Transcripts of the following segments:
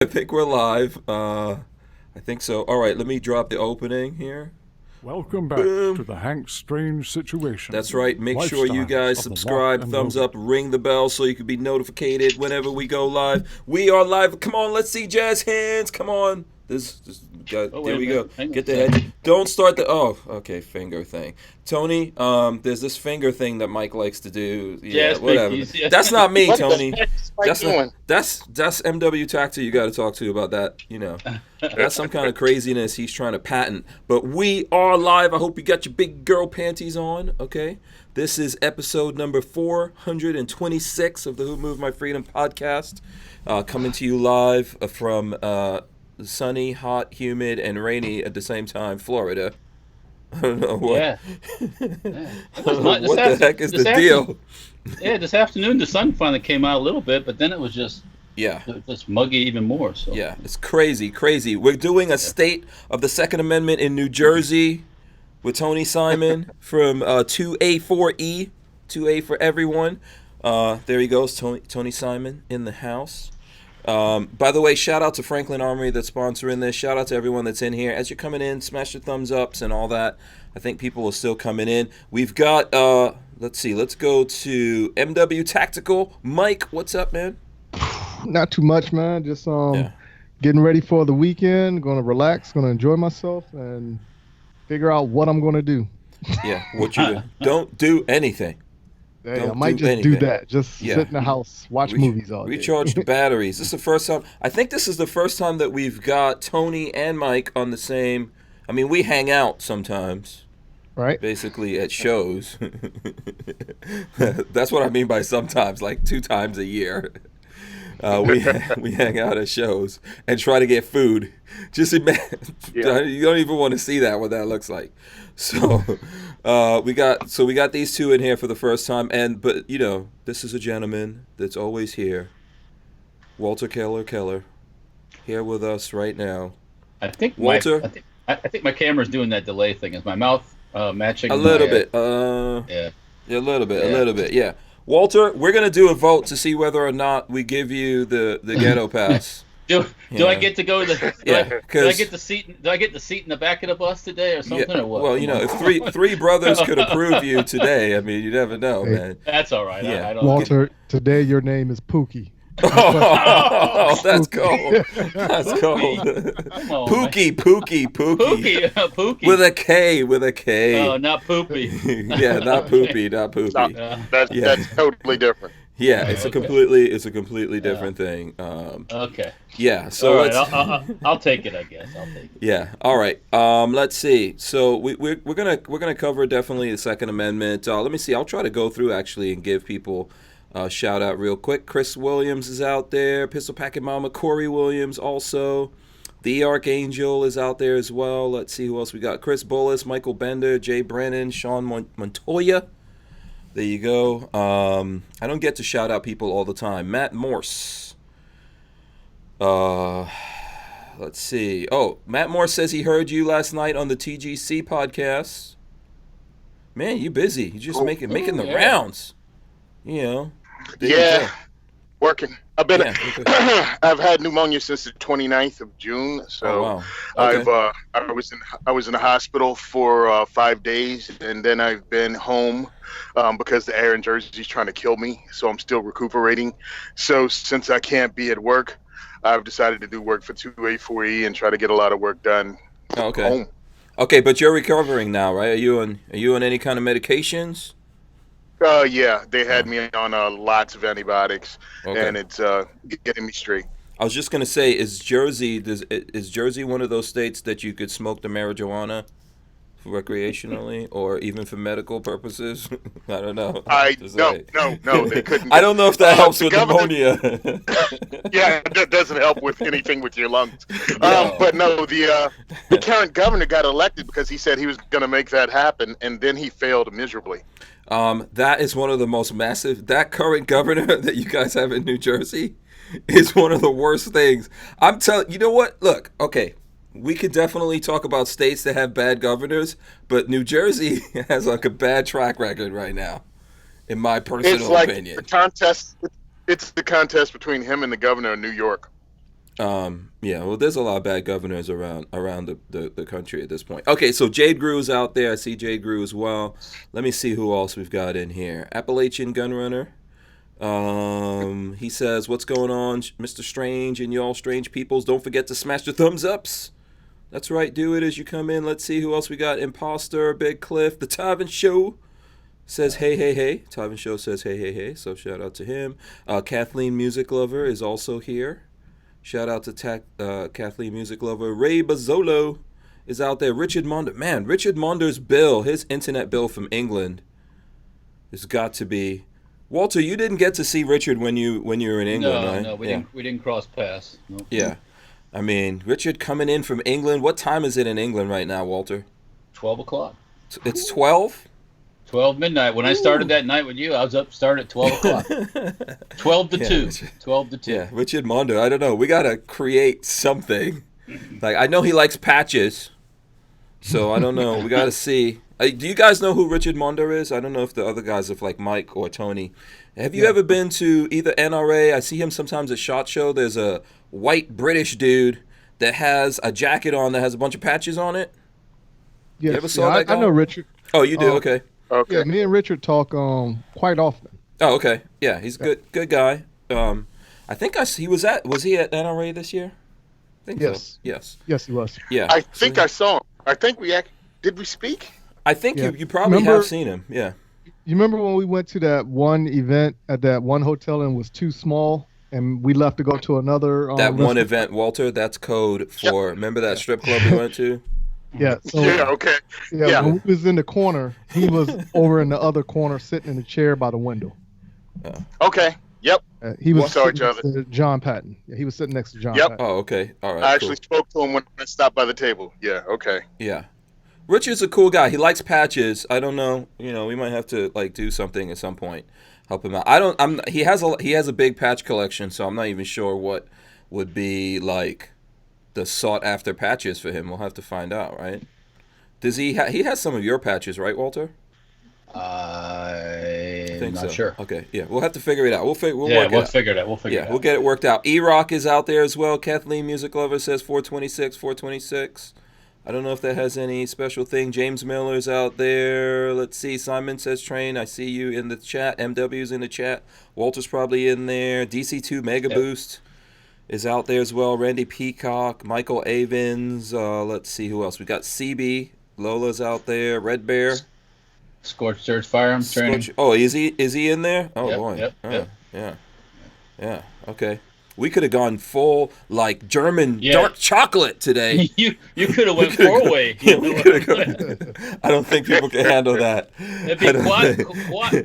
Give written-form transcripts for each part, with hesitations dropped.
I think we're live. I think so. All right, let me drop the opening here. Welcome back Boom. to the Hank Strange Situation. That's right. Make sure you Lifestyles guys of the subscribe, Locked and thumbs Loaded. up, ring the bell so you can be notified whenever we go live. We are live. Come on, let's see jazz hands. Come on. Oh, There wait we a go. minute. Hang on Get a the second. head. Don't start the. Oh, okay. Finger thing. Tony, there's this finger thing that Mike likes to do. Yeah, Jazz whatever. pinkies, yeah. That's not me, What Tony. the heck is Mike That's doing? that's MW Tactor. You got to talk to about that. That's some kind of craziness he's trying to patent. But we are live. I hope you got your big girl panties on. Okay, this is episode number 426 of the Who Moved My Freedom podcast, coming to you live from sunny, hot, humid, and rainy at the same time, Florida. I don't know what. Yeah. What the heck is the deal? Yeah, this afternoon the sun finally came out a little bit, but then it was just Yeah. muggy even more. So Yeah, it's crazy, crazy. We're doing a state of the Second Amendment in New Jersey with Tony Simon from 2A4E, 2A for everyone. There he goes, Tony Simon in the house. By the way, shout out to Franklin Armory that's sponsoring this. Shout out to everyone that's in here. As you're coming in, smash your thumbs ups and all that. I think people are still coming in. We've got, let's see, let's go to MW Tactical. Mike, what's up, man? Not too much, man. Just Yeah. getting ready for the weekend. Going to relax. Going to enjoy myself and figure out what I'm going to do. Yeah, what you do? Don't do anything. Hey, Don't I might do just do anything. that. Just Yeah. sit in the house, watch movies all day. Recharge the batteries. This is the first time. I think this is the first time that we've got Tony and Mike on the same. I mean, we hang out sometimes, Right? basically at shows. That's what I mean by sometimes, like 2 times a year. We hang out at shows and try to get food. Just imagine, Yeah. you don't even want to see that what that looks like. So we got these two in here for the first time, but this is a gentleman that's always here, Walther Keller, here with us right now. I think Walter? I think my camera's doing that delay thing. Is my mouth matching? A little my, bit, Yeah. a little bit, Yeah. a little bit, yeah. Walter, we're gonna do a vote to see whether or not we give you the ghetto pass. Do Yeah. I get to go to the? Yeah, Do I 'cause- get the seat? Do I get the seat in the back of the bus today or something or what? Well, if three brothers could approve you today, I mean, you never know, Hey. man. That's all right. Yeah. I don't. Walter, today your name is Pookie. Oh, that's cold. That's cold. Come on, Pookie. Pookie. Pookie. With a K, with a K. Oh, not poopy. Yeah, not poopy, not poopy. Stop. Yeah. Yeah. That's totally different. Yeah, it's a completely different thing. Okay. Yeah, so All right. let's. I'll take it. I guess I'll take it. Yeah. All right. Let's see. So we're gonna cover definitely the Second Amendment. Let me see. I'll try to go through actually and give people a shout out real quick. Chris Williams is out there. Pistol Packing Mama Corey Williams also. The Archangel is out there as well. Let's see who else we got. Chris Bullis, Michael Bender, Jay Brennan, Sean Montoya. There you go. I don't get to shout out people all the time. Matt Morse. Let's see. Oh, Matt Morse says he heard you last night on the TGC podcast. Man, you busy. You just making the Yeah. rounds. There you Yeah, go. working. I've been. Yeah, okay. I've had pneumonia since the 29th of June. So Oh, wow. Okay. I was in the hospital for 5 days, and then I've been home because the air in Jersey is trying to kill me. So I'm still recuperating. So since I can't be at work, I've decided to do work for 2A4E and try to get a lot of work done Okay. home. Okay, but you're recovering now, right? Are you on any kind of medications? Yeah, they had me on lots of antibiotics, Okay. and it's getting me straight. I was just gonna say, is Jersey one of those states that you could smoke the marijuana recreationally or even for medical purposes? I don't know. No, they couldn't. I don't know if that helps the with governor- pneumonia. Yeah, that doesn't help with anything with your lungs. Yeah. But no, the current governor got elected because he said he was going to make that happen, and then he failed miserably. That is one of the most massive. That current governor that you guys have in New Jersey is one of the worst things. I'm telling you know what? Look, okay, we could definitely talk about states that have bad governors, but New Jersey has like a bad track record right now, in my personal It's like opinion. the contest. It's the contest between him and the governor of New York. Yeah, well, there's a lot of bad governors around the country at this point. Okay, so Jade Grew's out there. I see Jade Grew as well. Let me see who else we've got in here. Appalachian Gunrunner. He says, "What's going on, Mr. Strange and y'all strange peoples? Don't forget to smash the thumbs ups. That's right, do it as you come in. Let's see who else we got. Imposter, Big Cliff, the Tavin Show says hey hey hey. Tavin Show says hey hey hey. So shout out to him. Kathleen Music Lover is also here. Shout out to Kathleen Music Lover. Ray Bazzolo is out there. Richard Monder. Man, Richard Monder's bill, his internet bill from England, has got to be. Walter, you didn't get to see Richard when you were in England, right? No, we didn't cross paths. Nope. Yeah. I mean, Richard coming in from England. What time is it in England right now, Walter? 12 o'clock. It's 12? 12 midnight. When I started that night with you, I was started at 12 o'clock. 12 to 2. 12 to 2. Yeah, Richard Mondo. I don't know. We got to create something. Like, I know he likes patches, so I don't know. We got to see. Do you guys know who Richard Mondo is? I don't know if the other guys, if like Mike or Tony. Have you ever been to either NRA? I see him sometimes at SHOT Show. There's a white British dude that has a jacket on that has a bunch of patches on it. Yes, You ever saw that guy? I know Richard. Oh, you do? Okay. Okay. Yeah, me and Richard talk quite often. Oh, okay. Yeah, he's a good guy. I think was he at NRA this year? I think Yes. so. Yes. Yes, he was. Yeah. I think I saw him. I think did we speak? I think Yeah. you probably have seen him. Yeah. You remember when we went to that one event at that one hotel and it was too small, and we left to go to another? That one restaurant? event, Walter, that's code for, remember that strip club we went to? Yeah. So, Yeah. Okay. Yeah. when we was in the corner, he was over in the other corner, sitting in a chair by the window. Okay. Yep. He was saw sitting each other. next to John Patton. Yeah, he was sitting next to John Yep. Patton. Oh, okay. All right. I actually cool. spoke to him when I stopped by the table. Yeah. Okay. Yeah. Richard's a cool guy. He likes patches. I don't know. We might have to like do something at some point. Help him out. He has a big patch collection, so I'm not even sure what would be like the sought after patches for him. We'll have to find out, right? Does he has some of your patches, right, Walter? I'm not so. sure. Okay, yeah, we'll have to figure it out. We'll We'll figure it out. We'll get it worked out. E-Rock is out there as well. Kathleen Music Lover says 426. I don't know if that has any special thing. James Miller's out there. Let's see. Simon says train. I see you in the chat. MW's in the chat. Walter's probably in there. DC2 Mega Boost is out there as well. Randy Peacock, Michael Avens. Let's see who else. We got CB. Lola's out there. Red Bear. Scorched Earth Firearms Training. Oh, is he in there? Oh, Yep, boy. yep. Yeah. Okay. We could have gone full like German dark chocolate today. you could have went 4-way. I don't think people can handle that. It'd be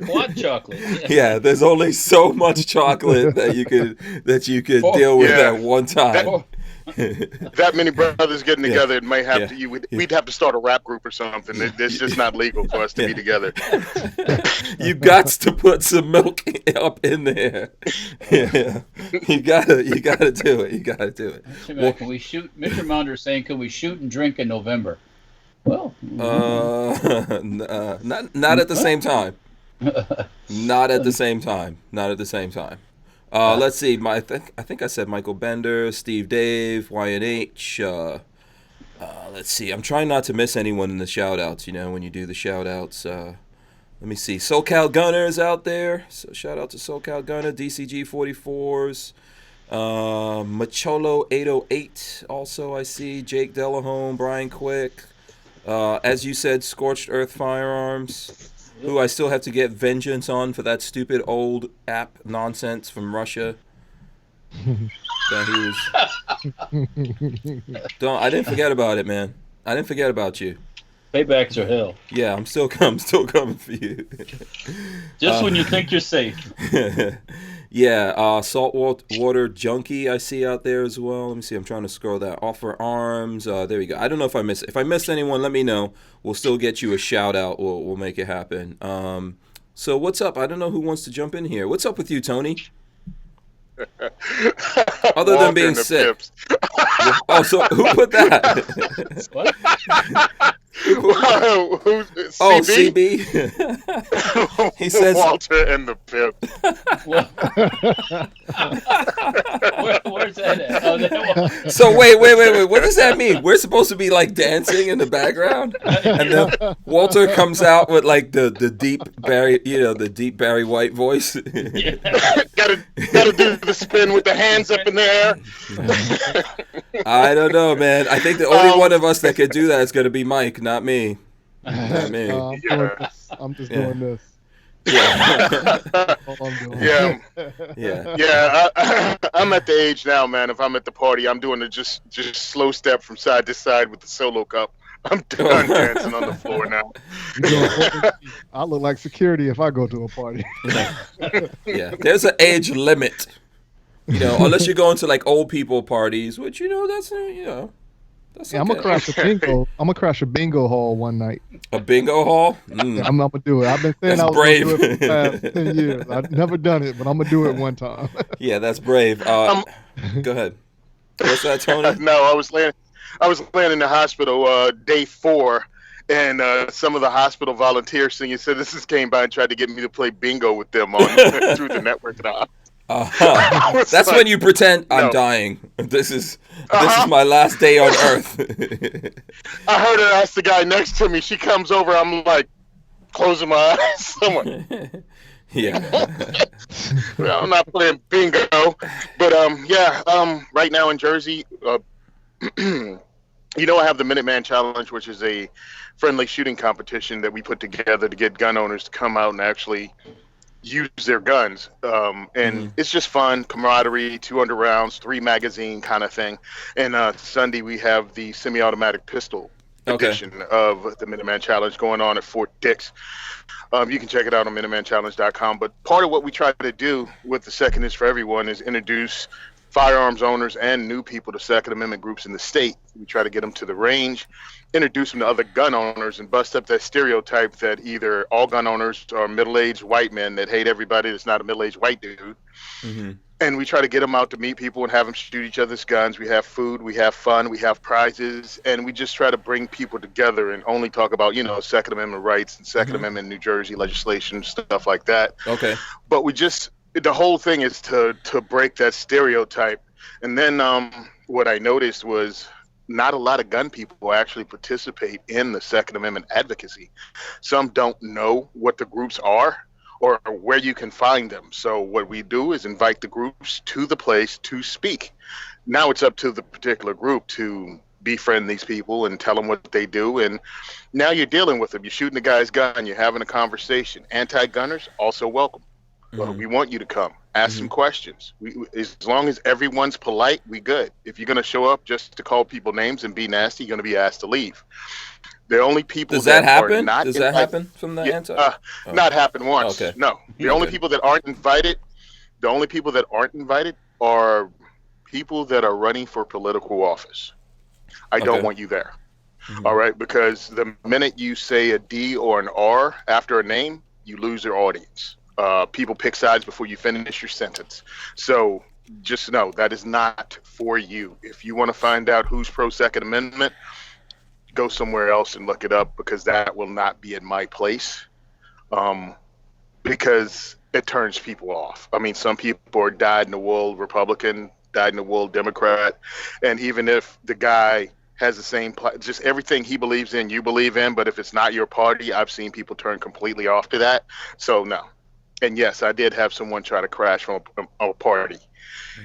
quad chocolate. Yeah, there's only so much chocolate that you could deal with at one time. That many brothers getting together, it might have to. We'd have to start a rap group or something. It's just not legal for us to be together. You got to put some milk up in there. Yeah, you gotta do it. You gotta do it. Well, can we shoot? Mr. Maunder is saying, can we shoot and drink in November? Well, not at the same time. Not at the same time. Not at the same time. Let's see. I think I said Michael Bender, Steve Dave, YNH. Let's see. I'm trying not to miss anyone in the shout-outs, when you do the shout-outs. Let me see. SoCal Gunner is out there. So shout out to SoCal Gunner, DCG 44s. Macholo 808 also I see. Jake Delahome, Brian Quick. As you said, Scorched Earth Firearms, who I still have to get vengeance on for that stupid old app nonsense from Russia. I didn't forget about it, man. I didn't forget about you. Paybacks are hell. Yeah, I'm still coming for you. Just when you think you're safe. Yeah, Saltwater Junkie I see out there as well. Let me see. I'm trying to scroll that. Walther Arms. There we go. I don't know if I missed anyone. Let me know. We'll still get you a shout out. We'll make it happen. So what's up? I don't know who wants to jump in here. What's up with you, Tony? Other than being sick. Oh, so who put that? What? Who's Oh, CB? CB. He says, Walter and the Pimp. Well, where's that at? Oh, that one. so wait. What does that mean? We're supposed to be like dancing in the background, and then Walter comes out with like the deep Barry, the deep Barry White voice. Yeah. gotta do the spin with the hands up in the air. I don't know, man. I think the only one of us that could do that is going to be Mike, not me. Not me. I'm just doing this. Yeah. All I'm doing. Yeah, Yeah. I'm at the age now, man. If I'm at the party, I'm doing a just slow step from side to side with the solo cup. I'm done dancing on the floor now. I look like security if I go to a party. Yeah. There's an age limit. Unless you're going to like old people parties, which that's that's okay. I'm gonna crash a bingo. I'm gonna crash a bingo hall one night. A bingo hall. Yeah, I'm gonna do it. I've been saying That's I was brave. gonna do it for the past 10 years. I've never done it, but I'm gonna do it one time. Yeah, that's brave. Go ahead. What's that, Tony? No, I was laying in the hospital day 4, and some of the hospital volunteers singing said this came by and tried to get me to play bingo with them on through the network. That's like, when you pretend I'm no. dying. This is my last day on Earth. I heard her ask the guy next to me. She comes over. I'm like closing my eyes. Somewhere. Yeah. Well, I'm not playing bingo, but right now in Jersey, I have the Minuteman Challenge, which is a friendly shooting competition that we put together to get gun owners to come out and actually use their guns. And it's just fun, camaraderie, 200 rounds, 3 magazine kind of thing. And Sunday we have the semi-automatic pistol edition of the Minuteman Challenge going on at Fort Dix. You can check it out on MinutemanChallenge.com. But part of what we try to do with the Second is for Everyone is introduce firearms owners and new people to Second Amendment groups in the state. We try to get them to the range, introduce them to other gun owners, and bust up that stereotype that either all gun owners are middle-aged white men that hate everybody that's not a middle-aged white dude. Mm-hmm. And we try to get them out to meet people and have them shoot each other's guns. We have food, we have fun, we have prizes, and we just try to bring people together and only talk about, Second Amendment rights and 2nd Amendment New Jersey legislation, stuff like that. Okay. But the whole thing is to break that stereotype. And then what I noticed was not a lot of gun people actually participate in the Second Amendment advocacy. Some don't know what the groups are or where you can find them. So what we do is invite the groups to the place to speak. Now it's up to the particular group to befriend these people and tell them what they do. And now you're dealing with them. You're shooting the guy's gun. You're having a conversation. Anti-gunners, also welcome. We want you to come. Ask some questions. As long as everyone's polite, we good. If you're going to show up just to call people names and be nasty, you're going to be asked to leave. The only people Does that happen? are not Does invited, that happen from the anti? Not happen once. Okay. No. The only people that aren't invited, are people that are running for political office. I don't want you there. All right, because the minute you say a D or an R after a name, you lose your audience. People pick sides before you finish your sentence. So just know that is not for you. If you want to find out who's pro Second Amendment, go somewhere else and look it up, because that will not be in my place, because it turns people off. I mean, some people are dyed-in-the-wool Republican, dyed-in-the-wool Democrat, and even if the guy has the same, just everything he believes in, you believe in, but if it's not your party, I've seen people turn completely off to that. So no. And yes, I did have someone try to crash from a party,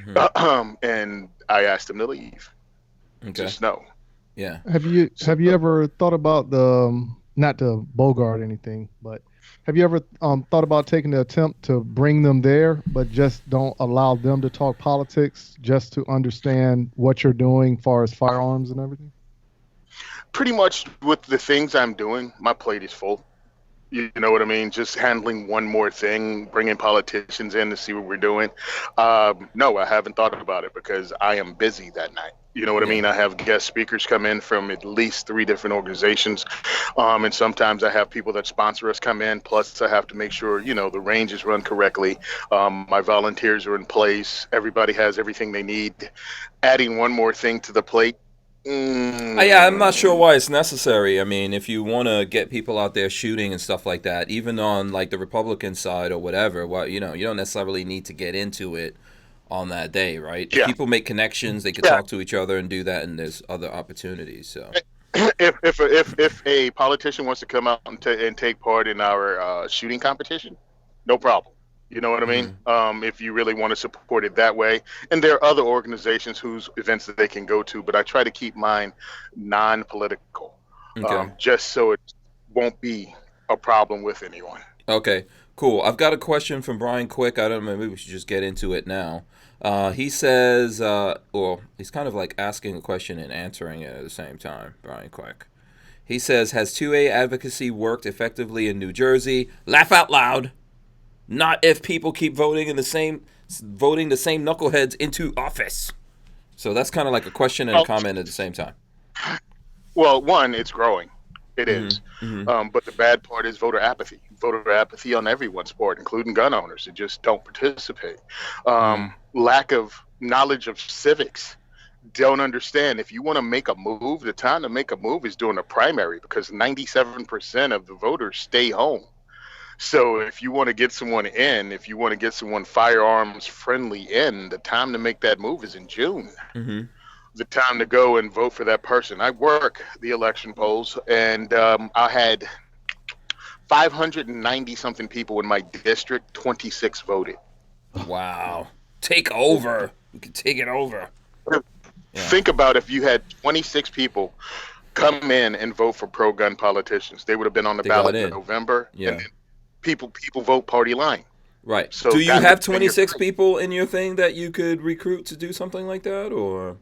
and I asked him to leave. Okay. Just no. Yeah. Have you ever thought about not to bogart anything, but have you ever thought about taking the attempt to bring them there, but just don't allow them to talk politics, just to understand what you're doing as far as firearms and everything? Pretty much with the things I'm doing, my plate is full. You know what I mean? Just handling one more thing, bringing politicians in to see what we're doing. No, I haven't thought about it because I am busy that night. You know what I mean? I have guest speakers come in from at least 3 different organizations. And sometimes I have people that sponsor us come in. Plus, I have to make sure, the range is run correctly. My volunteers are in place. Everybody has everything they need. Adding one more thing to the plate Yeah, I'm not sure why it's necessary. I mean, if you want to get people out there shooting and stuff like that, even on like the Republican side or whatever, well, you don't necessarily need to get into it on that day, right? If Yeah. people make connections, they could Yeah. talk to each other and do that, and there's other opportunities. So, If a politician wants to come out and take part in our shooting competition, no problem. You know what I mean? If you really want to support it that way, and there are other organizations whose events that they can go to, but I try to keep mine non-political, okay. just so it won't be a problem with anyone. Okay, cool. I've got a question from Brian Quick. I don't know, maybe we should just get into it now. He says, well, he's kind of like asking a question and answering it at the same time, Brian Quick. He says, has 2A advocacy worked effectively in New Jersey? Laugh out loud. Not if people keep voting the same knuckleheads into office. So that's kind of like a question and a comment at the same time. Well, one, it's growing. It is. But the bad part is voter apathy. Voter apathy on everyone's part, including gun owners that just don't participate. Lack of knowledge of civics. Don't understand. If you want to make a move, the time to make a move is during a primary, because 97% of the voters stay home. So if you want to get someone in, if you want to get someone firearms friendly in, the time to make that move is in June. The time to go and vote for that person. I work the election polls, and I had 590 something people in my district. 26 voted. Wow. Take over. We can take it over. Yeah. Think about if you had 26 people come in and vote for pro-gun politicians. They would have been on the ballot in November. Yeah. And then people vote party line. Right. So do you have 26 people in your thing that you could recruit to do something like that, or?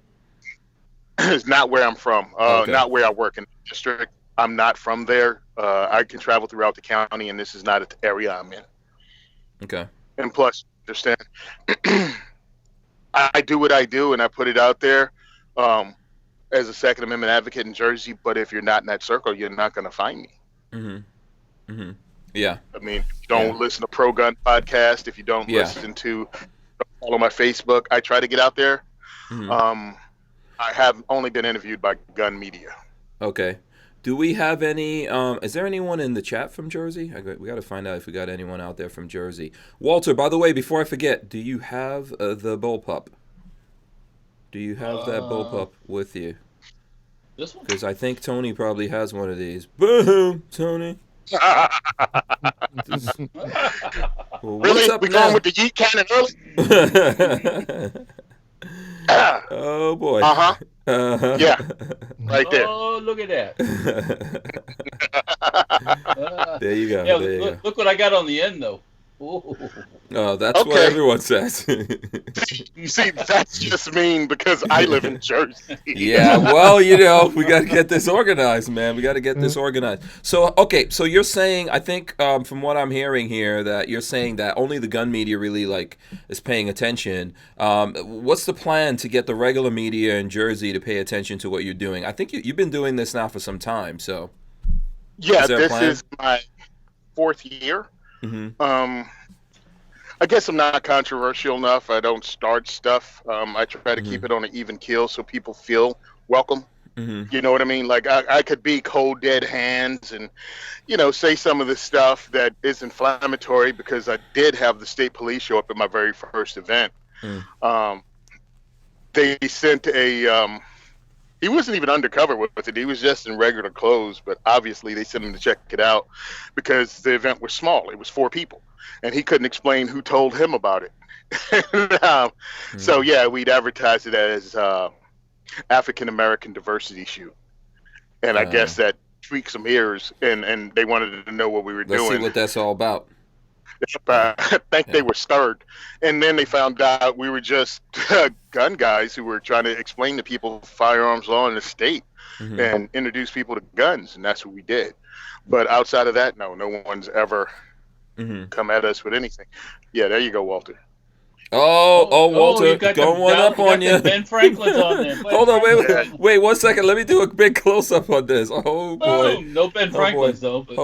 It's not where I'm from. Not where I work in the district. I'm not from there. I can travel throughout the county, and this is not the area I'm in. Okay. And plus, understand, I do what I do, and I put it out there as a Second Amendment advocate in Jersey. But if you're not in that circle, you're not going to find me. Yeah. I mean, if you don't listen to Pro Gun Podcast, if you don't listen to, follow my Facebook, I try to get out there. I have only been interviewed by gun media. Okay. Do we have any, is there anyone in the chat from Jersey? We got to find out if we got anyone out there from Jersey. Walter, by the way, before I forget, do you have the bullpup? Do you have that bullpup with you? This one? Because I think Tony probably has one of these. Boom, Tony. Well, Really? up We now? going with the yeet cannon early? Oh boy. Yeah, right there. Oh, look at that. There you go. Yeah, there you go. look what I got on the end, though. Ooh. Oh, that's what everyone says. You see, that's just mean because I live in Jersey. Yeah, well, we got to get this organized, man. We got to get this organized. So, okay, so you're saying, I think from what I'm hearing here, that you're saying that only the gun media really is paying attention. What's the plan to get the regular media in Jersey to pay attention to what you're doing? I think you've been doing this now for some time, so. Yeah, this is my 4th year. I guess I'm not controversial enough. I don't start stuff. I try to keep it on an even keel so people feel welcome. You know what I mean? Like I could be cold, dead hands and, say some of the stuff that is inflammatory, because I did have the state police show up at my very first event. They sent he wasn't even undercover with it. He was just in regular clothes, but obviously they sent him to check it out because the event was small. It was 4 people, and he couldn't explain who told him about it. So yeah, we'd advertise it as African American diversity shoot, and I guess that tweaked some ears, and they wanted to know what we were doing. Let's see what that's all about. I think they were stirred, and then they found out we were just gun guys who were trying to explain to people firearms law in the state and introduce people to guns, and that's what we did. But outside of that, no one's ever come at us with anything. Yeah, there you go, Walter. Walter, you got going one up on you. Ben Franklin's on there. Hold on, wait 1 second. Let me do a big close up on this. Oh boy, Boom. No Ben Franklin's though. But...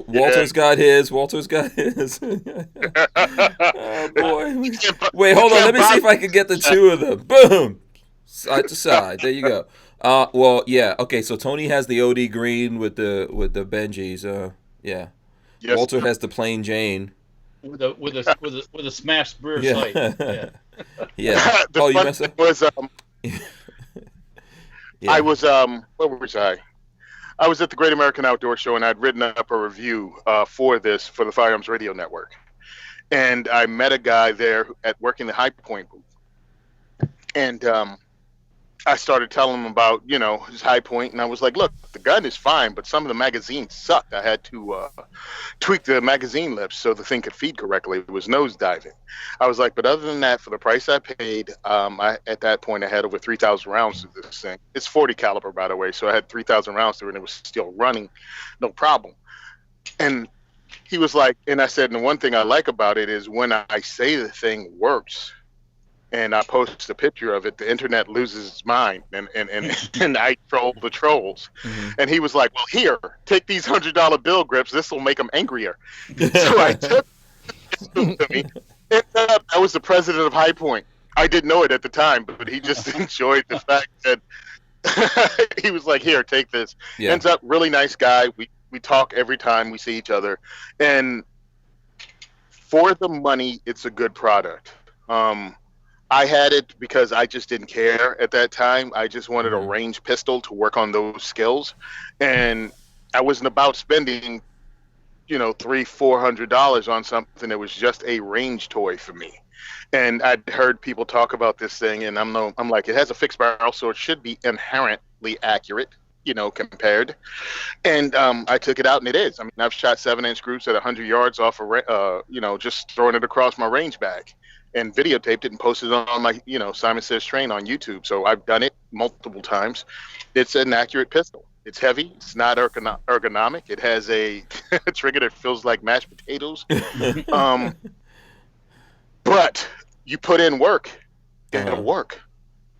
Walter's got his. Oh boy. Wait, hold on. Let me see if I can get the 2 of them. Boom. Side to side. There you go. Well, yeah. Okay, so Tony has the OD green with the Benjis. Yeah. Yes. Walter has the plain Jane. With a smashed rear Yeah. sight. Yeah. Yeah. The Oh, you fun messed thing up. was Yeah. I was where was I? I was at the Great American Outdoor Show, and I'd written up a review for the Firearms Radio Network, and I met a guy there at working the High Point booth, and I started telling him about his High Point, and I was like, look, the gun is fine, but some of the magazines sucked. I had to tweak the magazine lips so the thing could feed correctly. It was nose diving. I was like, but other than that, for the price I paid, at that point I had over 3,000 rounds to this thing. It's 40 caliber, by the way, so I had 3,000 rounds through it, and it was still running, no problem. And he was like, and I said, and the one thing I like about it is when I say the thing works, and I post a picture of it, the internet loses its mind, and I troll the trolls. Mm-hmm. And he was like, well, here, take these $100 bill grips. This will make them angrier. So I took it to me. I was the president of High Point. I didn't know it at the time, but he just enjoyed the fact that he was like, here, take this. Yeah. Ends up really nice guy. We talk every time we see each other. And for the money, it's a good product. I had it because I just didn't care at that time. I just wanted a range pistol to work on those skills, and I wasn't about spending, $300-400 on something that was just a range toy for me. And I'd heard people talk about this thing, and I'm like, it has a fixed barrel, so it should be inherently accurate, compared. And I took it out, and it is. I mean, I've shot 7-inch groups at 100 yards off just throwing it across my range bag, and videotaped it and posted it on my, Simon Says Train on YouTube. So I've done it multiple times. It's an accurate pistol. It's heavy. It's not ergonomic. It has a trigger that feels like mashed potatoes. But you put in work, it'll work.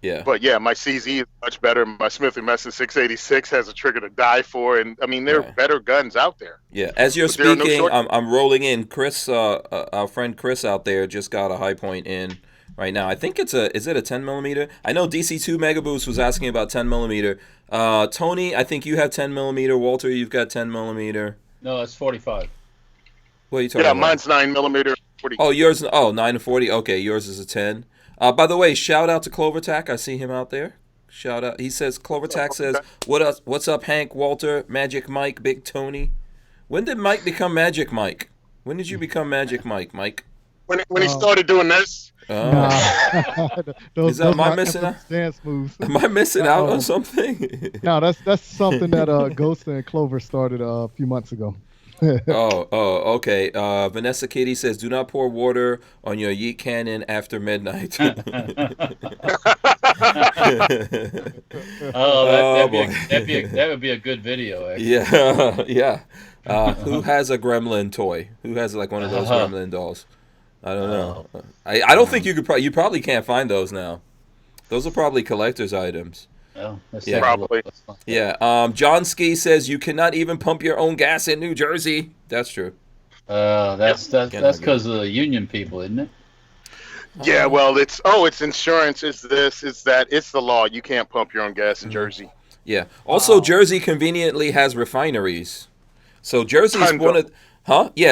Yeah. But yeah, my CZ is much better. My Smith & Wesson 686 has a trigger to die for, and I mean there are better guns out there. Yeah. As you're But there are no speaking, I'm rolling in. Chris, our friend Chris out there just got a High Point in right now. I think is it a 10 millimeter? I know DC2 Mega Boost was asking about 10 millimeter. Tony, I think you have 10 millimeter. Walter, you've got 10 millimeter. No, it's 45. What are you talking Yeah, about? mine's 9 millimeter. 40. Oh, yours. Oh, 9 to 40. Okay, yours is a 10. By the way, shout out to CloverTac. I see him out there. Shout out. He says CloverTac says, "What's up, Hank, Walter, Magic Mike, Big Tony? When did Mike become Magic Mike? When did you become Magic Mike, Mike? When he started doing this." Nah. Is that, am I missing out? Dance moves. Am I missing out on something? No, that's something that Ghost and Clover started a few months ago. Okay. Vanessa Katie says, "Do not pour water on your yeet cannon after midnight." That'd be a good video. Actually. Yeah, yeah. Who has a Gremlin toy? Who has like one of those Gremlin dolls? I don't know. I don't think you probably can't find those now. Those are probably collector's items. Oh, Yeah. Probably. Yeah. John Ski says you cannot even pump your own gas in New Jersey. That's true. That's because of the union people, isn't it? Yeah, well, it's insurance, it's this, it's that, it's the law. You can't pump your own gas in Jersey. Yeah. Also, Jersey conveniently has refineries. So Jersey's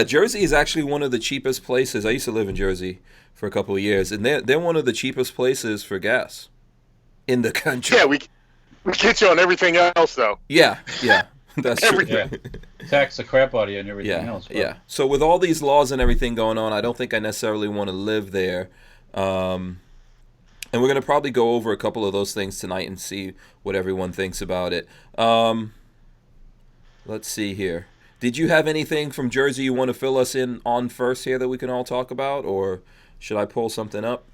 Jersey is actually one of the cheapest places. I used to live in Jersey for a couple of years, and they're one of the cheapest places for gas in the country. Yeah, we get you on everything else, though. Yeah. That's true. Yeah. Tax the crap out of you and everything else. But. Yeah. So with all these laws and everything going on, I don't think I necessarily want to live there. And we're going to probably go over a couple of those things tonight and see what everyone thinks about it. Let's see here. Did you have anything from Jersey you want to fill us in on first here that we can all talk about, or should I pull something up?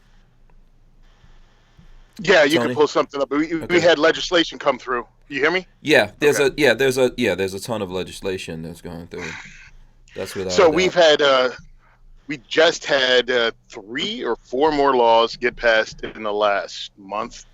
Yeah, you Tony? can pull something up. We had legislation come through. You hear me? Yeah, there's a ton of legislation that's going through. That's without So a doubt. we just had 3 or 4 more laws get passed in the last month.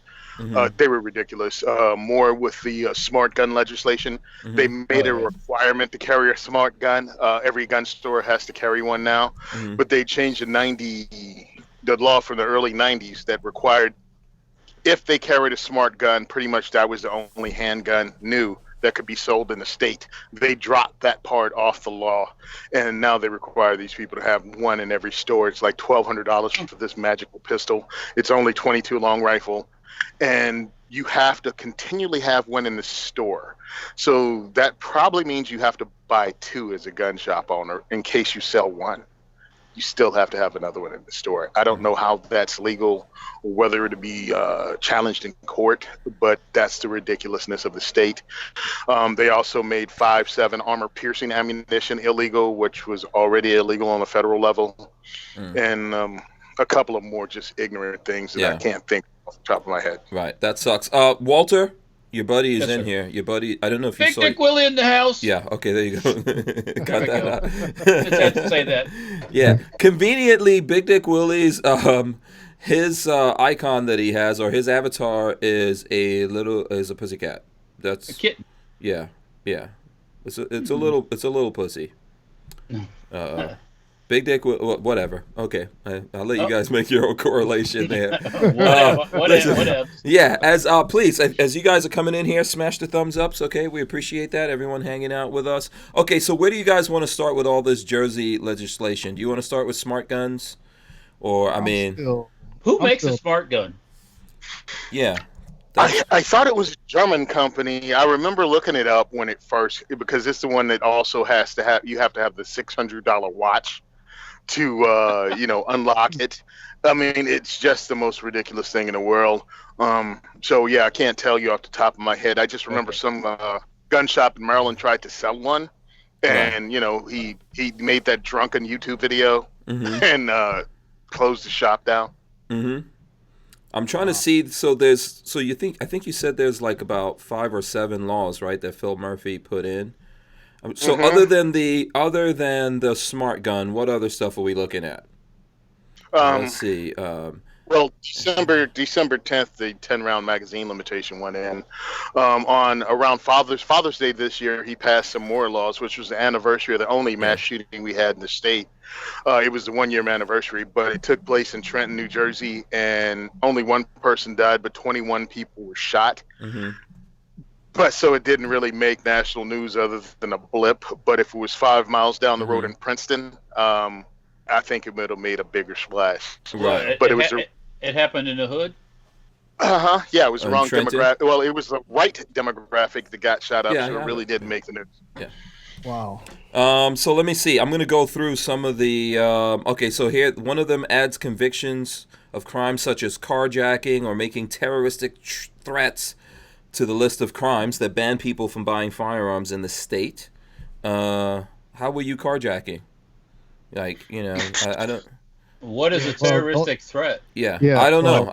They were ridiculous. More with the smart gun legislation. They made a requirement to carry a smart gun. Every gun store has to carry one now. But they changed the law from the early 90s that required if they carried a smart gun, pretty much that was the only handgun new that could be sold in the state. They dropped that part off the law, and now they require these people to have one in every store. It's like $1,200 for this magical pistol. It's only 22 long rifle, and you have to continually have one in the store. So that probably means you have to buy two as a gun shop owner in case you sell one. You still have to have another one in the store. I don't know how that's legal or whether it'd be challenged in court, but that's the ridiculousness of the state. They also made 5.7 armor-piercing ammunition illegal, which was already illegal on the federal level, and a couple of more just ignorant things that I can't think off the top of my head. Right, that sucks. Walter, your buddy is Yes, in sir. here. Your buddy, I don't know if you Big saw. Dick Willie in the house. Yeah. Okay. There you go. Got There we that go. out. Just had to say that. Yeah. Conveniently, Big Dick Willie's his icon that he has, or his avatar, is a pussycat. That's A kitten. yeah. It's a little pussy. Big Dick, whatever. Okay, I'll let you guys make your own correlation there. Whatever. Yeah, please, as you guys are coming in here, smash the thumbs ups. Okay, we appreciate that. Everyone hanging out with us. Okay, so where do you guys want to start with all this Jersey legislation? Do you want to start with smart guns, or Who makes a smart gun? Yeah. I thought it was a German company. I remember looking it up when it first, because it's the one that also has to have the $600 watch to unlock it. I mean, it's just the most ridiculous thing in the world. So yeah, I can't tell you off the top of my head. I just remember some gun shop in Maryland tried to sell one, and he made that drunken YouTube video and closed the shop down. I'm trying to see. So I think you said there's like about 5 or 7 laws, right, that Phil Murphy put in. So other than the smart gun, what other stuff are we looking at? Let's see. Well, December 10th, the 10-round magazine limitation went in. On around Father's Day this year, he passed some more laws, which was the anniversary of the only mass shooting we had in the state. It was the 1-year anniversary, but it took place in Trenton, New Jersey, and only one person died, but 21 people were shot. But so it didn't really make national news other than a blip. But if it was 5 miles down the road in Princeton, I think it would have made a bigger splash. Right. But it happened in the hood? Yeah, it was the wrong Trenton? demographic. Well, it was the right demographic that got shot up, Yeah, so it really didn't make the news. Yeah. Wow. So let me see. I'm going to go through some of the. Okay, so here, one of them adds convictions of crimes such as carjacking or making terroristic threats to the list of crimes that ban people from buying firearms in the state. How were you carjacking? Like, I don't. What is a terroristic threat? Yeah, Yeah, I don't know.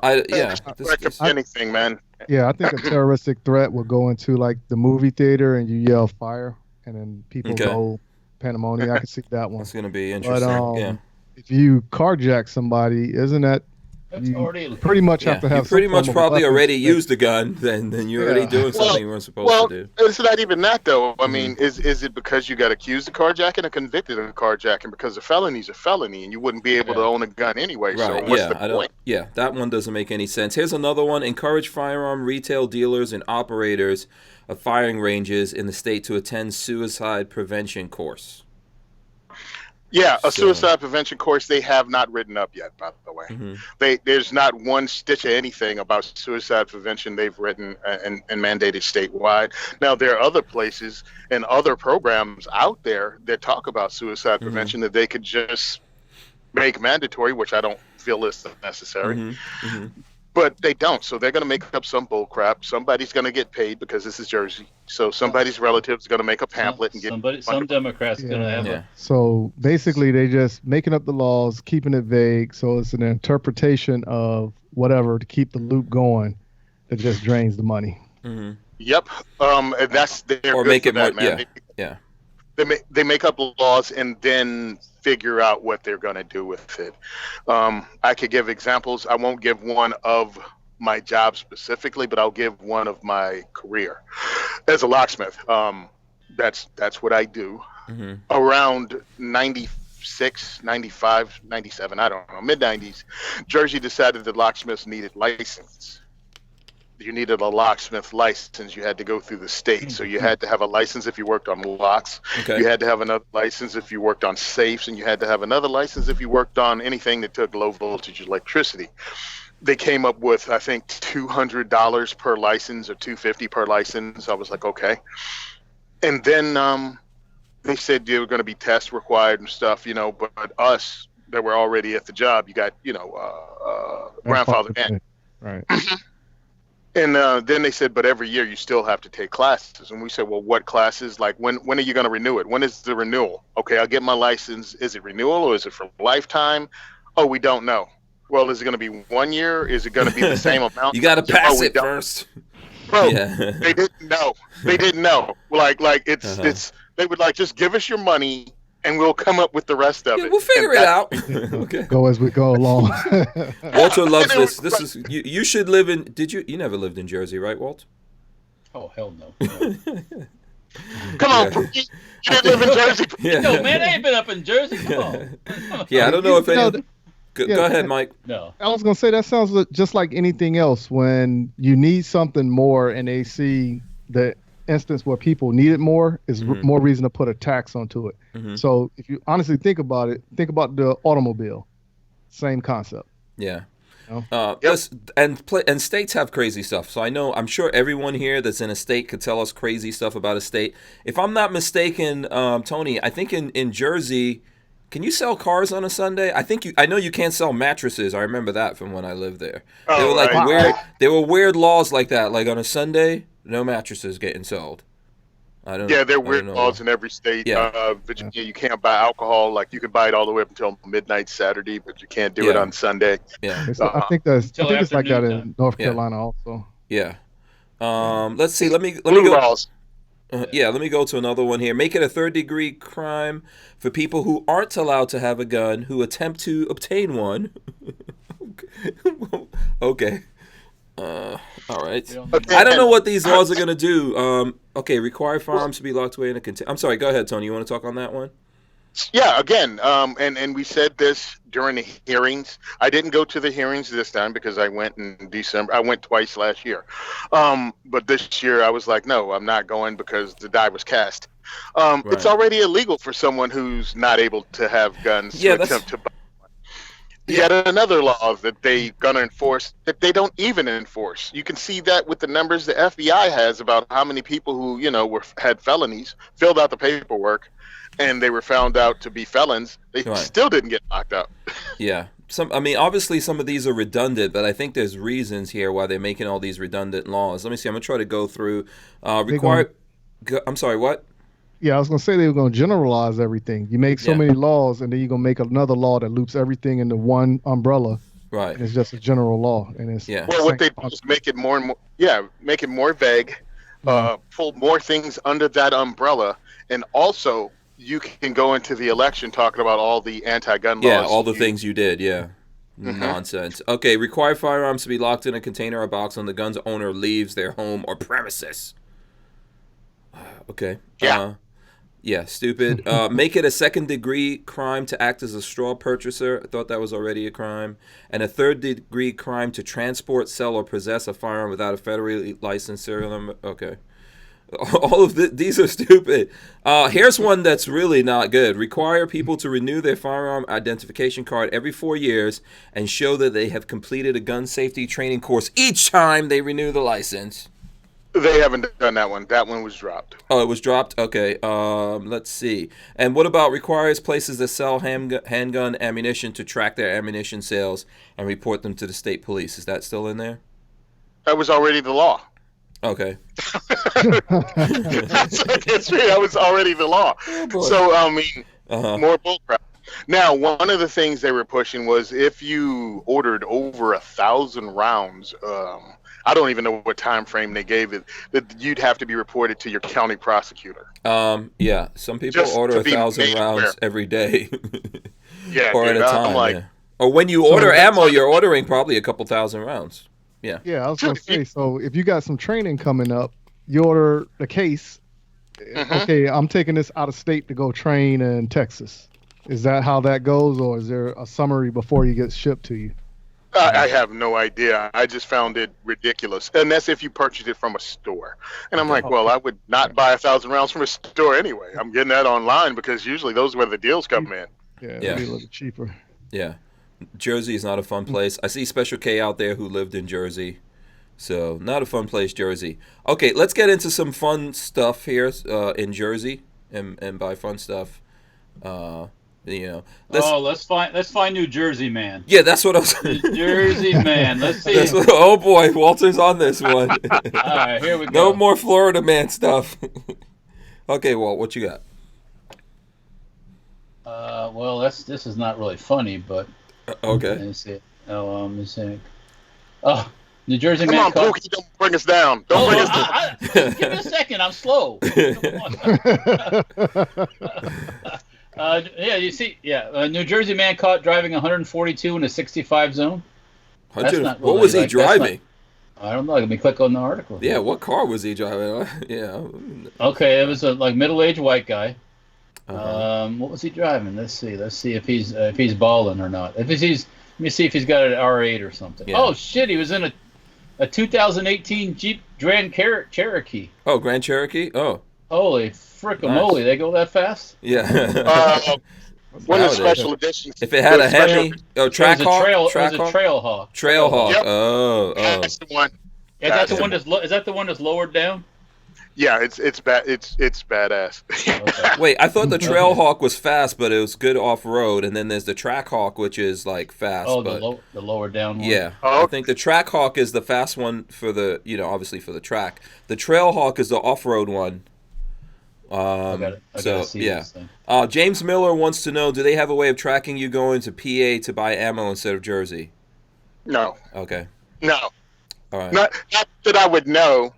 Anything, man. Yeah, I think a terroristic threat will go into like the movie theater and you yell fire and then people go pandemonium. I can see that one. That's going to be interesting. But if you carjack somebody, isn't that you pretty much have to have you pretty much probably already used. used a gun, then you're already doing something you weren't supposed to do. It's not even that, though. I mean, is it because you got accused of carjacking or convicted of carjacking? Because a felony's a felony, and you wouldn't be able to own a gun anyway. Right, So what's the point? Yeah, that one doesn't make any sense. Here's another one. Encourage firearm retail dealers and operators of firing ranges in the state to attend suicide prevention course. Yeah, a suicide prevention course they have not written up yet, by the way. There's not one stitch of anything about suicide prevention they've written and mandated statewide. Now, there are other places and other programs out there that talk about suicide prevention that they could just make mandatory, which I don't feel is necessary. But they don't, so they're going to make up some bull crap. Somebody's going to get paid because this is Jersey. So somebody's relative is going to make a pamphlet and get some Democrats going to have a... So basically, they just making up the laws, keeping it vague. So it's an interpretation of whatever to keep the loop going that just drains the money. Yep. And that's their or good make for it that, more. man. Yeah. They make up laws and then figure out what they're going to do with it. I could give examples. I won't give one of my job specifically, but I'll give one of my career as a locksmith. That's what I do. Around 96, 95, 97, I don't know, mid-90s, Jersey decided that locksmiths needed license. you needed a locksmith license. You had to go through the state. So you had to have a license if you worked on locks. Okay. You had to have another license if you worked on safes, and you had to have another license if you worked on anything that took low voltage electricity. They came up with, I think, $200 per license or $250 per license. I was like, okay. And then they said there were going to be tests required and stuff, but us that were already at the job, you got, grandfather in. Right. And then they said, but every year you still have to take classes. And we said, well, what classes? Like, when are you going to renew it? When is the renewal? Okay, I'll get my license. Is it renewal or is it for lifetime? Oh, we don't know. Well, is it going to be 1 year? Is it going to be the same amount? You got to pass it first. Bro, Yeah. they didn't know. They didn't know. Like it's they would like, just give us your money and we'll come up with the rest of Yeah, it. we'll figure it out. Okay. Go as we go along. Walter loves this. This is you should live in. You never lived in Jersey, right, Walt? Oh, hell no. Come on, you didn't live in Jersey. Yeah. No, man, I ain't been up in Jersey. Come on. Yeah, I don't know if You know, any. Go ahead, Mike. No. I was gonna say that sounds just like anything else. When you need something more, and they see the instance where people need it more, is more reason to put a tax onto it. So if you honestly think about it, think about the automobile. Same concept. Yeah. No? And states have crazy stuff. So I'm sure everyone here that's in a state could tell us crazy stuff about a state. If I'm not mistaken, Tony, I think in Jersey, can you sell cars on a Sunday? I know you can't sell mattresses. I remember that from when I lived there. Oh, They were like right. weird. There were weird laws like that. Like on a Sunday, no mattresses getting sold. I don't. Yeah, there are I weird don't know. laws in every state. Yeah. Virginia, you can't buy alcohol. Like, you can buy it all the way up until midnight Saturday, but you can't do it Yeah. on Sunday. Yeah. I think it's like that in afternoon North Yeah. Carolina also. Yeah. Let's see. Let me Blue go. laws. Let me go to another one here. Make it a third-degree crime for people who aren't allowed to have a gun who attempt to obtain one. Okay. All right. Okay. I don't know what these laws are going to do. Okay, require firearms to be locked away in a container. I'm sorry, go ahead, Tony. You want to talk on that one? Yeah, again, and we said this during the hearings. I didn't go to the hearings this time because I went in December. I went twice last year. But this year I was like, no, I'm not going because the die was cast. It's already illegal for someone who's not able to have guns to attempt to buy one. Yet another law that they're going to enforce that they don't even enforce. You can see that with the numbers the FBI has about how many people who, had felonies, filled out the paperwork, and they were found out to be felons. They still didn't get locked up. Yeah. Obviously some of these are redundant, but I think there's reasons here why they're making all these redundant laws. Let me see. I'm going to try to go through. I'm sorry, what? Yeah, I was gonna say they were gonna generalize everything. You make so many laws, and then you're gonna make another law that loops everything into one umbrella. Right. And it's just a general law, and it's Well, what they do is make it more and more. Yeah, make it more vague. Pull more things under that umbrella, and also you can go into the election talking about all the anti-gun laws. Yeah, all the things you did. Yeah. Nonsense. Okay, require firearms to be locked in a container or box when the gun's owner leaves their home or premises. Okay. Yeah. Yeah, stupid. Make it a second-degree crime to act as a straw purchaser. I thought that was already a crime. And a third-degree crime to transport, sell, or possess a firearm without a federally licensed serial number. Okay. All of these are stupid. Here's one that's really not good. Require people to renew their firearm identification card every 4 years and show that they have completed a gun safety training course each time they renew the license. They haven't done that one. That one was dropped. Oh, it was dropped? Okay. Let's see. And what about requires places that sell handgun ammunition to track their ammunition sales and report them to the state police? Is that still in there? That was already the law. Okay. That was already the law. So, more bullcrap. Now, one of the things they were pushing was if you ordered over 1,000 rounds, I don't even know what time frame they gave it, that you'd have to be reported to your county prosecutor. Yeah. Some people Just order to be 1,000 made rounds aware. every day. Yeah, or dude, at a time. I'm like, yeah. Or when you order ammo, you're ordering probably a couple thousand rounds. Yeah. Yeah, I was gonna say. So if you got some training coming up, you order the case. Okay, I'm taking this out of state to go train in Texas. Is that how that goes, or is there a summary before you get shipped to you? I have no idea. I just found it ridiculous, and that's if you purchase it from a store. And I'm like, well, I would not buy 1,000 rounds from a store anyway. I'm getting that online because usually those are where the deals come in. Yeah, Yeah. it'd be a little cheaper. Yeah. Jersey is not a fun place. I see Special K out there who lived in Jersey. So, not a fun place, Jersey. Okay, let's get into some fun stuff here in Jersey. And by fun stuff, let's find New Jersey man. Yeah, that's what I was. New Jersey man. Let's see. Oh boy, Walter's on this one. All right, here we go. No more Florida man stuff. Okay, Walt, what you got? Well, this is not really funny, but Okay. let me see. Let me see. Oh, New Jersey Come man. on, Pookie, don't bring us down. Don't bring us down. Give me a second. I'm slow. Yeah, you see, a New Jersey man caught driving 142 in a 65 zone. That's not What really, was he like, driving? I don't know. Let me click on the article. Yeah, what car was he driving? Yeah. Okay, it was a middle-aged white guy. Uh-huh. What was he driving? Let's see if he's balling or not. Let me see if he's got an R8 or something. Yeah. Oh shit, he was in a 2018 Jeep Grand Cherokee. Oh, Grand Cherokee? Oh. Holy frickamoly, they go that fast? Yeah. One of Nowadays. the special editions. If it had a Hemi, It was a Trailhawk. Trailhawk. Yep. Oh. That's the one. Is that the one that's lowered down? Yeah, it's badass. Okay. Wait, I thought the Trailhawk was fast, but it was good off road, and then there's the Trackhawk, which is like fast. Oh, but the lower down one. yeah, Oh. I think the Trackhawk is the fast one for the obviously for the track. The Trailhawk is the off-road one. I gotta see this thing. James Miller wants to know: do they have a way of tracking you going to PA to buy ammo instead of Jersey? No, Okay, no, all right. not that I would know.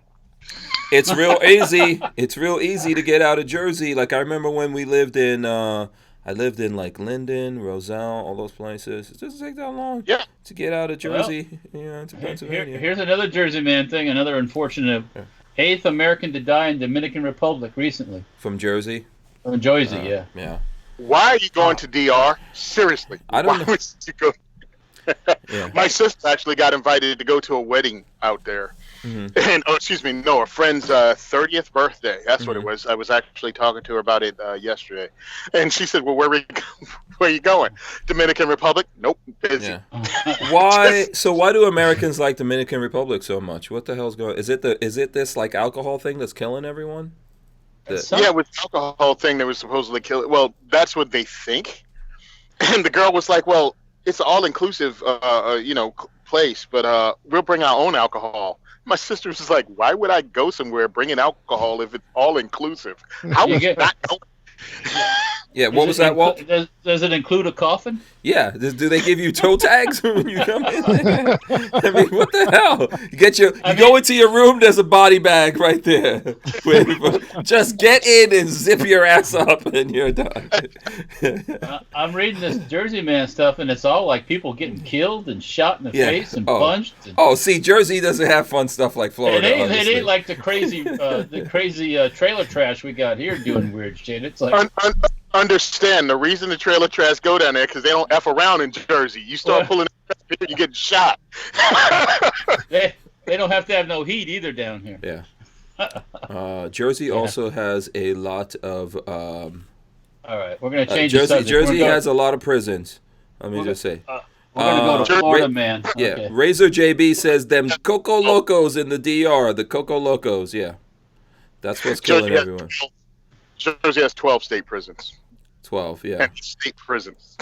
It's real easy. It's real easy to get out of Jersey. Like I remember when we lived in, I lived in like Linden, Roselle, all those places. It doesn't take that long. Yeah. To get out of Jersey, to Pennsylvania. Here's another Jersey man thing. Another unfortunate. 8th American to die in Dominican Republic recently. From Jersey. From Jersey, yeah. Yeah. Why are you going to DR? Seriously, I don't why know. would you go? Yeah. My sister actually got invited to go to a wedding out there. Mhm. And a friend's 30th birthday. That's what it Mm-hmm. was. I was actually talking to her about it yesterday, and she said, "Well, where are you going? Dominican Republic? Nope, busy." Yeah. Why do Americans like Dominican Republic so much? What the hell's going? Is it this like alcohol thing that's killing everyone? Yeah, with the alcohol thing, they were supposedly killing. Well, that's what they think. And the girl was like, "Well, it's an all-inclusive, place, but we'll bring our own alcohol." My sister was like, "Why would I go somewhere bringing alcohol if it's all-inclusive? How You is get- that going?" Yeah. What was that, Walt? Does it include a coffin? Yeah. Do they give you toe tags when you come in? I mean, what the hell? You go into your room. There's a body bag right there. Just get in and zip your ass up, and you're done. I'm reading this Jersey man stuff, and it's all like people getting killed and shot in the Yeah. face and Oh. punched. And, Oh, see, Jersey doesn't have fun stuff like Florida. it obviously. ain't like the crazy trailer trash we got here doing weird shit. It's like Understand the reason the trailer trash go down there because they don't f around in Jersey. You start Well- pulling here, you get shot. they don't have to have no heat either down here. Yeah. Jersey also has a lot of. All right, we're gonna change the Jersey subject. Jersey We're has a lot of prisons. Let me just say. We're gonna go to Jer- Florida, man. Yeah, Okay. Razor JB says them Coco Locos in the DR. The Coco Locos, yeah. That's what's killing Jersey everyone. Jersey has 12 state prisons. 12, yeah. And state prisons.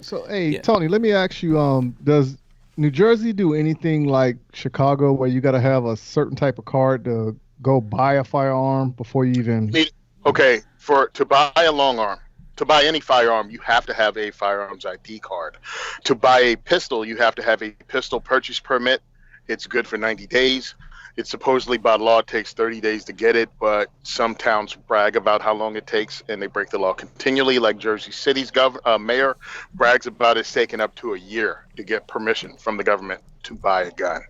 So, hey, Yeah. Tony, let me ask you, does New Jersey do anything like Chicago where you got to have a certain type of card to go buy a firearm before you even... Okay, to buy a long arm, to buy any firearm, you have to have a firearms ID card. To buy a pistol, you have to have a pistol purchase permit. It's good for 90 days. It supposedly by law takes 30 days to get it, but some towns brag about how long it takes, and they break the law continually. Like Jersey City's mayor brags about it's taking up to a year to get permission from the government to buy a gun.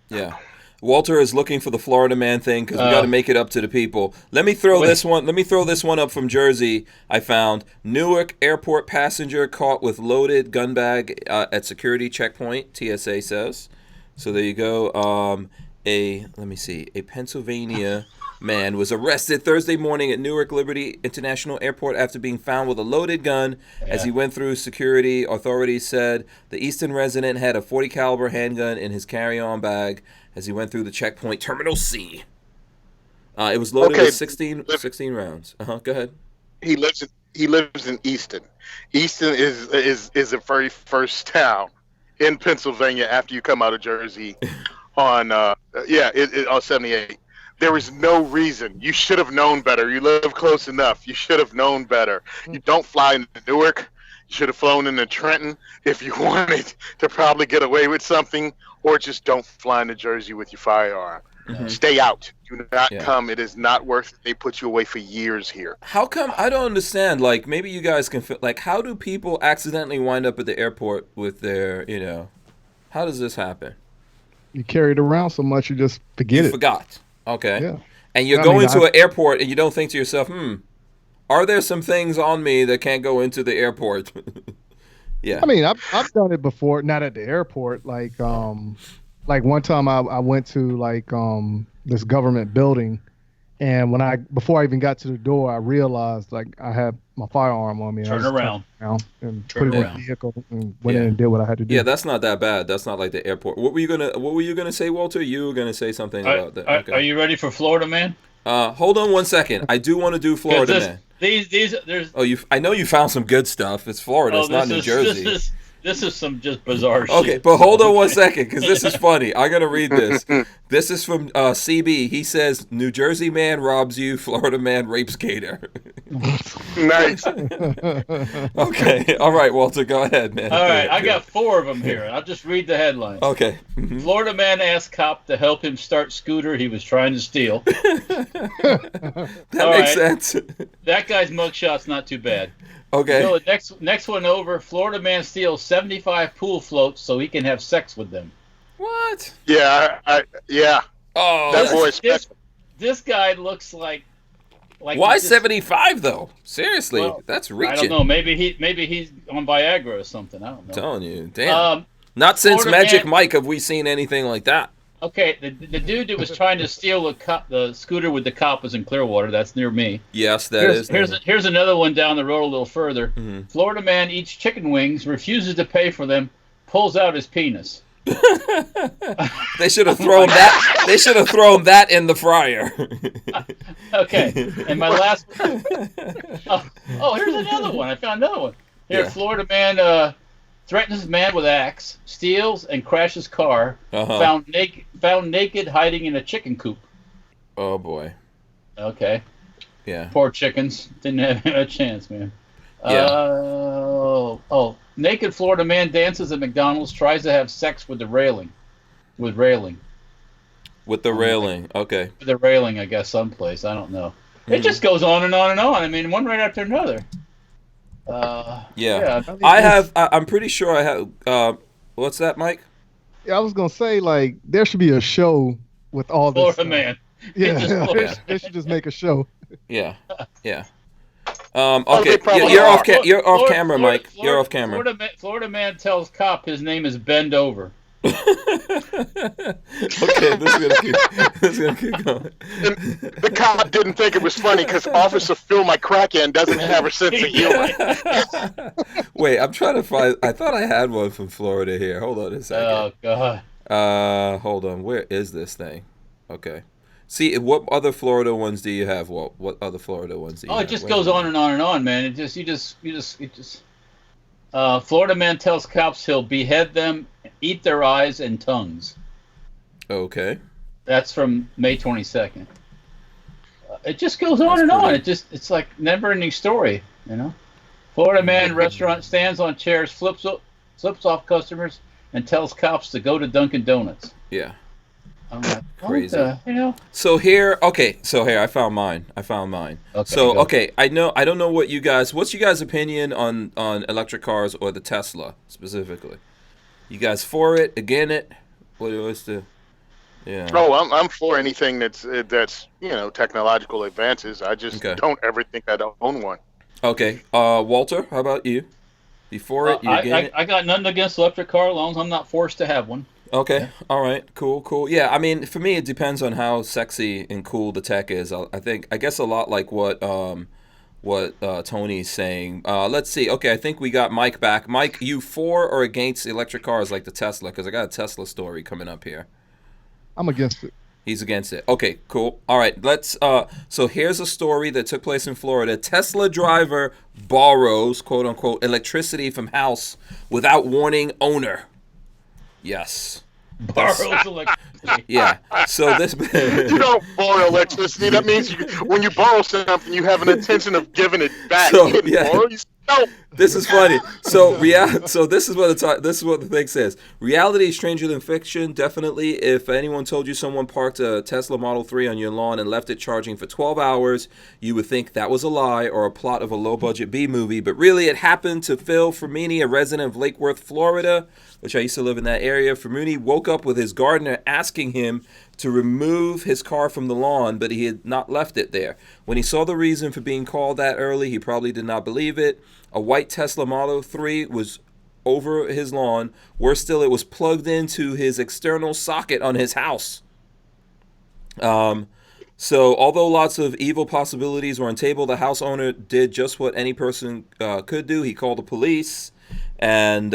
Yeah. Walter is looking for the Florida man thing because we got to make it up to the people. Let me throw this one. Let me throw this one up from Jersey. I found Newark airport passenger caught with loaded gun bag at security checkpoint. TSA says. So there you go. Let me see. A Pennsylvania man was arrested Thursday morning at Newark Liberty International Airport after being found with a loaded gun as he went through security. Authorities said the Easton resident had a .40 caliber handgun in his carry-on bag as he went through the checkpoint Terminal C. It was loaded with 16 rounds. Go ahead. He lives in Easton. Easton is the very first town in Pennsylvania after you come out of Jersey on on 78. There is no reason. You should have known better. You live close enough. You should have known better. You don't fly into Newark. You should have flown into Trenton if you wanted to probably get away with something, or just don't fly into Jersey with your firearm. Stay out. Do not come. It is not worth it. They put you away for years here. How come? I don't understand. Like, maybe you guys can like, how do people accidentally wind up at the airport with their, how does this happen? You carry it around so much you just forget it. Forgot. Okay. Yeah. And you're going to an airport and you don't think to yourself, are there some things on me that can't go into the airport? Yeah. I mean, I've done it before, not at the airport. Like one time I went to this government building, and before I even got to the door, I realized like I had my firearm on me. Turn around and put it in the vehicle and went in and did what I had to do. Yeah, that's not that bad. That's not like the airport. What were you gonna say, Walter? You were gonna say something about that. Okay. Are you ready for Florida man? Hold on one second. I do want to do Florida man. There's. I know you found some good stuff. It's Florida. It's not New Jersey. This is some just bizarre shit. Okay, but hold on one second, because this is funny. I gotta read this. This is from CB. He says, New Jersey man robs you, Florida man rapes Gator. Nice. Okay, all right, Walter, go ahead, man. All right, I got 4 of them here. I'll just read the headline. Okay. Florida man asked cop to help him start scooter he was trying to steal. That makes sense. That guy's mugshot's not too bad. Okay. So the next one over, Florida man steals 75 pool floats so he can have sex with them. What? Yeah, yeah. Oh, that boy is special. This guy looks like why 75 though? Seriously, that's reaching. I don't know. Maybe he's on Viagra or something. I don't know. I'm telling you, damn. Not since Florida Magic man, Mike have we seen anything like that. Okay, the dude that was trying to steal the scooter with the cop was in Clearwater. That's near me. Yes, Here's another one down the road a little further. Mm-hmm. Florida man eats chicken wings, refuses to pay for them, pulls out his penis. They should have thrown that. They should have thrown that in the fryer. Okay, and my last. Here's another one. I found another one. Here, yeah. Florida man threatens man with axe, steals and crashes car. Found naked, hiding in a chicken coop. Oh boy. Okay. Yeah. Poor chickens didn't have a chance, man. Yeah. Naked Florida man dances at McDonald's, tries to have sex with the railing. With the railing, okay. With the railing, I guess, someplace. I don't know. It just goes on and on and on. I mean, one right after another. I'm pretty sure I have. What's that, Mike? Yeah, I was gonna say like there should be a show with all this. Florida man. Yeah, they should just make a show. Yeah. Okay, you're off camera, Mike. You're off camera. Florida man tells cop his name is Bend Over. Okay, this is gonna keep going. The cop didn't think it was funny because Officer Phil, my crackhead, doesn't have a sense of humor. Wait, I'm trying to find. I thought I had one from Florida here. Hold on a second. Oh God. Hold on. Where is this thing? Okay. See, what other Florida ones do you have? What other Florida ones do you have? It just goes on and on and on, man. It just. Florida man tells cops he'll behead them, eat their eyes and tongues. Okay. That's from May 22nd. It just goes on and on. It's like never-ending story, you know. Florida man restaurant stands on chairs, flips off customers, and tells cops to go to Dunkin' Donuts. Yeah. I'm like, crazy. You know. So here, I found mine. Okay, I don't know what you guys. What's you guys' opinion on electric cars or the Tesla specifically? You guys for it? Against it? What's Yeah. Oh, I'm for anything that's technological advances. I just Okay. don't ever think I'd own one. Okay. Walter, how about you? You for it? You against it? I got nothing against electric car as long as I'm not forced to have one. Okay. Yeah. All right. Cool. Yeah. I mean, for me, it depends on how sexy and cool the tech is. I guess a lot like what Tony's saying. Let's see. Okay. I think we got Mike back. Mike, you for or against electric cars like the Tesla? Because I got a Tesla story coming up here. I'm against it. He's against it. Okay, cool. All right, let's. So here's a story that took place in Florida. Tesla driver borrows, quote unquote, electricity from house without warning owner. Yes. Borrows electricity. Yeah. So this. You don't borrow electricity. That means when you borrow something, you have an intention of giving it back. So, You didn't yeah. borrow, you stole. This is funny. So this is what the thing says. Reality is stranger than fiction. Definitely, if anyone told you someone parked a Tesla Model 3 on your lawn and left it charging for 12 hours, you would think that was a lie or a plot of a low-budget B movie. But really, it happened to Phil Fermini, a resident of Lake Worth, Florida, which I used to live in that area. Fermini woke up with his gardener asking him to remove his car from the lawn, but he had not left it there. When he saw the reason for being called that early, he probably did not believe it. A white Tesla Model 3 was over his lawn. Worse still, it was plugged into his external socket on his house. So although lots of evil possibilities were on table, the house owner did just what any person could do. He called the police, and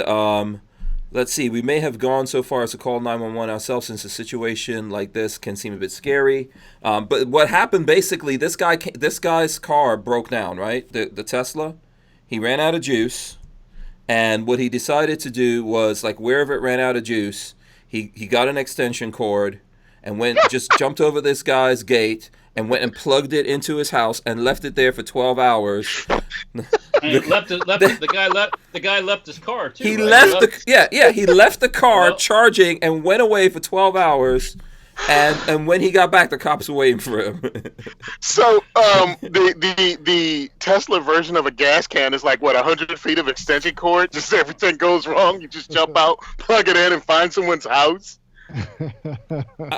let's see, we may have gone so far as to call 911 ourselves, since a situation like this can seem a bit scary. But what happened, basically, this guy's car broke down, right? The Tesla. He ran out of juice, and what he decided to do was, like, wherever it ran out of juice, he got an extension cord and jumped over this guy's gate and went and plugged it into his house and left it there for 12 hours. And the guy left his car too. He right? he left the car Well, charging and went away for 12 hours. And when he got back, the cops were waiting for him. So the Tesla version of a gas can is like, what, 100 feet of extension cord? Just everything goes wrong, you just jump out, plug it in, and find someone's house?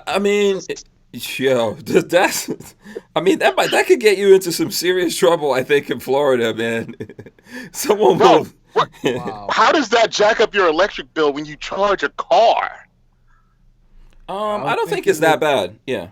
I mean, yo, that could get you into some serious trouble, I think, in Florida, man. Someone will. Wow. How does that jack up your electric bill when you charge a car? I don't think it's that bad. Yeah.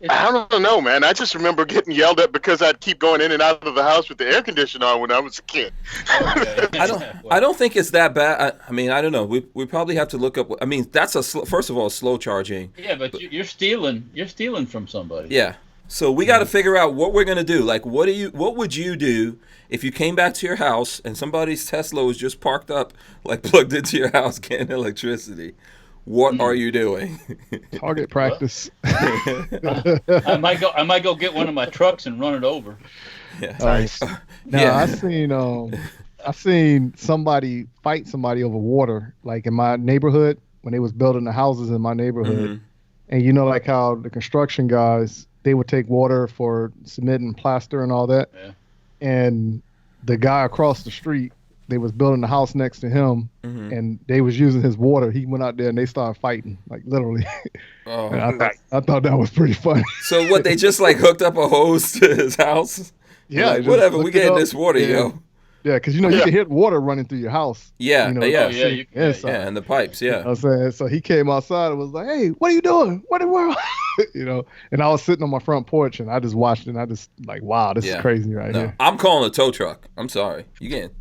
I don't know, man. I just remember getting yelled at because I'd keep going in and out of the house with the air conditioner on when I was a kid. I don't think it's that bad. I mean, I don't know. We probably have to look up. I mean, that's first of all, slow charging. Yeah, but you're stealing. You're stealing from somebody. Yeah. So we got to figure out what we're gonna do. Like, what would you do if you came back to your house and somebody's Tesla was just parked up, like plugged into your house, getting electricity? What are you doing? Target practice. I might go get one of my trucks and run it over. Yeah. Nice. Now Yeah. I seen somebody fight somebody over water, like in my neighborhood when they was building the houses in my neighborhood. Mhm. And you know, like how the construction guys, they would take water for cement and plaster and all that. Yeah. And the guy across the street, they was building the house next to him, and they was using his water. He went out there and they started fighting, like literally. Oh. And I thought that was pretty funny. So what? They just like hooked up a hose to his house? Yeah, Like, just whatever. We looked it getting up. this water, Yeah. yo. Yeah, because you can hit water running through your house. Yeah, You know, yeah. Oh, yeah, you can- inside. Yeah, and the pipes. You know Yeah. what I'm saying? So he came outside and was like, "Hey, what are you doing? What in the world?" And I was sitting on my front porch and I just watched it and I just like, wow, this is Yeah. crazy right No, here. I'm calling a tow truck. I'm sorry.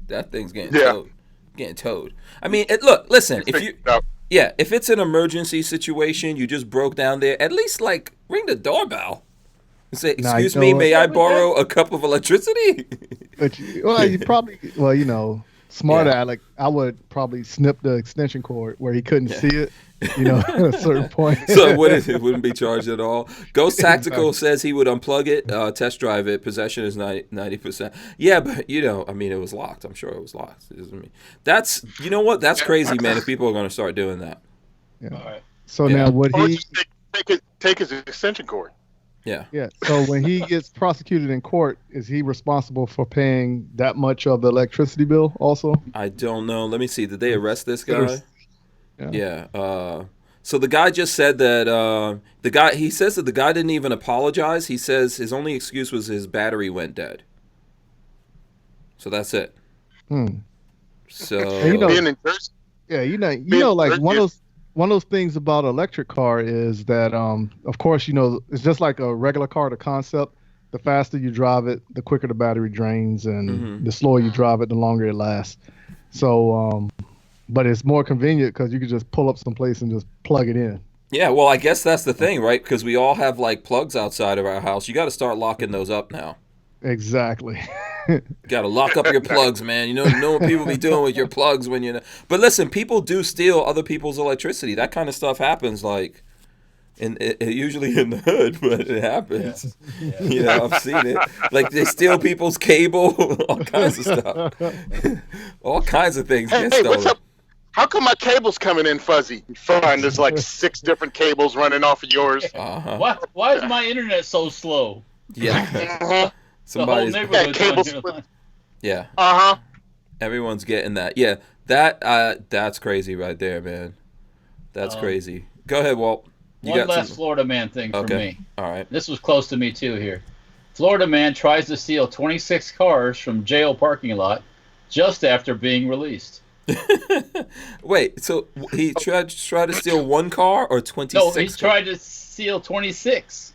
That thing's getting Yeah. towed. Getting towed. I mean, listen. If it's an emergency situation, you just broke down there. At least like ring the doorbell and say, Nah, "Excuse you me, know may what? I borrow a cup of electricity?" But you probably, smart eye, like I would probably snip the extension cord where he couldn't see it, at a certain point. So it wouldn't be charged at all. Ghost Tactical says he would unplug it, test drive it. Possession is 90%. Yeah, but I mean, it was locked. I'm sure it was locked. That's That's crazy, man. If people are going to start doing that. Yeah. All right. So Yeah. now would Or he? just take his extension cord. Yeah. Yeah. So when he gets prosecuted in court, is he responsible for paying that much of the electricity bill also? I don't know. Let me see. Did they arrest this guy? Yeah. Yeah. So the guy just said that he says that the guy didn't even apologize. He says his only excuse was his battery went dead. So that's it. So being in Jersey, yeah, like one of those things about an electric car is that, of course, it's just like a regular car. The concept: the faster you drive it, the quicker the battery drains, and the slower you drive it, the longer it lasts. So, but it's more convenient because you can just pull up someplace and just plug it in. yeah, well, I guess that's the thing, right? Because we all have like plugs outside of our house. You got to start locking those up now. Exactly. Got to lock up your plugs, man. You know what people be doing with your plugs when you're. But listen, people do steal other people's electricity. That kind of stuff happens, like, usually in the hood, but it happens. Yeah. I've seen it. Like they steal people's cable, all kinds of stuff. All kinds of things get stolen. What's up? How come my cable's coming in fuzzy? You find there's like 6 different cables running off of yours. Why is my internet so slow? Yeah. Somebody's The whole neighborhood's cables. on your line. Yeah. Everyone's getting that. Yeah. That's crazy right there, man. That's crazy. Go ahead, Walt. One last Florida man thing for me. All right. This was close to me too here. Florida man tries to steal 26 cars from jail parking lot just after being released. Wait, so he tried to steal one car or 26? No, he tried to steal 26.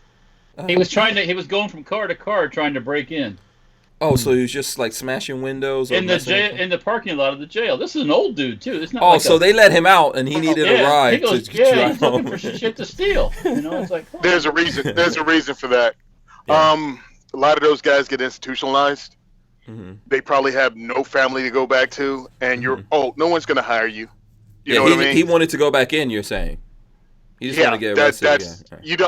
He was going from car to car trying to break in. Oh, so he was just like smashing windows in the parking lot of the jail. This is an old dude too. It's not. So they let him out and he needed a ride to drive he's home. looking for shit to steal. It's like There's a reason. There's a reason for that. Yeah. A lot of those guys get institutionalized. They probably have no family to go back to, and no one's gonna hire you. You know what I mean? He wanted to go back in. You're saying. You just want to get arrested again.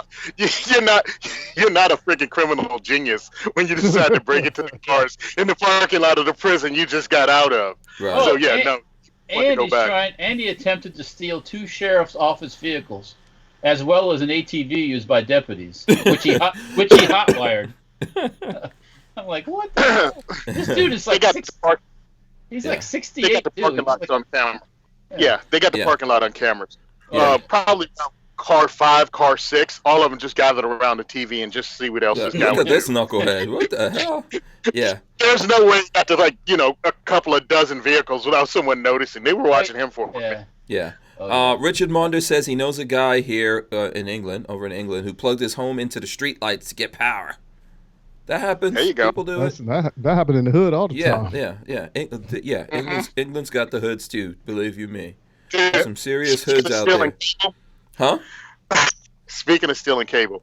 You're not a freaking criminal genius when you decide to break into the cars in the parking lot of the prison you just got out of. Right. So Andy attempted to steal 2 sheriff's office vehicles, as well as an ATV used by deputies, which he hotwired. I'm like, what? This dude is like he's like 68. They got the parking lots on camera. Yeah, they got the parking lot on cameras. Probably car 5, car 6, all of them just gathered around the TV and just see what else is going on. Look at this knucklehead. What the hell? Yeah. There's no way he got to a couple of dozen vehicles without someone noticing. They were watching him for a minute. Yeah. Richard Maunder says he knows a guy here over in England, who plugged his home into the street lights to get power. That happens. There you go. People do it. That happened in the hood all the time. Yeah. England's got the hoods too, believe you me. There's some serious hoods out there. Huh? Speaking of stealing cable,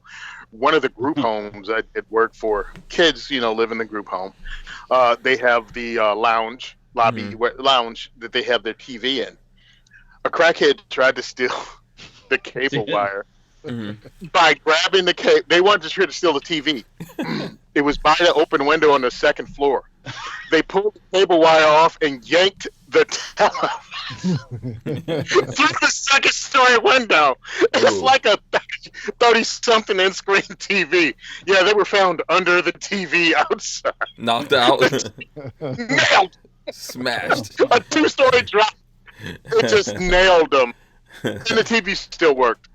one of the group homes I did work for, kids, live in the group home. They have the lounge that they have their TV in. A crackhead tried to steal the cable wire by grabbing the cable. They wanted to try to steal the TV. It was by the open window on the 2nd floor. They pulled the cable wire off and yanked the through the 2nd story window. It's like a 30-something inch screen TV. Yeah, they were found under the TV outside. Knocked out. Nailed. Smashed. A 2-story drop. It just nailed them. And the TV still worked.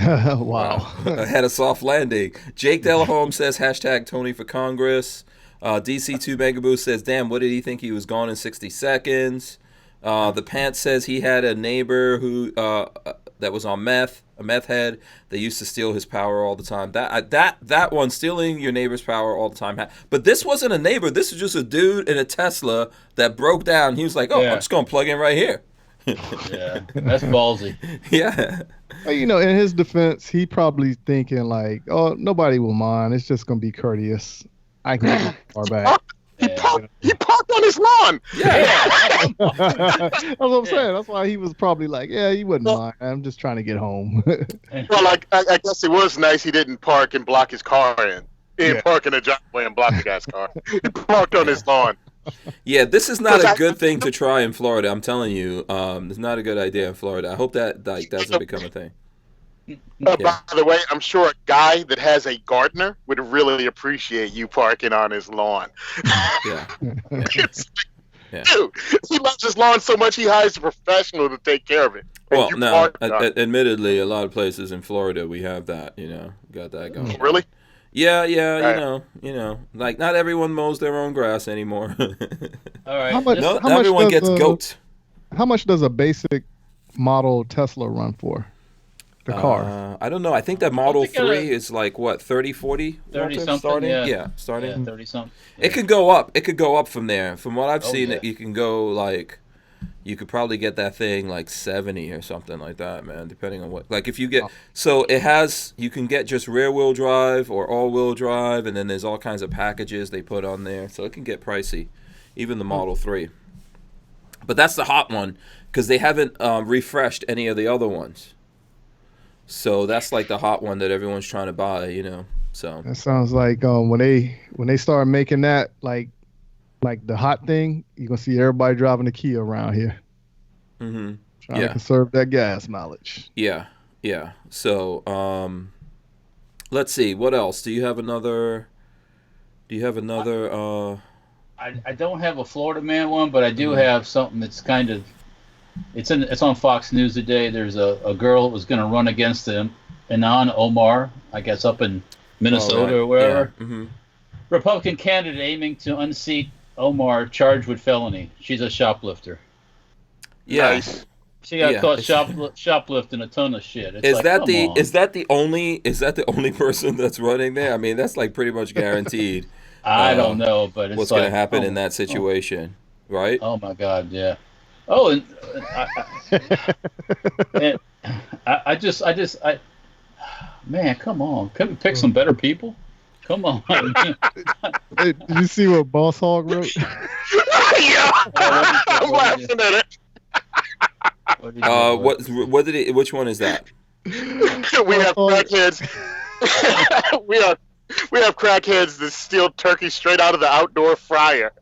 Wow. Had a soft landing. Jake Delahome says #Tony for Congress. DC2 Megaboo says, damn, what did he think he was gone in 60 seconds? The Pants says he had a neighbor who that was on meth, a meth head. They used to steal his power all the time. That one, stealing your neighbor's power all the time. But this wasn't a neighbor. This is just a dude in a Tesla that broke down. He was like, I'm just going to plug in right here. Yeah, that's ballsy. Yeah. In his defense, he probably thinking like, oh, nobody will mind. It's just going to be courteous. I can get far back. He parked on his lawn. Yeah. That's what I'm saying. That's why he was probably like, yeah, he wouldn't mind. I'm just trying to get home. Well, I guess it was nice he didn't park and block his car in. He didn't park in a driveway and block the guy's car. He parked on his lawn. Yeah, this is not a good thing to try in Florida. I'm telling you, it's not a good idea in Florida. I hope that doesn't become a thing. By the way, I'm sure a guy that has a gardener would really appreciate you parking on his lawn. Yeah. Dude, he loves his lawn so much he hires a professional to take care of it. And Well, you now, park on it. admittedly, a lot of places in Florida we have that. Got that going. Really? Yeah, Right. like not everyone mows their own grass anymore. All right. How much? No, how much everyone does gets goats. How much does a basic model Tesla run for? The car. I don't know. I think that Model think 3 is like what 30, 40? 30 Walter, something, starting. yeah. Starting. Yeah, 30 something. It could go up. It could go up from there. From what I've seen, yeah. you can go like, you could probably get that thing like 70 or something like that, man. Depending on what, like if you get, so it has, you can get just rear wheel drive or all wheel drive, and then there's all kinds of packages they put on there, so it can get pricey, even the Model 3. But that's the hot one because they haven't refreshed any of the other ones. So that's like the hot one that everyone's trying to buy, So That sounds like when they start making that like the hot thing, you're gonna see everybody driving a Kia around here. Mm-hmm. Trying to conserve that gas mileage. Yeah. So let's see. What else? Do you have another? I don't have a Florida man one, but I do have something that's kind of it's on Fox News today. There's a girl that was going to run against Inan Omar, I guess up in Minnesota or wherever. Yeah. Mm-hmm. Republican candidate aiming to unseat Omar, charged with felony. She's a shoplifter. Yeah. Nice. She got caught shoplifting a ton of shit. It's Is like, that come the on. is that the only person that's running there? I mean, that's like pretty much guaranteed. I don't know, but it's what's like, going to happen in that situation, right? Oh my God, yeah. Oh, and man, come on, can we pick some better people? Come on. Hey, did you see what Boss Hog wrote? Yeah, I'm laughing at it. What did it? Which one is that? We have crackheads. we have crackheads that steal turkey straight out of the outdoor fryer.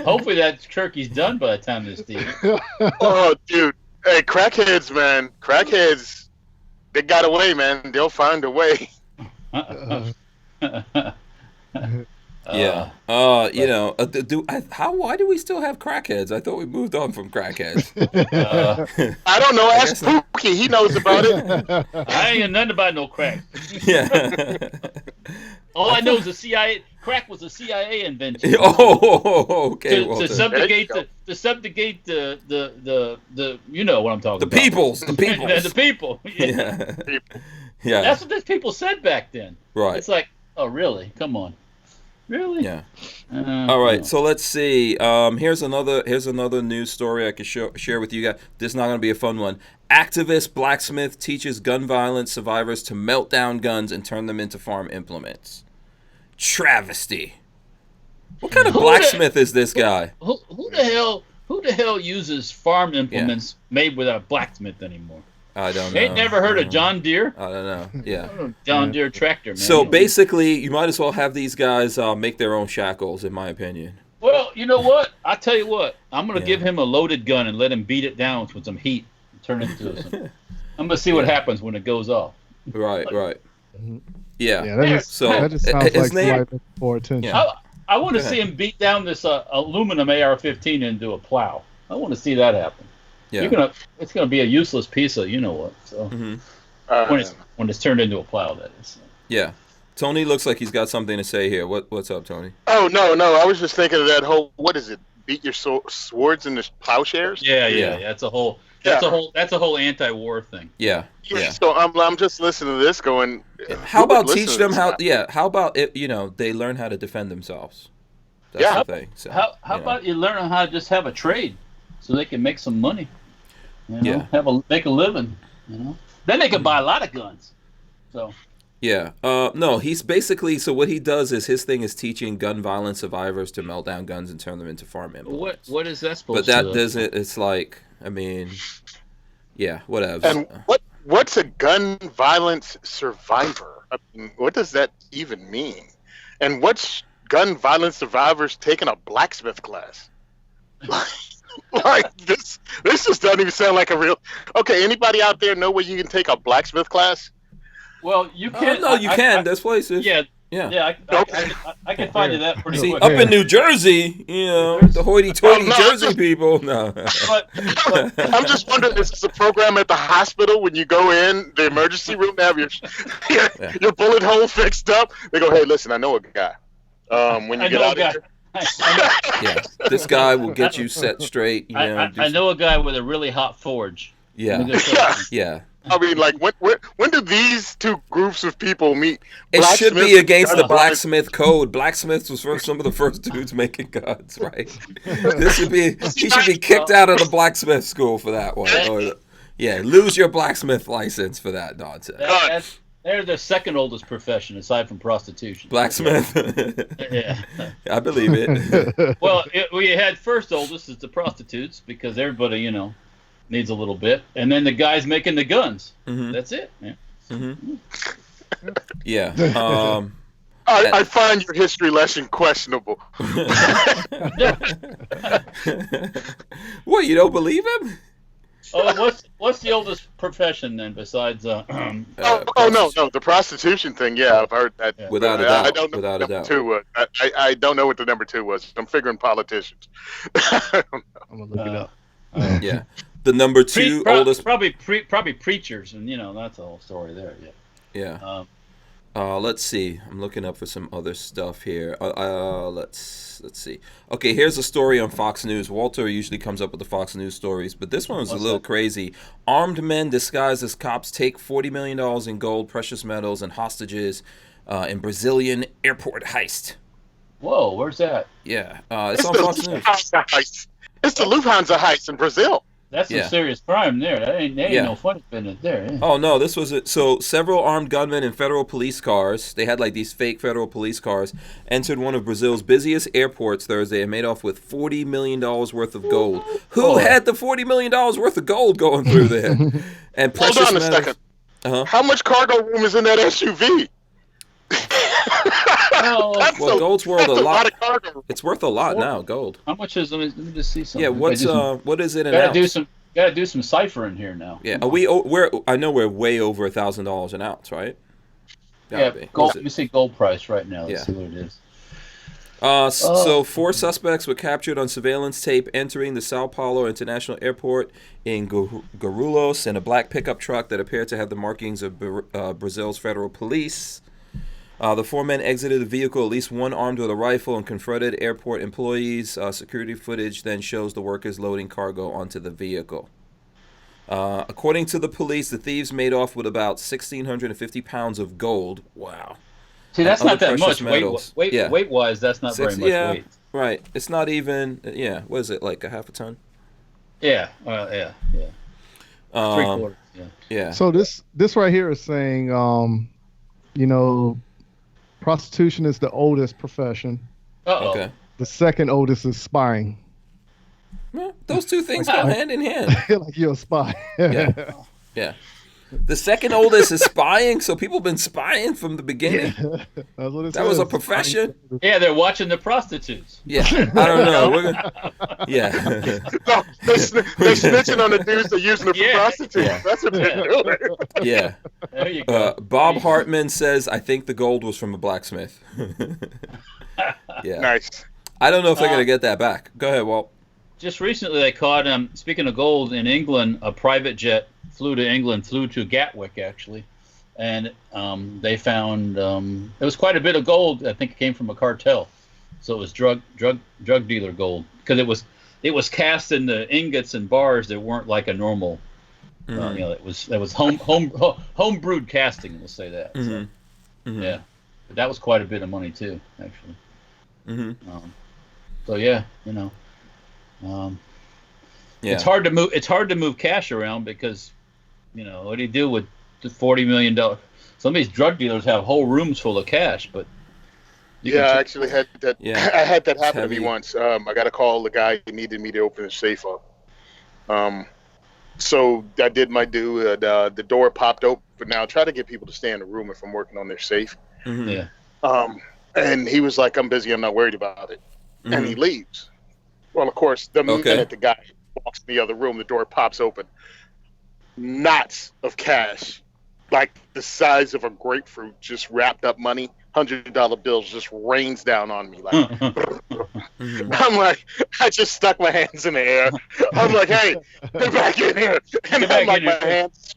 Hopefully that turkey's done by the time this deal. Oh, dude. Hey, crackheads, man. Crackheads, they got away, man. They'll find a way. Yeah. Why do we still have crackheads? I thought we moved on from crackheads. I don't know. Ask Pookie. He knows about it. I ain't got nothing about no crack. Yeah. All I know is the CIA. Crack was a CIA invention. Oh, okay. To subjugate the you know what I'm talking the about. peoples. The peoples. The people. Yeah. People. Yeah. That's what those people said back then. Right. It's like, oh really? Come on. Really? Yeah. All right. So let's see. Here's another news story I could share with you guys. This is not going to be a fun one. Activist blacksmith teaches gun violence survivors to melt down guns and turn them into farm implements. Travesty. What kind of blacksmith is this guy? Who the hell uses farm implements made without a blacksmith anymore? I don't know. Ain't never heard of John Deere? I don't know. Yeah. John Deere tractor, man. So basically, you might as well have these guys make their own shackles, in my opinion. Well, you know what? I tell you what. I'm gonna give him a loaded gun and let him beat it down with some heat and turn it into something. I'm gonna see what happens when it goes off. Right. Yeah. Yeah, that just sounds like somebody looking for attention. Yeah. I want to see him beat down this aluminum AR-15 into a plow. I want to see that happen. Yeah. It's gonna be a useless piece of you know what. So when it's turned into a plow, that is. Yeah. Tony looks like he's got something to say here. What's up, Tony? Oh no! I was just thinking of that whole. What is it? Beat your swords into plowshares? Yeah. That's a whole anti-war thing. Yeah. So I'm just listening to this, going. How about teach them how? Yeah. How about it? They learn how to defend themselves. That's the thing. So, how about you learn how to just have a trade, so they can make some money. Make a living. Then they can buy a lot of guns. So. Yeah. No, he's basically, so what he does is his thing is teaching gun violence survivors to melt down guns and turn them into farm implements. What is that supposed to do? But that doesn't, it's like, I mean, yeah, whatever. And what's a gun violence survivor? I mean, what does that even mean? And what's gun violence survivors taking a blacksmith class? Like this just doesn't even sound like a real. Okay, anybody out there know where you can take a blacksmith class? Well, you can. No, you can. There's places. Yeah, Yeah. Yeah, I can find you that pretty See, quick. up in New Jersey, the hoity-toity Jersey people. No. But I'm just wondering, is this a program at the hospital when you go in the emergency room to have your bullet hole fixed up? They go, hey, listen, I know a guy. When you get out of here. Yeah, this guy will get you set straight. I know a guy with a really hot forge. Yeah. Yeah. I mean, like, when do these two groups of people meet? It should Blacksmiths be against and the blacksmith code. Blacksmiths was some of the first dudes making guns, right? He should be kicked out of the blacksmith school for that one. Lose your blacksmith license for that nonsense. They're the second oldest profession aside from prostitution. Blacksmith. Yeah. I believe it. Well, we had first oldest is the prostitutes because everybody, needs a little bit, and then the guys making the guns. Mm-hmm. That's it. Yeah. Mm-hmm. Yeah. I find your history lesson questionable. What, you don't believe him? Oh, what's the oldest profession then besides? No, the prostitution thing. Yeah, I've heard that. Yeah. Without a doubt. I don't know Without a doubt. Two, I don't know what the number 2 was. I'm figuring politicians. I'm gonna look it up. Yeah. The number 2 oldest. Probably preachers, and that's the whole story there. Yeah. Yeah. Let's see. I'm looking up for some other stuff here. Let's see. Okay, here's a story on Fox News. Walter usually comes up with the Fox News stories, but this one was a little crazy. Armed men disguised as cops take $40 million in gold, precious metals, and hostages in Brazilian airport heist. Whoa, where's that? Yeah, it's on Fox News. It's the Lufthansa heist in Brazil. That's some serious crime there. That ain't no funny business there. Yeah. Oh, no, this was it. So several armed gunmen in federal police cars, they had like these fake federal police cars, entered one of Brazil's busiest airports Thursday and made off with $40 million worth of gold. Who had the $40 million worth of gold going through there? And precious Hold on a second. How much cargo room is in that SUV? Gold's worth a lot. Of cargo. It's worth a lot now, gold. How much is? Let me just see something. Yeah, what is it? Gotta do some ciphering here now. Yeah, I know we're way over $1,000 an ounce, right? Gold. Let me see gold price right now. Let's see what it is. So 4 suspects were captured on surveillance tape entering the Sao Paulo International Airport in Guarulhos in a black pickup truck that appeared to have the markings of Brazil's federal police. The 4 men exited the vehicle, at least one armed with a rifle, and confronted airport employees. Security footage then shows the workers loading cargo onto the vehicle. According to the police, the thieves made off with about 1,650 pounds of gold. Wow. See, that's not that much metals. Weight-wise, that's not very much weight. Right. It's not even, what is it, like a half a ton? Yeah. 3/4. Yeah. So this right here is saying, prostitution is the oldest profession. Uh-oh. Okay. The second oldest is spying. Well, those two things go hand in hand. Like you're a spy. Yeah. The second oldest is spying, so people have been spying from the beginning. Yeah. That's what it That was says. a profession. Yeah, they're watching the prostitutes. Yeah, I don't know. Yeah. No, they're snitching on the dudes that are using it for prostitutes. Yeah. That's what they're doing. Yeah. There you go. Bob Hartman says, I think the gold was from a blacksmith. Yeah. Nice. I don't know if they're going to get that back. Go ahead, Walt. Just recently, they caught speaking of gold, in England, a private jet flew to Gatwick, actually. And they found it was quite a bit of gold. I think it came from a cartel. So it was drug dealer gold. Because it was cast in the ingots and bars that weren't like a normal, it was home brewed casting, we'll say that. Mm-hmm. So, Mm-hmm. yeah. But that was quite a bit of money, too, actually. Mm-hmm. So, yeah, It's hard to move cash around because, what do you do with the $40 million? Some of these drug dealers have whole rooms full of cash, but I actually had that. Yeah. I had that happen to Heavy. me once. I got a call. The guy needed me to open the safe up. So I did my due. The door popped open. Now try to get people to stay in the room if I'm working on their safe. Mm-hmm. yeah. And he was like, "I'm busy. I'm not worried about it." Mm-hmm. And he leaves. Well, of course, the minute the guy walks in the other room, the door pops open. Knots of cash, like the size of a grapefruit, just wrapped up money, $100 bills just rains down on me. Like, I'm like, I just stuck my hands in the air. I'm like, hey, get back in here. And I'm like, my hands,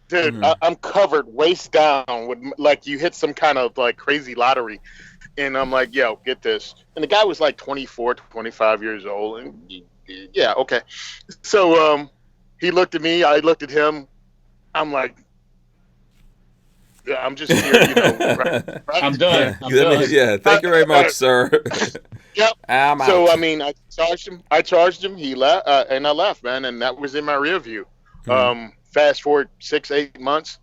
dude, I'm covered waist down with, like, you hit some kind of like crazy lottery. And I'm like, yo, get this. And the guy was like 24, 25 years old. And yeah, okay. So he looked at me. I looked at him. I'm like, I'm just here, you know. Right? I'm done. I'm done. Yeah, thank you very much, sir. Yep. I'm out. So I mean, I charged him. He left, and I left, man. And that was in my rear view. Fast forward 6-8 months,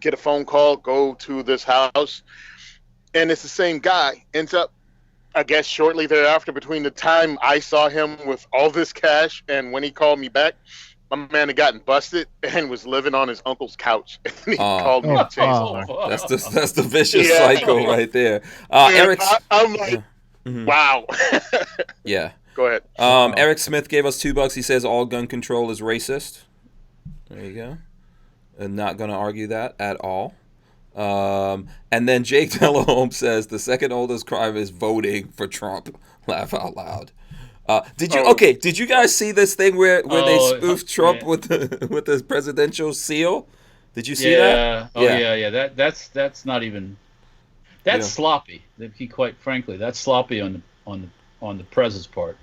get a phone call, go to this house, and it's the same guy. Ends up, I guess, shortly thereafter, between the time I saw him with all this cash and when he called me back, my man had gotten busted and was living on his uncle's couch. And he called me to change his life. That's the vicious cycle right there. Eric, I'm like, wow. Yeah. Go ahead. Eric Smith gave us $2. He says all gun control is racist. There you go. I'm not going to argue that at all. And then Jake Delahome says the second oldest crime is voting for Trump. Laugh out loud. Did you guys see this thing where they spoofed Trump with the presidential seal? Did you see that? Yeah. That's not even. That's sloppy. Quite frankly, that's sloppy on the president's part.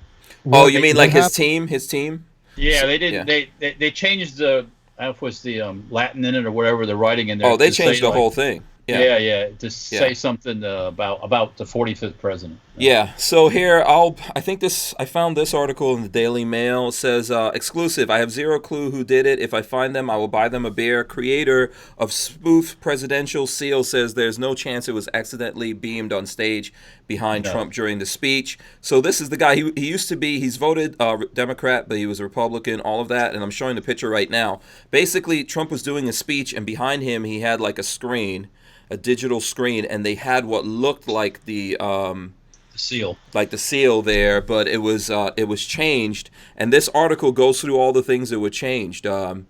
Oh, you mean like his team? His team? Yeah, they didn't. Yeah. They changed the. I don't know if it was the Latin in it or whatever they're writing in there. Oh, they changed the whole thing. Yeah. To say something about the 45th president. Yeah. So here, I found this article in the Daily Mail. It says, exclusive, I have zero clue who did it. If I find them, I will buy them a beer. Creator of spoofed presidential seal says there's no chance it was accidentally beamed on stage behind Trump during the speech. So this is the guy. He used to be, he's voted Democrat, but he was a Republican, all of that. And I'm showing the picture right now. Basically, Trump was doing a speech, and behind him, he had like a digital screen, and they had what looked like the seal, there, but it was changed. And this article goes through all the things that were changed. Out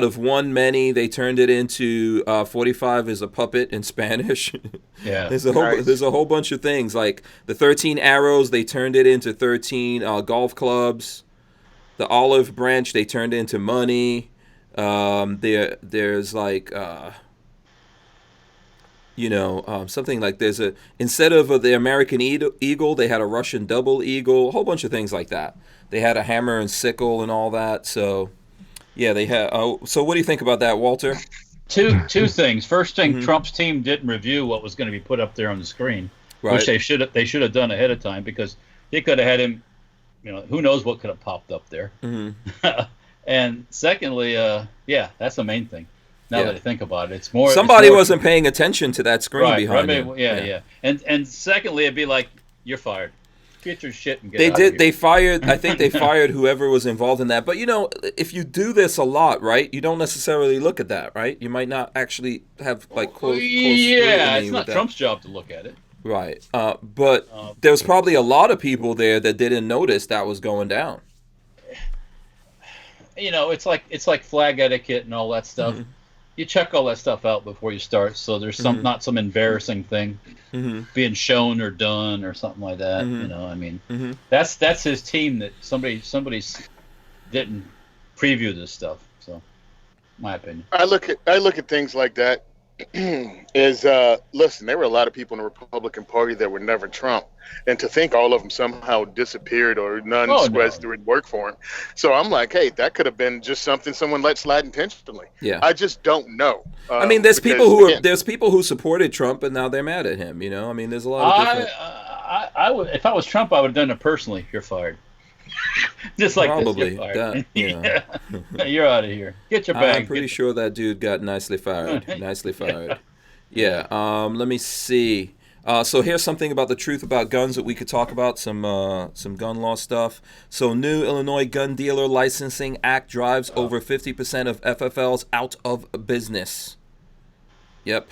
of one many, they turned it into 45 is a puppet in Spanish. Yeah, there's a whole bunch of things, like the 13 arrows, they turned it into 13 golf clubs. The olive branch, they turned it into money. There's like something like instead of the American eagle, they had a Russian double eagle, a whole bunch of things like that. They had a hammer and sickle and all that. So, yeah, they had. So, what do you think about that, Walter? Two things. First thing, Trump's team didn't review what was going to be put up there on the screen, which they should have done ahead of time, because they could have had him. Who knows what could have popped up there. And secondly, that's the main thing. Now that I think about it, it's more. Somebody wasn't paying attention to that screen behind him. Yeah. And secondly, it'd be like, you're fired. Get your shit and get out of here. They fired. I think they fired whoever was involved in that. But if you do this a lot, right, you don't necessarily look at that, right? You might not actually have like close. Yeah, it's not Trump's job to look at it. Right. But there's probably a lot of people there that didn't notice that was going down. It's like flag etiquette and all that stuff. You check all that stuff out before you start, so there's not some embarrassing thing being shown or done or something like that. That's his team, that somebody didn't preview this stuff. So, my opinion. I look at things like that. Listen, there were a lot of people in the Republican Party that were never Trump, and to think all of them somehow disappeared or none squeezed through and work for him. So I'm like, hey, that could have been just something someone let slide intentionally. Yeah, I just don't know. I mean, there's people who supported Trump and now they're mad at him. I mean, there's a lot of different. I would, if I was Trump, I would have done it personally. You're fired. Just like probably this, you're fired. You're out of here. Get your bag. I'm pretty sure that dude got nicely fired. Yeah. Let me see. So here's something about the truth about guns that we could talk about. Some gun law stuff. So new Illinois Gun Dealer Licensing Act drives over 50% of FFLs out of business. Yep.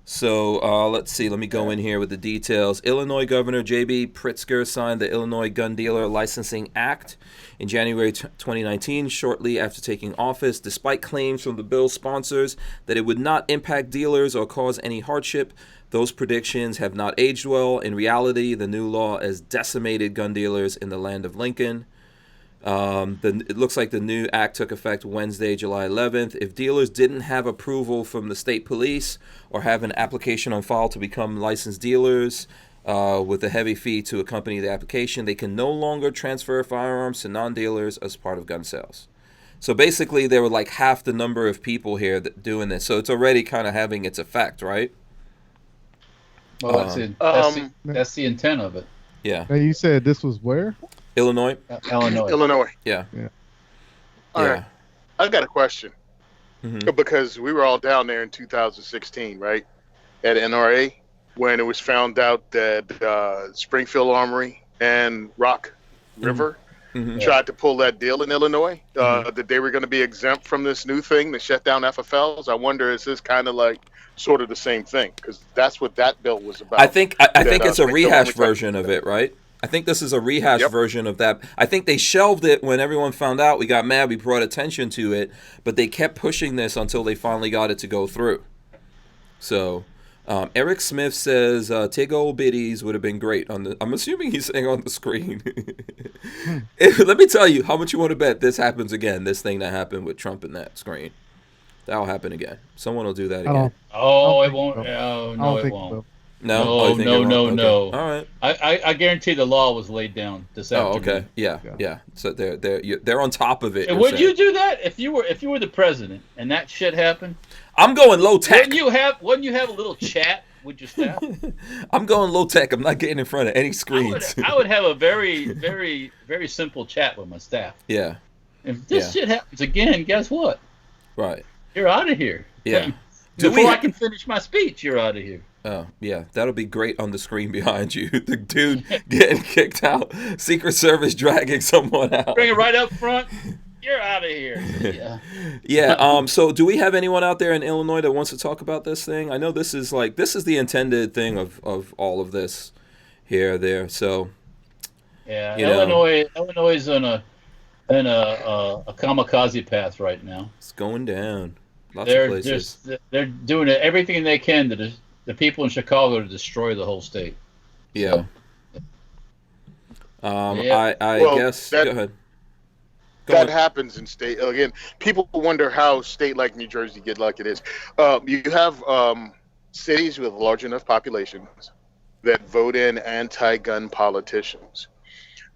So let's see. Let me go in here with the details. Illinois Governor J.B. Pritzker signed the Illinois Gun Dealer Licensing Act in January 2019, shortly after taking office, despite claims from the bill's sponsors that it would not impact dealers or cause any hardship. Those predictions have not aged well. In reality, the new law has decimated gun dealers in the land of Lincoln. It looks like the new act took effect Wednesday, July 11th. If dealers didn't have approval from the state police or have an application on file to become licensed dealers with a heavy fee to accompany the application, they can no longer transfer firearms to non-dealers as part of gun sales. So basically, there were like half the number of people here that doing this. So it's already kind of having its effect, right? Well, that's the intent of it. Yeah. And you said this was where? Illinois? Illinois. Yeah. All right. I got a question. Because we were all down there in 2016, right? At NRA, when it was found out that Springfield Armory and Rock River tried to pull that deal in Illinois, that they were going to be exempt from this new thing to shut down FFLs. I wonder, is this kind of like sort of the same thing? Because that's what that bill was about. I think it's a rehash version of it, right? I think this is a rehash version of that. I think they shelved it when everyone found out. We got mad. We brought attention to it, but they kept pushing this until they finally got it to go through. So, Eric Smith says "Tig Old Biddies" would have been great on the. I'm assuming he's saying on the screen. Let me tell you how much you want to bet this happens again. This thing that happened with Trump in that screen, that'll happen again. Someone will do that again. Oh, it won't. Oh, no, it won't. No. No. All right. I guarantee the law was laid down this afternoon. Oh, okay. Yeah. So they're on top of it. And would you do that if you were the president and that shit happened? I'm going low tech. Wouldn't you have a little chat with your staff? I'm going low tech. I'm not getting in front of any screens. I would have a very, very, very simple chat with my staff. Yeah. If this shit happens again, guess what? Right. You're out of here. Yeah. Before I can finish my speech, you're out of here. Oh, yeah. That'll be great on the screen behind you. The dude getting kicked out. Secret Service dragging someone out. Bring it right up front. You're out of here. Yeah. Yeah. So do we have anyone out there in Illinois that wants to talk about this thing? I know this is the intended thing of all of this here, there. So. Yeah. Illinois is on a kamikaze path right now. It's going down. Lots of places. They're doing everything they can to the people in Chicago to destroy the whole state. Yeah. So, I guess. Go ahead. That happens in state. Again, people wonder how state like New Jersey get like it is. You have cities with large enough populations that vote in anti-gun politicians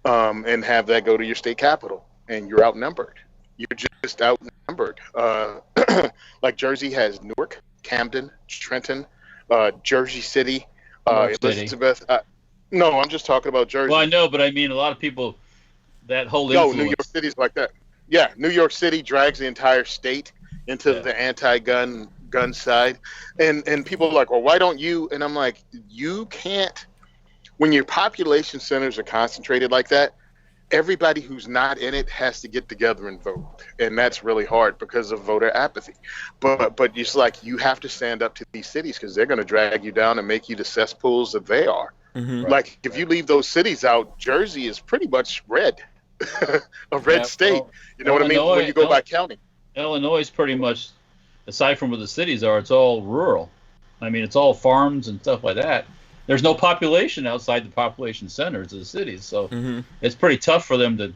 and have that go to your state capital, and you're outnumbered. You're just outnumbered. Like Jersey has Newark, Camden, Trenton, Jersey City, Elizabeth. No, I'm just talking about Jersey. Well, I know, but I mean a lot of people, that whole influence. No, New York City's like that. Yeah, New York City drags the entire state into the anti-gun side. And people are like, well, why don't you? And I'm like, you can't. When your population centers are concentrated like that, everybody who's not in it has to get together and vote, and that's really hard because of voter apathy. But it's like you have to stand up to these cities because they're going to drag you down and make you the cesspools that they are. Like if you leave those cities out, Jersey is pretty much red, a red state. Well, you know what I mean? When you go by county, Illinois is pretty much, aside from where the cities are, it's all rural. I mean, it's all farms and stuff like that. There's no population outside the population centers of the cities, so it's pretty tough for them to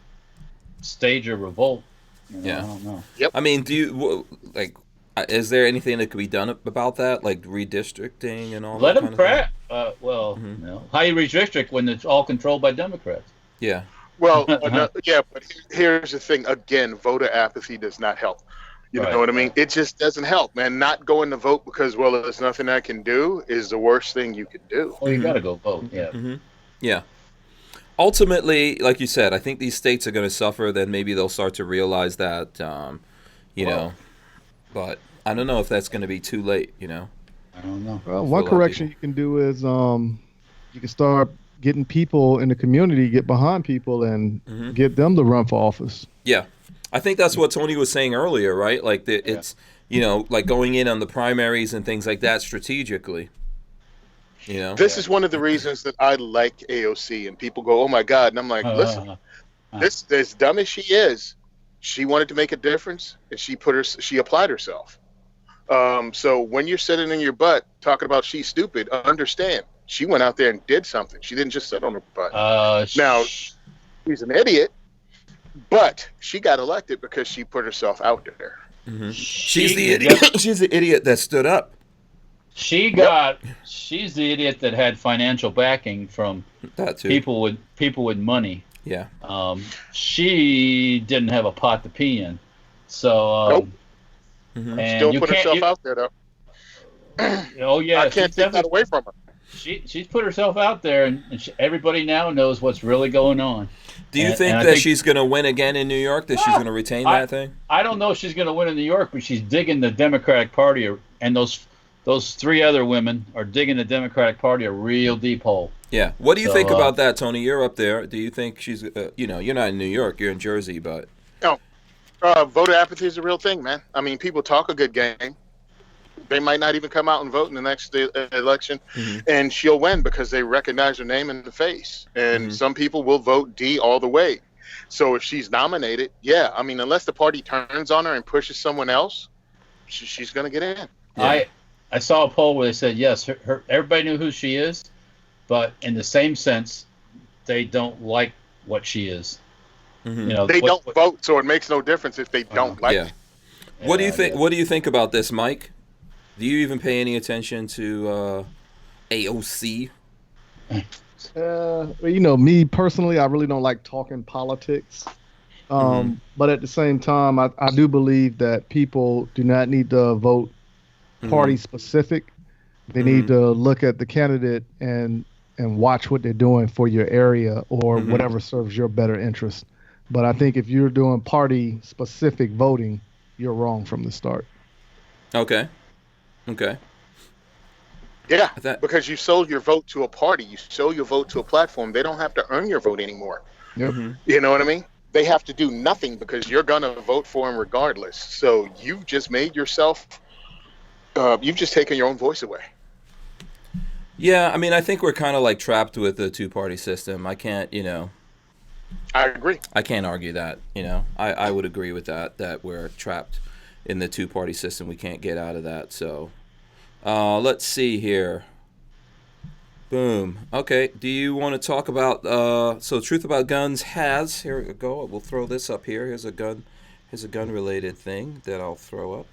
stage a revolt. I don't know. Yep. I mean, is there anything that could be done about that, like redistricting and all Let that? Let them crack. How you redistrict when it's all controlled by Democrats? Yeah. Well, but here's the thing. Again, voter apathy does not help. You know what I mean? It just doesn't help, man. Not going to vote because, well, there's nothing I can do is the worst thing you could do. Well, you got to go vote, Yeah. Ultimately, like you said, I think these states are going to suffer. Then maybe they'll start to realize that, know. But I don't know if that's going to be too late, I don't know. Well, one correction you can do is you can start getting people in the community, get behind people, and get them to run for office. Yeah. I think that's what Tony was saying earlier, right? Like it's, like going in on the primaries and things like that strategically. This is one of the reasons that I like AOC, and people go, "Oh my God," and I'm like, "Listen, this as dumb as she is, she wanted to make a difference, and she applied herself. So when you're sitting in your butt talking about she's stupid, understand she went out there and did something. She didn't just sit on her butt. Now she's an idiot, but she got elected because she put herself out there. Mm-hmm. She's the idiot. She's the idiot that stood up. She's the idiot that had financial backing from that too. people with money. Yeah. She didn't have a pot to pee in. So nope. And still put herself out there though. Oh yeah, I can't take that away from her. She's put herself out there, and everybody now knows what's really going on. Do you think that she's going to win again in New York? That she's going to retain that thing? I don't know if she's going to win in New York, but she's digging the Democratic Party, and those three other women are digging the Democratic Party a real deep hole. Yeah. What do you think about that, Tony? You're up there. Do you think she's? You're not in New York. You're in Jersey, but no. Voter apathy is a real thing, man. I mean, people talk a good game. They might not even come out and vote in the next election, and she'll win because they recognize her name in the face. And some people will vote D all the way. So if she's nominated, I mean, unless the party turns on her and pushes someone else, she's going to get in. Yeah. I saw a poll where they said, yes, everybody knew who she is, but in the same sense, they don't like what she is. Mm-hmm. They don't vote, so it makes no difference if they don't like it. What do you think? What do you think about this, Mike? Do you even pay any attention to AOC? Me personally, I really don't like talking politics. But at the same time, I do believe that people do not need to vote party specific. They need to look at the candidate and watch what they're doing for your area or whatever serves your better interest. But I think if you're doing party specific voting, you're wrong from the start. Okay. Yeah, because you sold your vote to a party. You sold your vote to a platform. They don't have to earn your vote anymore. Yep. You know what I mean? They have to do nothing because you're going to vote for them regardless. So you've just made yourself, you've just taken your own voice away. Yeah, I mean, I think we're kind of like trapped with the two-party system. I can't, I agree. I can't argue that, I would agree with that we're trapped in the two-party system. We can't get out of that. So let's see here. Boom. Okay. Do you want to talk about so Truth About Guns has, here we go. We'll throw this up here. Here's a gun related thing that I'll throw up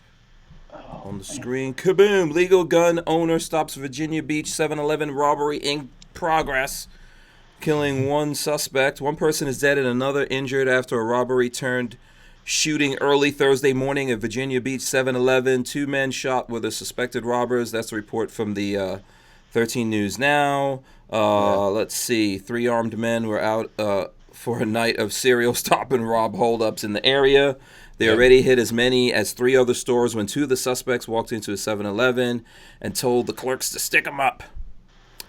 on the screen. Kaboom. Legal gun owner stops Virginia Beach 7-Eleven robbery in progress, killing one suspect. One person is dead and another injured after a robbery turned shooting early Thursday morning at Virginia Beach 7-Eleven. 2 men shot were the suspected robbers. That's a report from the 13 News Now. Let's see. 3 armed men were out for a night of serial stop and rob holdups in the area. They already hit as many as 3 other stores when 2 of the suspects walked into a 7-Eleven and told the clerks to stick them up.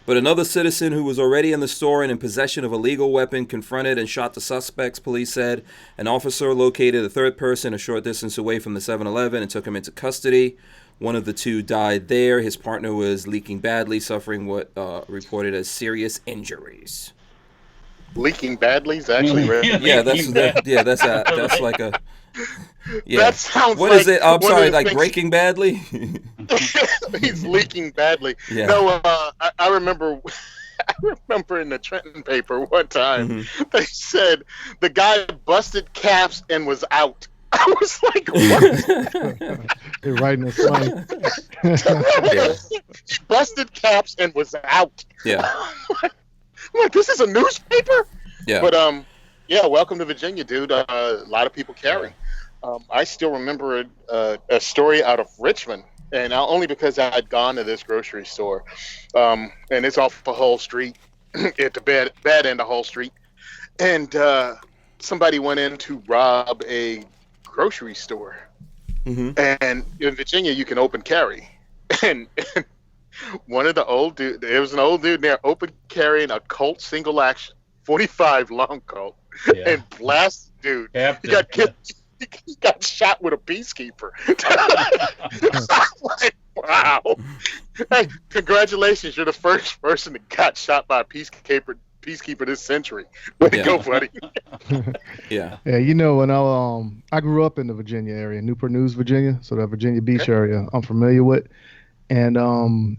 But another citizen who was already in the store and in possession of a legal weapon confronted and shot the suspects, police said. An officer located a third person a short distance away from the 7-Eleven and took him into custody. One of the 2 died there. His partner was leaking badly, suffering what reported as serious injuries. Leaking badly is actually rare. Yeah, that's like a. Yeah. That sounds what like is it? I'm sorry, like things... breaking badly? He's leaking badly. Yeah. No, I remember in the Trenton paper one time, they said the guy busted caps and was out. I was like, what? They're writing a slang. He busted caps and was out. Yeah. I'm like, this is a newspaper? Yeah. But, welcome to Virginia, dude. A lot of people carry. I still remember a story out of Richmond, and only because I had gone to this grocery store, and it's off of Hull Street, at the bad end of Hull Street, and somebody went in to rob a grocery store, and in Virginia you can open carry, and one of the old dude, there was an old dude there open carrying a Colt single action 45 long Colt, and blast dude. He got he got shot with a peacekeeper. Like, wow. Hey, congratulations. You're the first person that got shot by a peacekeeper this century. Way to go, buddy. Yeah. Yeah, when I grew up in the Virginia area, Newport News, Virginia, so that Virginia Beach area I'm familiar with. And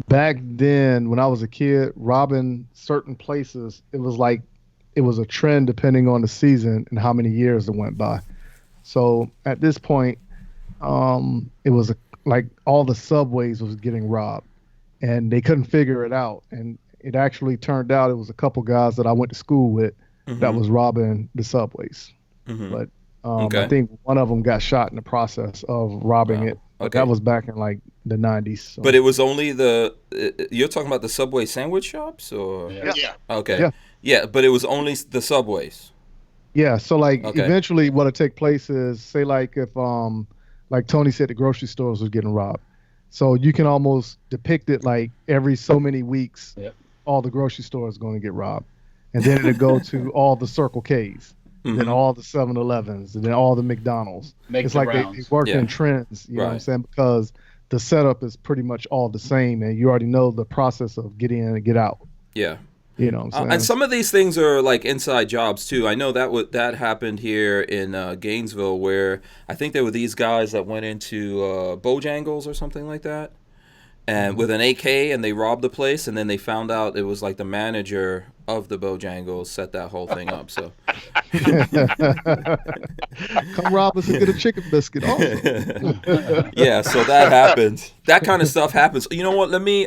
back then, when I was a kid, robbing certain places, it was a trend depending on the season and how many years it went by. So at this point, it was like all the subways was getting robbed, and they couldn't figure it out. And it actually turned out it was a couple guys that I went to school with that was robbing the subways. But I think one of them got shot in the process of robbing it. Okay. That was back in like the 90s. So. But it was only you're talking about the Subway sandwich shops, or? Yeah. Okay. Yeah, but it was only the Subways. Yeah, so eventually what'll take place is, say like if like Tony said, the grocery stores was getting robbed. So you can almost depict it like every so many weeks, all the grocery stores are going to get robbed. And then it'll go to all the Circle Ks, then all the 7-Elevens, and then all the McDonald's. It's like they work in trends, you know what I'm saying? Because the setup is pretty much all the same, and you already know the process of get in and get out. Yeah. You know what I'm saying? And some of these things are like inside jobs too. I know that happened here in Gainesville, where I think there were these guys that went into Bojangles or something like that, and with an AK, and they robbed the place, and then they found out it was like the manager of the Bojangles set that whole thing up. So come rob us and get a chicken biscuit also. Yeah, so that happens. That kind of stuff happens. You know what? Let me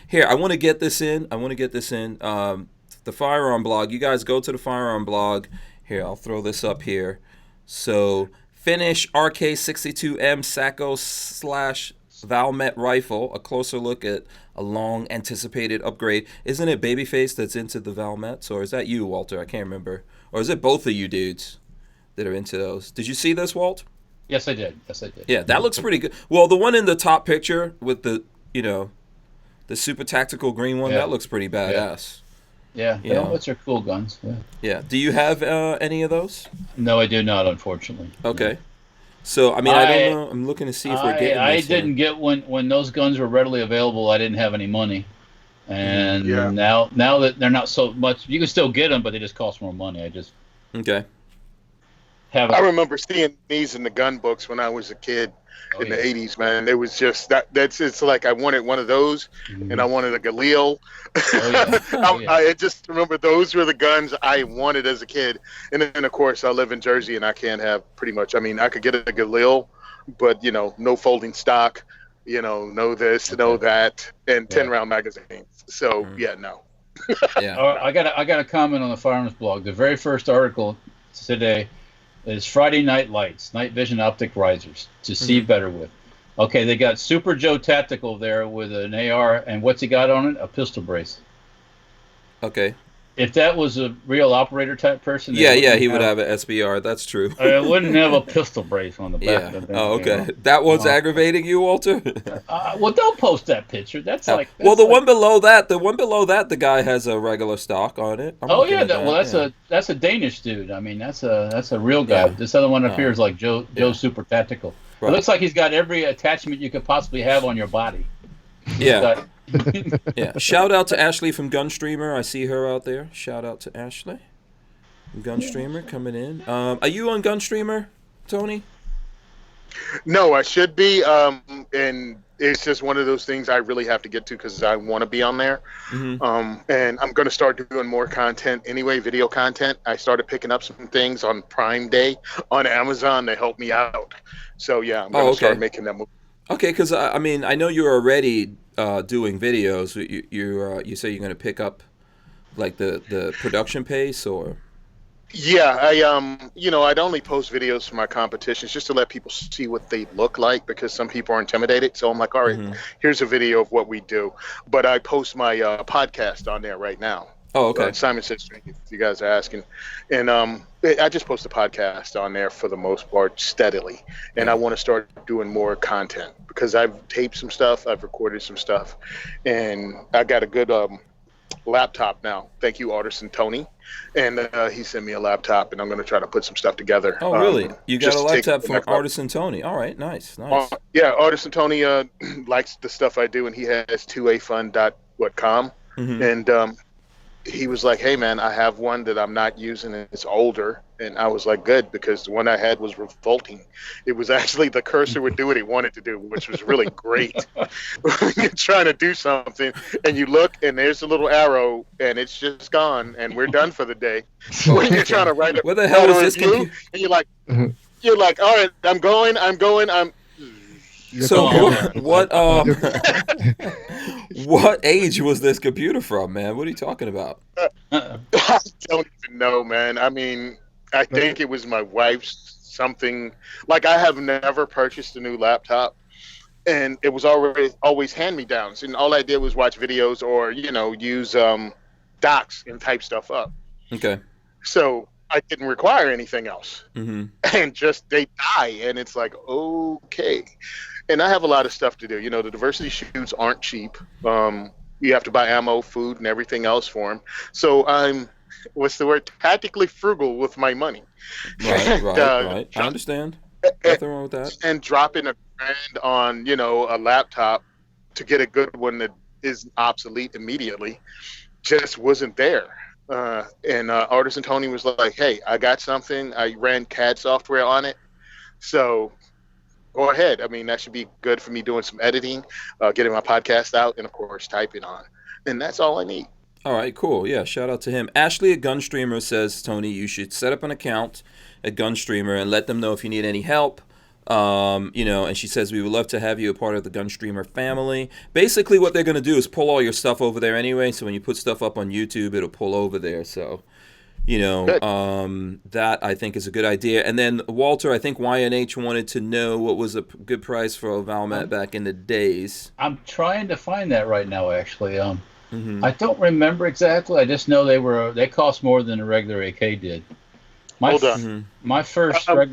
here, I want to get this in. The Firearm blog. You guys go to the Firearm blog. Here, I'll throw this up here. So, finish RK62M Sacco / Valmet rifle, a closer look at a long anticipated upgrade. Isn't it Babyface that's into the Valmets, or is that you, Walter? I can't remember. Or is it both of you dudes that are into those? Did you see this, Walt? Yes, I did. Yeah, that looks pretty good. Well, the one in the top picture with the super tactical green one, that looks pretty badass. Yeah, helmets are cool guns. Yeah. Do you have any of those? No, I do not, unfortunately. Okay. So, I mean, I don't know. I'm looking to see if we're getting I this didn't get when those guns were readily available. I didn't have any money, and now that they're not so much, you can still get them, but they just cost more money. I just I remember seeing these in the gun books when I was a kid in the 80s, man. It was just it's like I wanted one of those, and I wanted a Galil. I just remember those were the guns I wanted as a kid. And then, of course, I live in Jersey, and I can't have pretty much. I mean, I could get a Galil, but no folding stock, no this, no that, and 10-round magazines. So no. I got a comment on the Firearms blog. The very first article today is Friday Night Lights, night vision optic risers to see better with. Okay, they got Super Joe Tactical there with an AR, and what's he got on it? A pistol brace. Okay. If that was a real operator type person, he would have an SBR. That's true. It wouldn't have a pistol brace on the back. Oh, okay. That was aggravating you, Walter. Well, don't post that picture. That's the one below that, the guy has a regular stock on it. That's a Danish dude. I mean, that's a real guy. This other one appears like Joe Super Tactical. Right. It looks like he's got every attachment you could possibly have on your body. Yeah. Yeah. Shout out to Ashley from Gunstreamer. I see her out there. Shout out to Ashley from Gunstreamer coming in. Are you on Gunstreamer, Tony? No, I should be. And it's just one of those things I really have to get to because I want to be on there. And I'm going to start doing more content anyway, video content. I started picking up some things on Prime Day on Amazon to help me out. So I'm going to start making that move. Okay, because I mean, I know you're already doing videos. You say you're going to pick up like the production pace, or? Yeah, I'd only post videos for my competitions just to let people see what they look like because some people are intimidated. So I'm like, all right, here's a video of what we do. But I post my podcast on there right now. Oh, okay. Simon Says Strength, if you guys are asking. And I just post a podcast on there for the most part steadily. And I want to start doing more content because I've taped some stuff, I've recorded some stuff, and I got a good laptop now. Thank you, Artisan Tony. And he sent me a laptop, and I'm going to try to put some stuff together. Oh, really? You got just a to take laptop the from next level. Artisan Tony. All right, nice, nice. Yeah, Artisan Tony likes the stuff I do, and he has 2afund.com. And he was like, hey, man, I have one that I'm not using, and it's older. And I was like, good, because the one I had was revolting. It was actually the cursor would do what it wanted to do, which was really great. When you're trying to do something, and you look, and there's a little arrow, and it's just gone, and we're done for the day. When you're trying to write Where the hell is this review, and you're like, all right, I'm going. So what age was this computer from, man? What are you talking about? I don't even know, man. I mean, I think it was my wife's something. Like, I have never purchased a new laptop, and it was always hand-me-downs, and all I did was watch videos or use docs and type stuff up. Okay. So I didn't require anything else, and just they die, and it's like, okay. And I have a lot of stuff to do. The diversity shoots aren't cheap. You have to buy ammo, food, and everything else for them. So I'm, tactically frugal with my money. Right. I understand. Nothing wrong with that. And dropping $1,000 on, a laptop to get a good one that is obsolete immediately just wasn't there. And Artisan Tony was like, hey, I got something. I ran CAD software on it. So go ahead. I mean, that should be good for me doing some editing, getting my podcast out, and, of course, typing on. And that's all I need. All right, cool. Yeah, shout out to him. Ashley at Gunstreamer says, Tony, you should set up an account at Gunstreamer and let them know if you need any help. And she says, we would love to have you a part of the Gunstreamer family. Basically, what they're going to do is pull all your stuff over there anyway. So when you put stuff up on YouTube, it'll pull over there. So, that I think is a good idea. And then Walter, I think YNH wanted to know what was a good price for a Valmet back in the days. I'm trying to find that right now, actually. I don't remember exactly. I just know they cost more than a regular AK did. My first I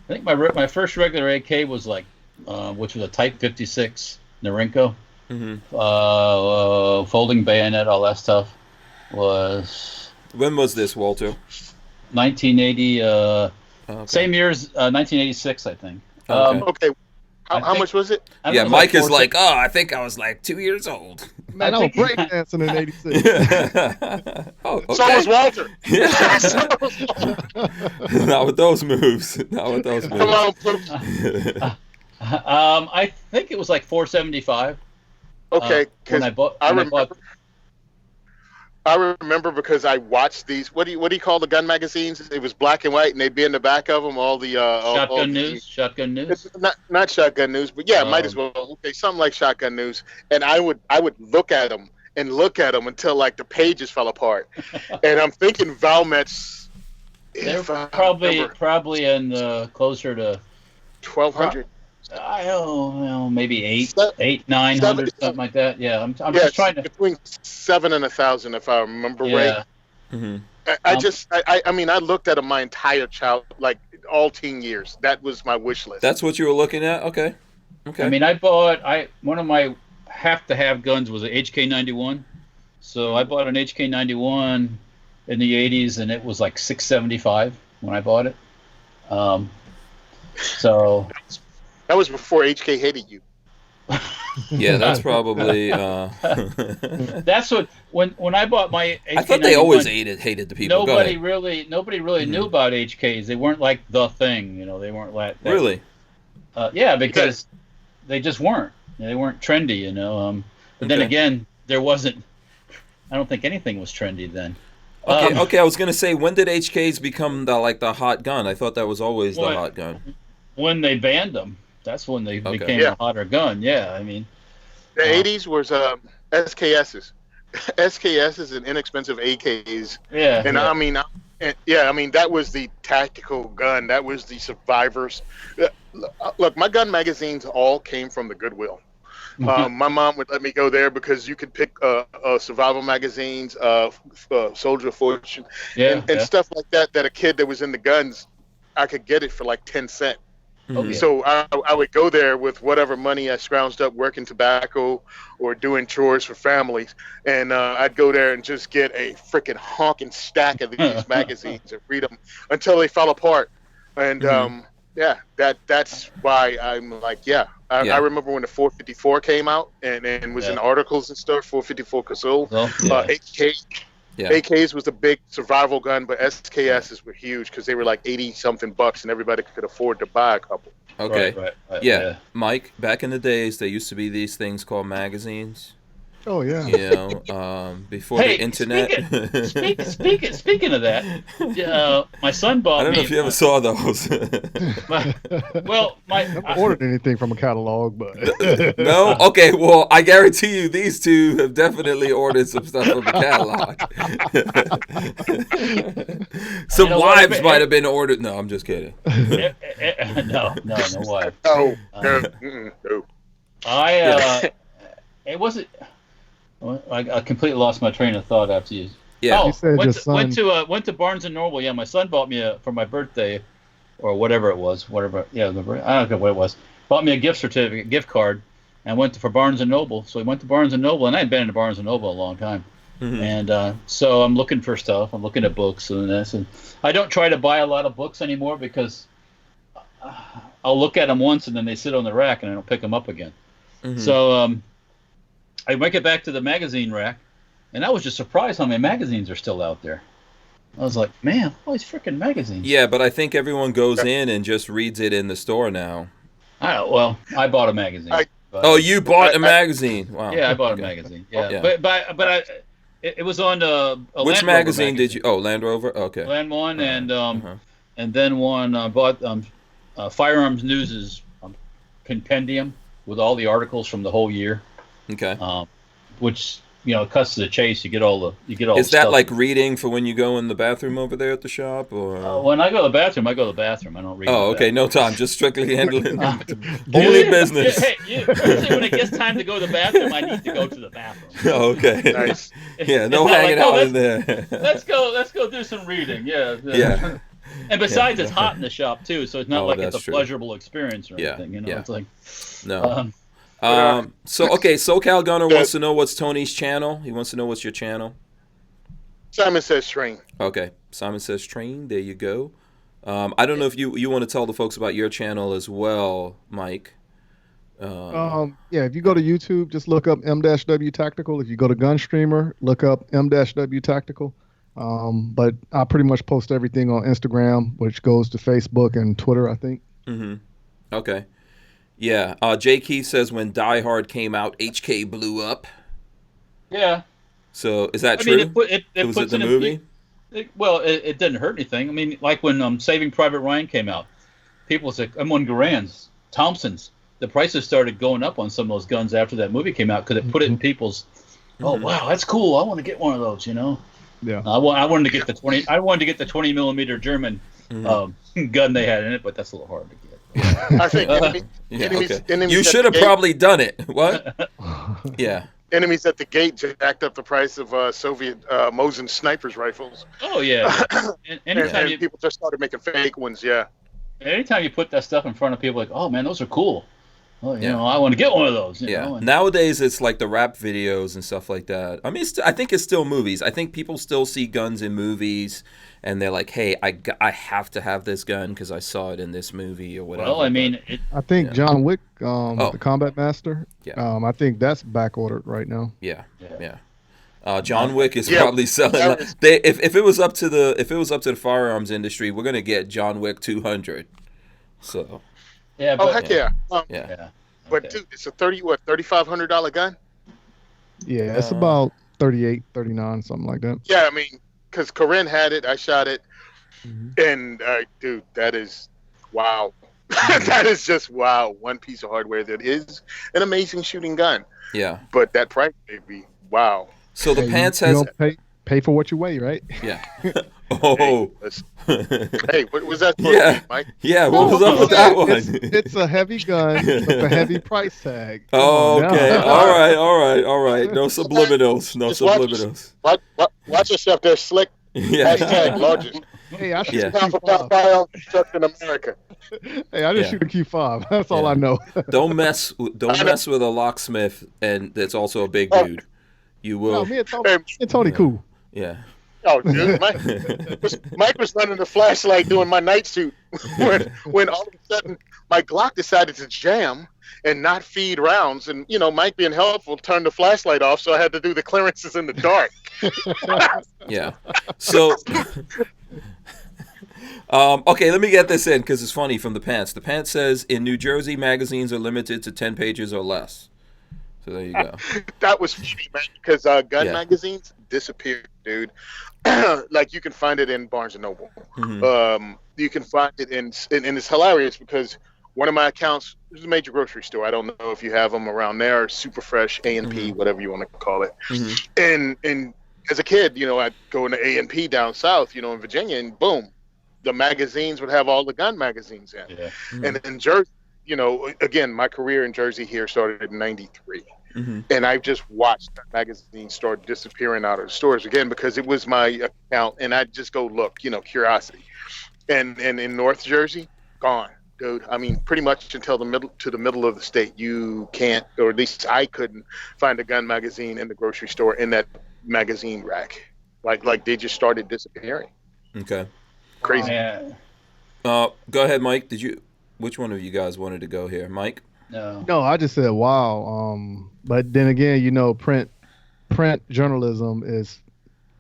think my first regular AK was like, which was a Type 56 Norinco, folding bayonet, all that stuff. Was when was this, Walter? 1980. Same year as 1986, I think. Okay. How much was it? Yeah, Mike is like, I think I was like 2 years old. Man, I was breakdancing in '86. Okay. So was Walter. Not with those moves. I think it was like $475. Okay, when I bought. I remember because I watched these. What do you call the gun magazines? It was black and white, and they'd be in the back of them. All the Shotgun News. Shotgun News. Not Shotgun News, but yeah, might as well. Okay, something like Shotgun News. And I would look at them until like the pages fell apart. And I'm thinking Valmet's. They're probably in closer to 1,200. I don't know, maybe 900, something like that. Yeah, I'm just trying to between 7 and 1,000, if I remember right. I mean, I looked at my entire like all teen years. That was my wish list. That's what you were looking at. Okay. I mean, I bought one of my have guns was an HK91, so I bought an HK91 in the 80s, and it was like $675 when I bought it. So. That was before HK hated you. Yeah, that's probably. That's what when I bought my HK91, I thought they always hated the people. Nobody really knew about HKs. They weren't like the thing, They weren't like that. Really. Yeah, because they just weren't. They weren't trendy, But then again, there wasn't. I don't think anything was trendy then. Okay. I was gonna say, when did HKs become the hot gun? I thought that was always the hot gun. When they banned them. That's when they became a hotter gun. Yeah, I mean, the 80s was SKSs, SKSs and inexpensive AKs. Yeah, and I mean, that was the tactical gun. That was the survivors. Look, my gun magazines all came from the Goodwill. My mom would let me go there because you could pick survival magazines, Soldier of Fortune, and stuff like that. That a kid that was in the guns, I could get it for like 10 cents. Oh, yeah. So I would go there with whatever money I scrounged up working tobacco or doing chores for families, and I'd go there and just get a freaking honking stack of these magazines and read them until they fell apart. And yeah, that's why I'm like, I remember when the 454 came out and was in articles and stuff. 454 Cazul, AK. Yeah. AKs was a big survival gun, but SKSs were huge because they were like 80 something bucks, and everybody could afford to buy a couple. Okay. Right. Yeah. Mike, back in the days, there used to be these things called magazines. Oh yeah. You know, before the internet. Speaking of that, my son bought me. I don't know if you ever saw those. I never ordered anything from a catalog, but no. Okay, well, I guarantee you, these two have definitely ordered some stuff from the catalog. Some wives might have been ordered. No, I'm just kidding. No wife. No. It wasn't. I completely lost my train of thought after you. Yeah. Went to Barnes and Noble. Yeah, my son bought me for my birthday, or whatever it was. Yeah, I don't know what it was. Bought me a gift card, and went for Barnes and Noble. So we went to Barnes and Noble, and I hadn't been in Barnes and Noble a long time. Mm-hmm. And so I'm looking for stuff. I'm looking at books and this, and I don't try to buy a lot of books anymore because I'll look at them once and then they sit on the rack and I don't pick them up again. Mm-hmm. So I went back to the magazine rack, and I was just surprised how many magazines are still out there. I was like, man, all these freaking magazines. Yeah, but I think everyone goes in and just reads it in the store now. I bought a magazine. You bought a magazine? Wow. Yeah, I bought a magazine. Yeah. But it was on which magazine did you? Oh, Land Rover. Okay. Land One, and then one bought Firearms News's compendium with all the articles from the whole year. Okay. Which cuts to the chase. You get all Is that like reading for when you go in the bathroom over there at the shop, or? When I go to the bathroom, I don't read. Oh, okay. No time. Just strictly handling only business. Usually when it gets time to go to the bathroom, I need to go to the bathroom. Oh, okay. Nice. Yeah. No hanging out in there. Let's go do some reading. Yeah. Yeah. And besides, it's hot in the shop too, so it's not like it's a pleasurable experience or anything. It's like no. So SoCal Gunner wants to know what's Tony's channel. He wants to know what's your channel. Simon Says Train. Okay, Simon Says Train. There you go. I don't know if you want to tell the folks about your channel as well, Mike. If you go to YouTube, just look up M-W Tactical. If you go to Gunstreamer, look up M-W Tactical. But I pretty much post everything on Instagram, which goes to Facebook and Twitter, I think. Mm-hmm. Okay. Yeah. Jay Keith says when Die Hard came out, HK blew up. Yeah. So is that true? Was it the movie? It didn't hurt anything. I mean, like when Saving Private Ryan came out, people said M1 Garands, Thompsons. The prices started going up on some of those guns after that movie came out because it put it in people's. Oh wow, that's cool! I want to get one of those. Yeah. I wanted to get the 20. I wanted to get the 20 millimeter German gun they had in it, but that's a little hard to get. I think enemies you should have probably done it. What? Yeah. Enemies at the gate jacked up the price of Soviet Mosin snipers rifles. Oh yeah. and people just started making fake ones. Yeah. Anytime you put that stuff in front of people, like, oh man, those are cool. Oh, I want to get one of those. You know? Nowadays it's like the rap videos and stuff like that. I mean, I think it's still movies. I think people still see guns in movies, and they're like, "Hey, I have to have this gun because I saw it in this movie or whatever." Well, I mean, I think John Wick, the Combat Master. Yeah. I think that's back ordered right now. Yeah. John Wick is probably selling. If it was up to the firearms industry, we're gonna get John Wick 200. So. Yeah. Heck yeah. Yeah. But dude, it's a $3,500 gun. Yeah, it's about 38, 39, something like that. Yeah, I mean, because Corinne had it, I shot it, and dude, that is wow. That is just wow. One piece of hardware that is an amazing shooting gun. Yeah. But that price, baby, wow. So the pants has pay for what you weigh, right? Yeah. Oh. Hey, what was that? Mike? Yeah. What was up with that one? It's a heavy gun with a heavy price tag. Oh, okay. All right. No subliminals. Watch yourself. They're slick. Yeah. Hashtag largest. Hey, I shoot Yeah. a Top of Q5. firearms truck in America. Hey, I just Yeah. shoot a Q5. That's all Yeah. I know. Don't mess with a locksmith and that's also a big Oh, dude. You No, will. me and Tony, hey, Yeah. cool. Yeah. oh, dude, Mike was running the flashlight doing my night suit when all of a sudden my Glock decided to jam and not feed rounds, and Mike being helpful turned the flashlight off, so I had to do the clearances in the dark. Yeah. So, okay, let me get this in because it's funny from the pants. The pants says in New Jersey, magazines are limited to 10 pages or less. So there you go. That was funny, man, because gun Yeah. magazines disappeared, dude. Like you can find it in Barnes and Noble. You can find it and it's hilarious because one of my accounts is a major grocery store. I don't know if you have them around there, Super Fresh, A&P, whatever you want to call it. And as a kid, I'd go into A&P down south, in Virginia, and boom, the magazines would have all the gun magazines in. Yeah. And in Jersey, again, my career in Jersey here started in '93. And I've just watched that magazine start disappearing out of the stores again because it was my account, and I'd just go look, curiosity. And in North Jersey, gone, dude. I mean, pretty much until the middle of the state, you can't, or at least I couldn't find a gun magazine in the grocery store in that magazine rack. Like they just started disappearing. Okay. Crazy. Yeah. Go ahead, Mike. Which one of you guys wanted to go here? Mike? No. No, I just said wow. But then again, print journalism is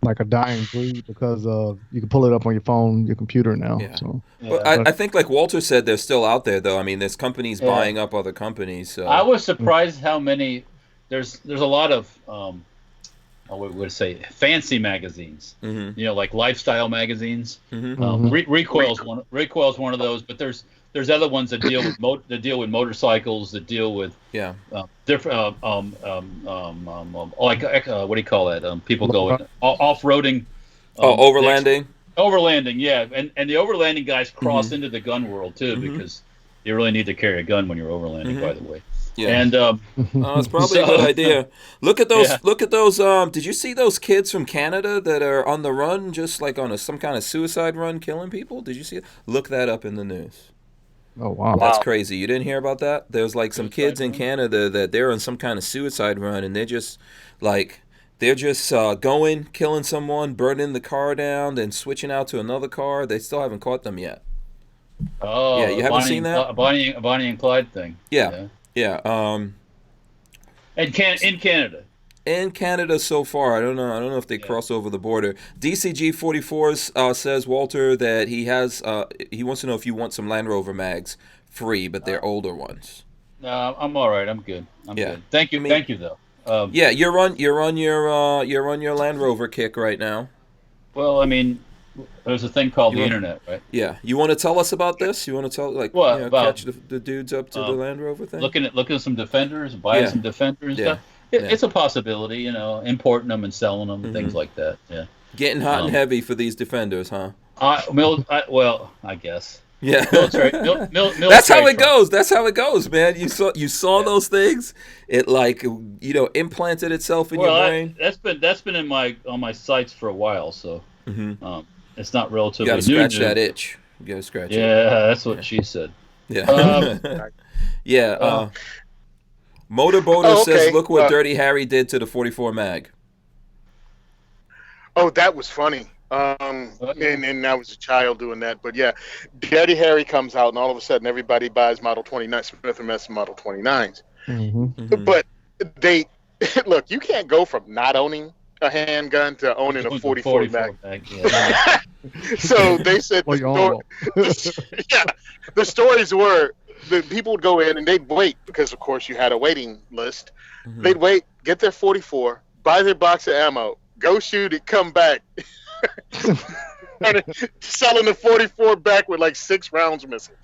like a dying breed because you can pull it up on your phone, your computer now. Yeah. So. But I think, like Walter said, they're still out there, though. I mean, there's companies buying up other companies. So I was surprised how many. There's a lot of what would I say, fancy magazines. Like lifestyle magazines. Recoil's one of those, but there's other ones that deal with motorcycles, that deal with different like what do you call that? People going off-roading. overlanding. Overlanding, yeah, and the overlanding guys cross into the gun world too because you really need to carry a gun when you're overlanding. By the way. Yeah. And it's probably a good idea. Look at those. Yeah. Look at those. Did you see those kids from Canada that are on the run, just like on some kind of suicide run, killing people? Did you see it? Look that up in the news. Oh wow, that's crazy. You didn't hear about that? There's like some kids in Canada that they're on some kind of suicide run, and they're just going, killing someone, burning the car down, then switching out to another car. They still haven't caught them yet. Oh, yeah, you haven't seen that? Bonnie and Clyde thing. Yeah. Yeah. In Canada. In Canada so far, I don't know if they cross over the border. DCG 44 says, Walter, that he wants to know if you want some Land Rover mags free, but they're older ones. No, I'm all right. I'm good. I'm good. Thank you. Thank you though. Yeah, you're on your Land Rover kick right now. Well, I mean, there's a thing called the internet, right? Yeah. You want to tell us about this? You want to tell catch the dudes up to the Land Rover thing? Looking at some Defenders, buying some Defenders and stuff. It's a possibility, importing them and selling them and things like that. Yeah. Getting hot and heavy for these Defenders, huh? Well, I guess. Yeah. Military That's how it goes. That's how it goes, man. You saw those things. It implanted itself in your brain. That's been on my sights for a while, so it's not relatively new. You gotta scratch that itch. You gotta scratch it. Yeah, that's what she said. Yeah. Motorboater says, look what Dirty Harry did to the 44 mag. Oh, that was funny. And I was a child doing that. But yeah, Dirty Harry comes out, and all of a sudden everybody buys Model 29, Smith & Wesson Model 29s. But they, look, you can't go from not owning a handgun to owning a 44 mag. So they said the stories were, the people would go in and they'd wait because, of course, you had a waiting list. They'd wait, get their 44, buy their box of ammo, go shoot it, come back. Selling the 44 back with like 6 rounds missing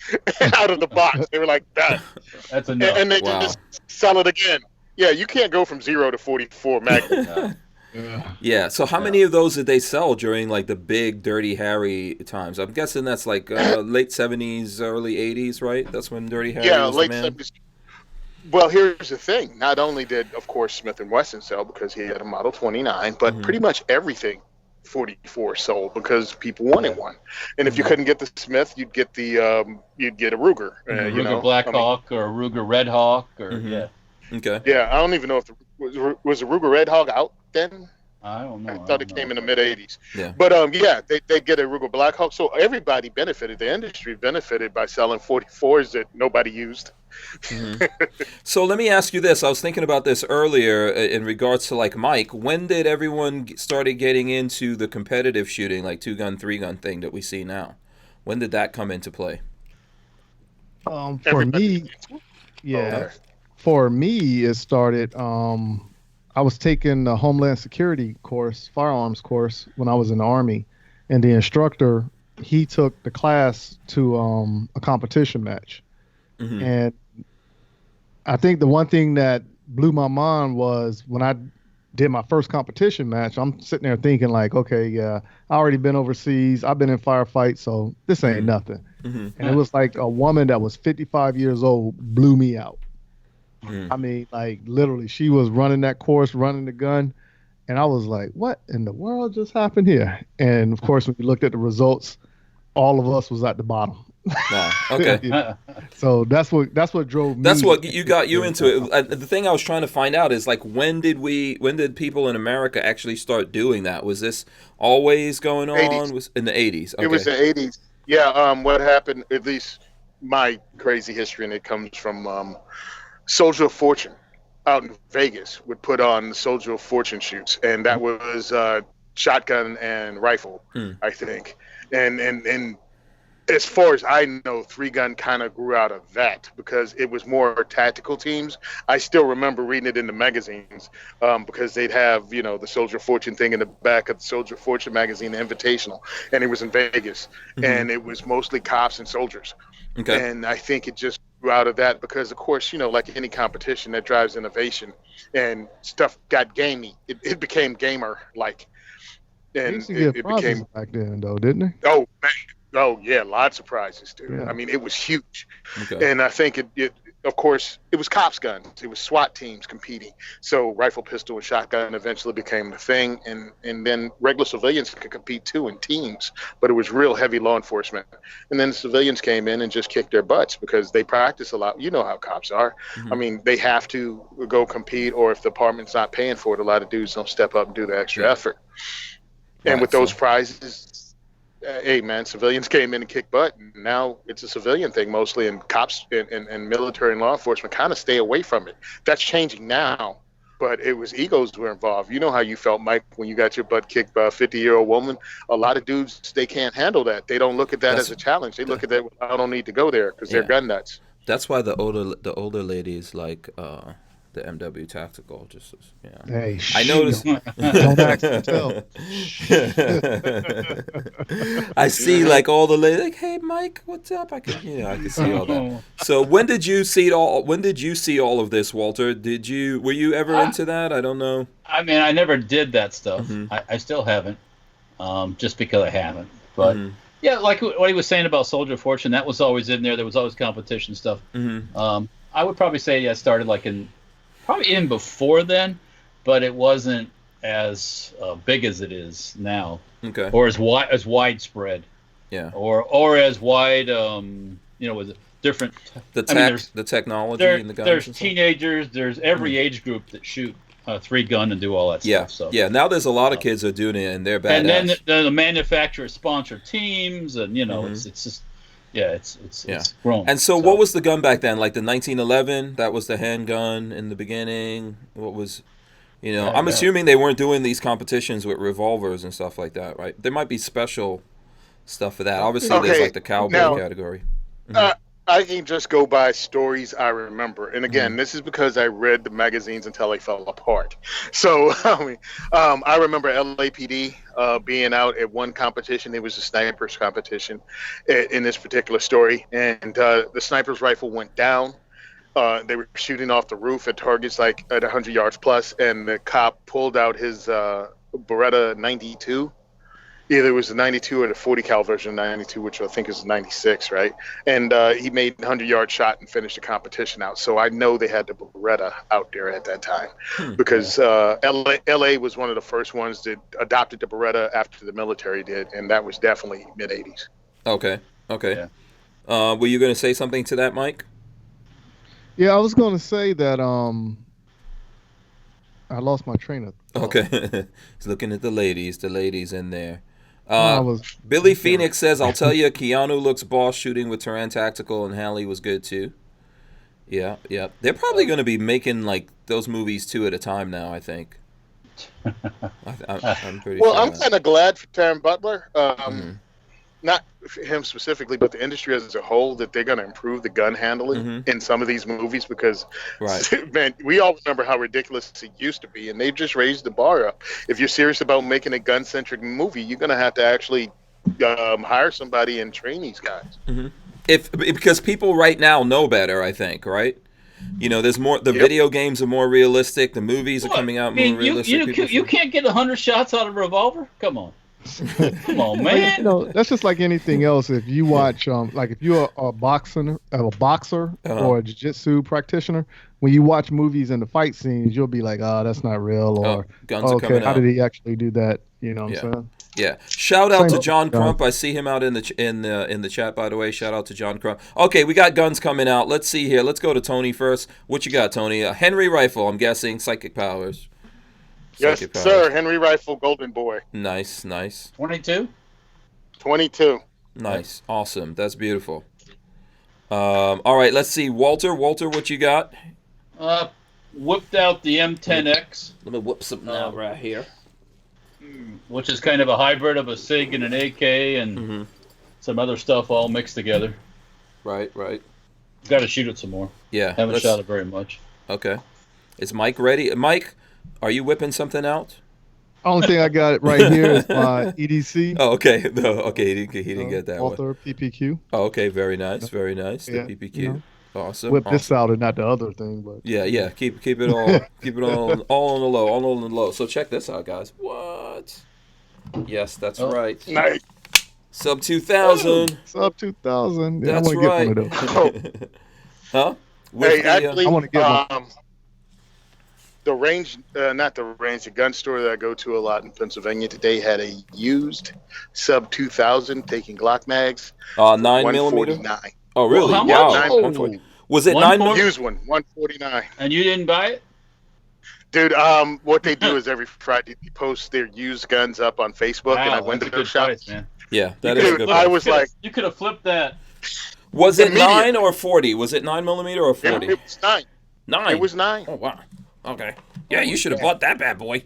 out of the box. They were like, done. That's enough. And they just sell it again. Yeah, you can't go from 0 to 44 Magnum. Yeah. So how many of those did they sell during like the big Dirty Harry times? I'm guessing that's like late 70s, early 80s, right? That's when Dirty Harry was late the man. 70s. Well, here's the thing. Not only did, of course, Smith & Wesson sell because he had a Model 29, but pretty much everything 44 sold because people wanted one. And if you couldn't get the Smith, you'd get a Ruger. Ruger Blackhawk or a Ruger Red Hawk or yeah. Okay. Yeah, I don't even know if was the Ruger Red Hawk out then. I don't know. I thought it came in the mid '80s. Yeah. But yeah, they get a Ruger Blackhawk. So everybody benefited. The industry benefited by selling 44s that nobody used. So let me ask you this. I was thinking about this earlier in regards to like Mike. When did everyone started getting into the competitive shooting, like 2-gun, 3-gun thing that we see now? When did that come into play? For me, yeah. For me, it started. I was taking a Homeland Security course, firearms course, when I was in the Army, and the instructor, he took the class to a competition match, and I think the one thing that blew my mind was when I did my first competition match. I'm sitting there thinking like, okay, yeah, I already been overseas, I've been in firefights, so this ain't nothing. And it was like a woman that was 55 years old blew me out. I mean, like literally, she was running that course, running the gun, and I was like, "What in the world just happened here?" And of course, when we looked at the results, all of us was at the bottom. Wow. Okay. So that's what drove me. That's what got you into it. The thing I was trying to find out is like when did people in America actually start doing that? Was this always going on? 80s. Was in the 80s? Okay. It was the 80s. Yeah. What happened? At least my crazy history, and it comes from. Soldier of Fortune out in Vegas would put on the Soldier of Fortune shoots, and that was shotgun and rifle, I think. And as far as I know, 3-gun kind of grew out of that because it was more tactical teams. I still remember reading it in the magazines because they'd have, the Soldier of Fortune thing in the back of the Soldier of Fortune magazine, the Invitational, and it was in Vegas, and it was mostly cops and soldiers. Okay. And I think it just grew out of that because, of course, like any competition that drives innovation and stuff got gamey. It became gamer-like. And used to get it prizes became back then, though, didn't it? Oh, man. Oh, yeah, lots of prizes, dude. Yeah. I mean, it was huge. Okay. And I think of course, it was cops guns. It was SWAT teams competing. So rifle, pistol, and shotgun eventually became the thing. And then regular civilians could compete too in teams, but it was real heavy law enforcement. And then the civilians came in and just kicked their butts because they practice a lot. You know how cops are. I mean, they have to go compete, or if the department's not paying for it, a lot of dudes don't step up and do the extra effort. And with those prizes, hey man, civilians came in and kicked butt, and now it's a civilian thing mostly, and cops and military and law enforcement kind of stay away from it. That's changing now, but it was egos were involved. You know how you felt, Mike, when you got your butt kicked by a 50-year-old woman. A lot of dudes, they can't handle that. They don't look at that as a challenge. They look at that, I don't need to go there because they're gun nuts. That's why the older ladies like the MW Tactical. Just Hey, I noticed. Don't ask and tell. I see like all the ladies like, hey Mike, what's up? I can see all that. So when did you see all of this, Walter? Were you ever into that? I don't know. I mean, I never did that stuff. I still haven't, just because I haven't. But yeah, like what he was saying about Soldier of Fortune, that was always in there. There was always competition stuff. I would probably say I started like probably even before then, but it wasn't as big as it is now. Okay. Or as widespread. Yeah. Or as wide, with different. The technology and the guns. There's teenagers. There's every age group that shoot 3-gun and do all that stuff. So yeah. Now there's a lot of kids that are doing it, and they're badass. And then the manufacturers sponsor teams, and it's just. Yeah, it's grown. And so what was the gun back then? Like the 1911? That was the handgun in the beginning? What was, I'm assuming they weren't doing these competitions with revolvers and stuff like that, right? There might be special stuff for that. Obviously, there's like the cowboy category. I can just go by stories I remember. And again, this is because I read the magazines until they fell apart. So, I remember LAPD being out at one competition. It was a sniper's competition in this particular story. And the sniper's rifle went down. They were shooting off the roof at targets like at 100 yards plus. And the cop pulled out his Beretta 92 Either it was the 92 or the 40 cal version of 92, which I think is 96, right? And he made a 100-yard shot and finished the competition out. So I know they had the Beretta out there at that time because LA was one of the first ones that adopted the Beretta after the military did, and that was definitely mid 80s. Okay. Were you going to say something to that, Mike? Yeah, I was going to say that I lost my train of thought. Okay. He's looking at the ladies in there. I Billy Phoenix says, I'll tell you, Keanu looks boss shooting with Taran Tactical, and Halley was good too. Yeah. They're probably going to be making like those movies 2 at a time now, I think. I'm pretty Well, sure I'm kind of glad for Taron Butler. Not him specifically, but the industry as a whole, that they're going to improve the gun handling in some of these movies because, man, we all remember how ridiculous it used to be, and they've just raised the bar up. If you're serious about making a gun-centric movie, you're going to have to actually hire somebody and train these guys. Because people right now know better, I think, right? You know, there's more. The video games are more realistic. The movies are coming out more realistic. You can't get 100 shots out of a revolver. Come on. Come on, man. You know, that's just like anything else. If you watch, like if you're a boxer or a jiu-jitsu practitioner, when you watch movies and the fight scenes, you'll be like, "Oh, that's not real," or guns are coming how out. did he actually do that? You know what I'm saying? Yeah. Shout out to John Crump. I see him out in the chat, by the way. Shout out to John Crump. Okay, we got guns coming out. Let's see here. Let's go to Tony first. What you got, Tony? A Henry rifle, I'm guessing. Psychic powers. Yes, sir. Henry rifle, Golden Boy. Nice. 22. 22. Nice. Awesome. That's beautiful. All right, let's see. Walter, what you got? Whipped out the M10X. Let me whip something out right here. Which is kind of a hybrid of a SIG and an AK and some other stuff all mixed together. Right. Got to shoot it some more. Yeah. Haven't shot it very much. Okay. Is Mike ready? Mike, are you whipping something out? Only thing I got right here is my EDC. Oh, okay. No, okay. He didn't get that Walther one. PPQ. Oh, okay. Very nice. The PPQ. You know. Awesome. Whip this out and not the other thing, but yeah. Keep it all on the low. So check this out, guys. What? Yes, that's right. Nice. Sub 2000. Sub 2000. Yeah, That's I want to get one of those. Huh? Hey, actually, I want to get one. The range, not the range, the gun store that I go to a lot in Pennsylvania today had a used sub 2000 taking Glock mags. 9mm. 149. Oh, really? How Wow. much? 140. Was it 9mm? Used one, 149. And you didn't buy it? Dude, what they do is every Friday they post their used guns up on Facebook, and I went to their shop. Price, man. Yeah, that is a good I price. was like, you could have flipped that. Was it immediate. 9 or 40? Was it 9mm or 40? it was 9. 9. It was 9. Oh, wow. Okay. Yeah, you should have bought that bad boy.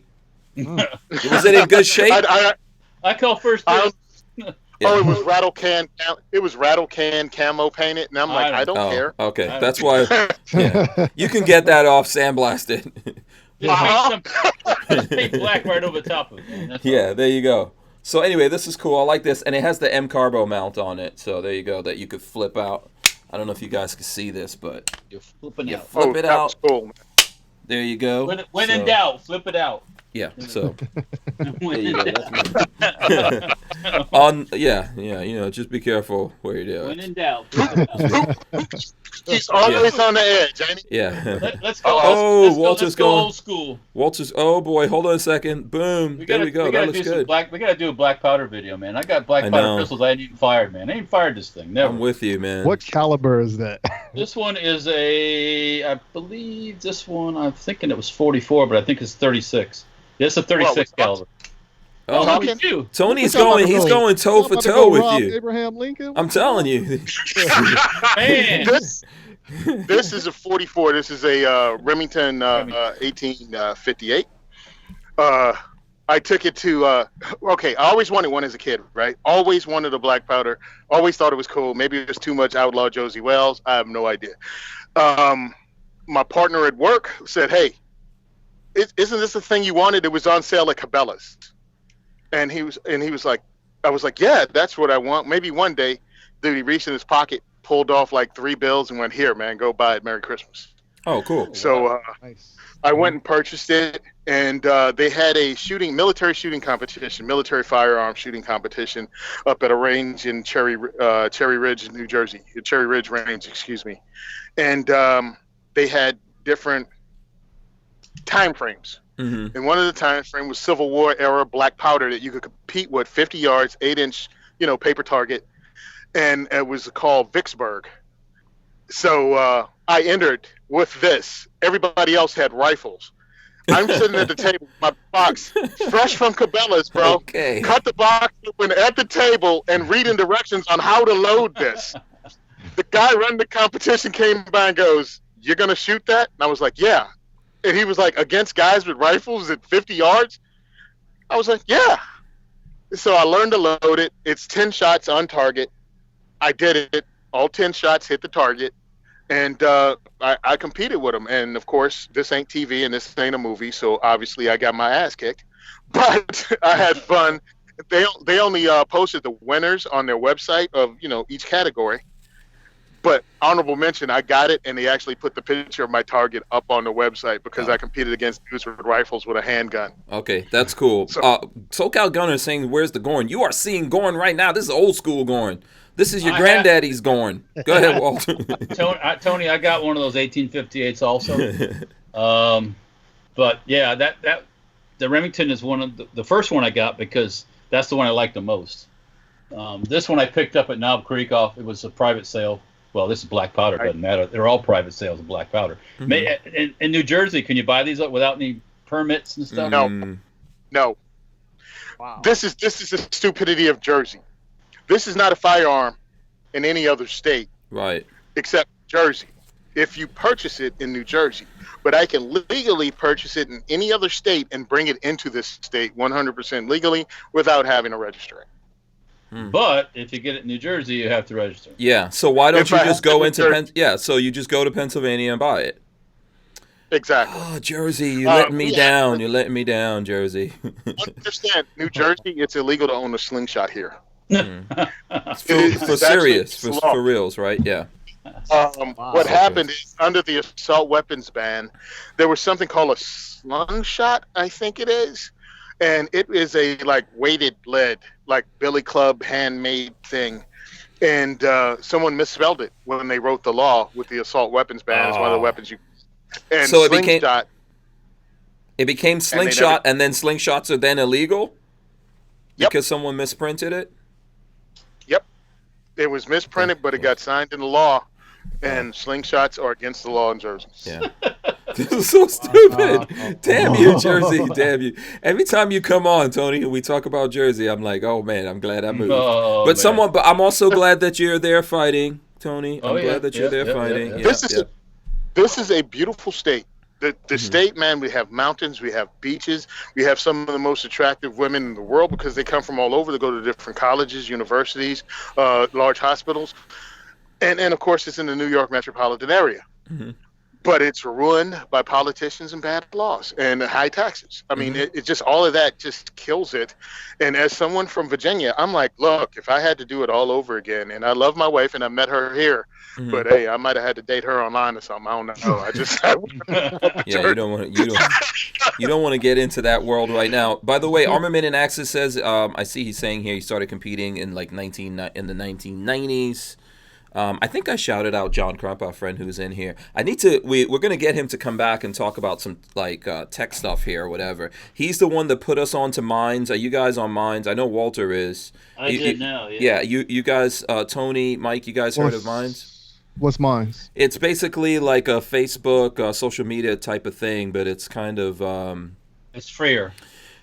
Was it in good shape? I call first dibs. Oh, it was rattle can. It was rattle can camo painted, and I'm like, I don't care. Okay, that's why. Yeah. You can get that off sandblasted. Just paint black right over the top of it. Man. That's all. There you go. So anyway, this is cool. I like this, and it has the M Carbo mount on it. So there you go, that you could flip out. I don't know if you guys can see this, but You're flipping out. flip it that out. was cool. There you go. When in doubt, flip it out. Yeah. So When you in go. doubt. Just be careful where you do When it. in doubt, flip it out. He's always on the edge, ain't he? Yeah. Let's go. Oh, let's Walter's go going. old school. Walter's. Oh boy, hold on a second. Boom. There we go. That looks good. We gotta do a black powder video, man. I got black I powder know. pistols I ain't even fired, man. I ain't fired this thing. Never. I'm with you, man. What caliber is that? This one is I believe this one, I'm thinking it was 44, but I think it's 36. This is a 36 caliber. Oh, Look at you. Tony's going. He's going toe for toe with you. Abraham Lincoln. I'm telling you. Man. This is a 44. This is a Remington 1858. I took it to, I always wanted one as a kid, right? Always wanted a black powder. Always thought it was cool. Maybe it was too much Outlaw Josie Wells. I have no idea. My partner at work said, hey, isn't this the thing you wanted? It was on sale at Cabela's. And he was like, I was like, yeah, that's what I want. Maybe one day. Dude, he reached in his pocket, pulled off like 3 bills and went, here, man, go buy it. Merry Christmas. Oh, cool. So Nice. I went and purchased it, and they had a military shooting competition, military firearm shooting competition up at a range in Cherry Ridge, New Jersey, Cherry Ridge Range, excuse me. And they had different time frames. Mm-hmm. And one of the time frame was Civil War era black powder that you could compete with, 50 yards, 8-inch, paper target. And it was called Vicksburg. So I entered with this. Everybody else had rifles. I'm sitting at the table with my box, fresh from Cabela's, bro. Okay. Cut the box open at the table and reading directions on how to load this. The guy running the competition came by and goes, "You're going to shoot that?" And I was like, "Yeah." And he was like, "Against guys with rifles at 50 yards?" I was like, "Yeah." So I learned to load it. It's 10 shots on target. I did it. All 10 shots hit the target. And I competed with them. And, of course, this ain't TV and this ain't a movie, so obviously I got my ass kicked. But I had fun. They only posted the winners on their website of, each category. But honorable mention, I got it, and they actually put the picture of my target up on the website because I competed against dudes with rifles with a handgun. Okay, that's cool. So, SoCal Gunner is saying, "Where's the Gorn?" You are seeing Gorn right now. This is old school Gorn. This is your granddaddy's Gorn. Go ahead, Walter. Tony, I got one of those 1858s also. But yeah, the Remington is one of the first one I got because that's the one I liked the most. This one I picked up at Knob Creek it was a private sale. Well, this is black powder. Doesn't matter. They're all private sales of black powder. Mm-hmm. In New Jersey, can you buy these without any permits and stuff? No. Wow. This is the stupidity of Jersey. This is not a firearm in any other state, right? Except Jersey. If you purchase it in New Jersey, but I can legally purchase it in any other state and bring it into this state 100% legally without having to register it. But if you get it in New Jersey, you have to register. Yeah. So why don't you just go into So you just go to Pennsylvania and buy it. Exactly. Oh, Jersey, you're letting me down. You're letting me down, Jersey. Understand, New Jersey, it's illegal to own a slingshot here. For serious, for reals, right? Yeah. What happened is under the assault weapons ban, there was something called a slingshot, I think it is. And it is a weighted lead, like billy club handmade thing. And someone misspelled it when they wrote the law with the assault weapons ban. It's one of the weapons you. And so slingshot. It became slingshot, and then slingshots are then illegal because someone misprinted it. Yep, it was misprinted, but it got signed into law, and slingshots are against the law in Jersey. Yeah. This is so stupid. Damn you, Jersey. Damn you. Every time you come on, Tony, and we talk about Jersey, I'm like, oh, man, I'm glad I moved. But I'm also glad that you're there fighting, Tony. I'm glad that you're there fighting. Yeah. This is a beautiful state. The state, man, we have mountains, we have beaches, we have some of the most attractive women in the world because they come from all over to go to different colleges, universities, large hospitals. And of course, it's in the New York metropolitan area. Mm-hmm. But it's ruined by politicians and bad laws and high taxes. I mean, it just, all of that just kills it. And as someone from Virginia, I'm like, look, if I had to do it all over again, and I love my wife and I met her here, but hey, I might have had to date her online or something. I don't know. You don't want to get into that world right now. By the way, Armament and Axis says, I see he's saying here he started competing in the 1990s. I think I shouted out John Crump, our friend who's in here. We're going to get him to come back and talk about some tech stuff here or whatever. He's the one that put us on to Minds. Are you guys on Minds? I know Walter is. I did now, yeah. Yeah, you guys, Tony, Mike, you guys heard of Minds? What's Minds? It's basically like a Facebook, social media type of thing, but it's kind of... it's freer.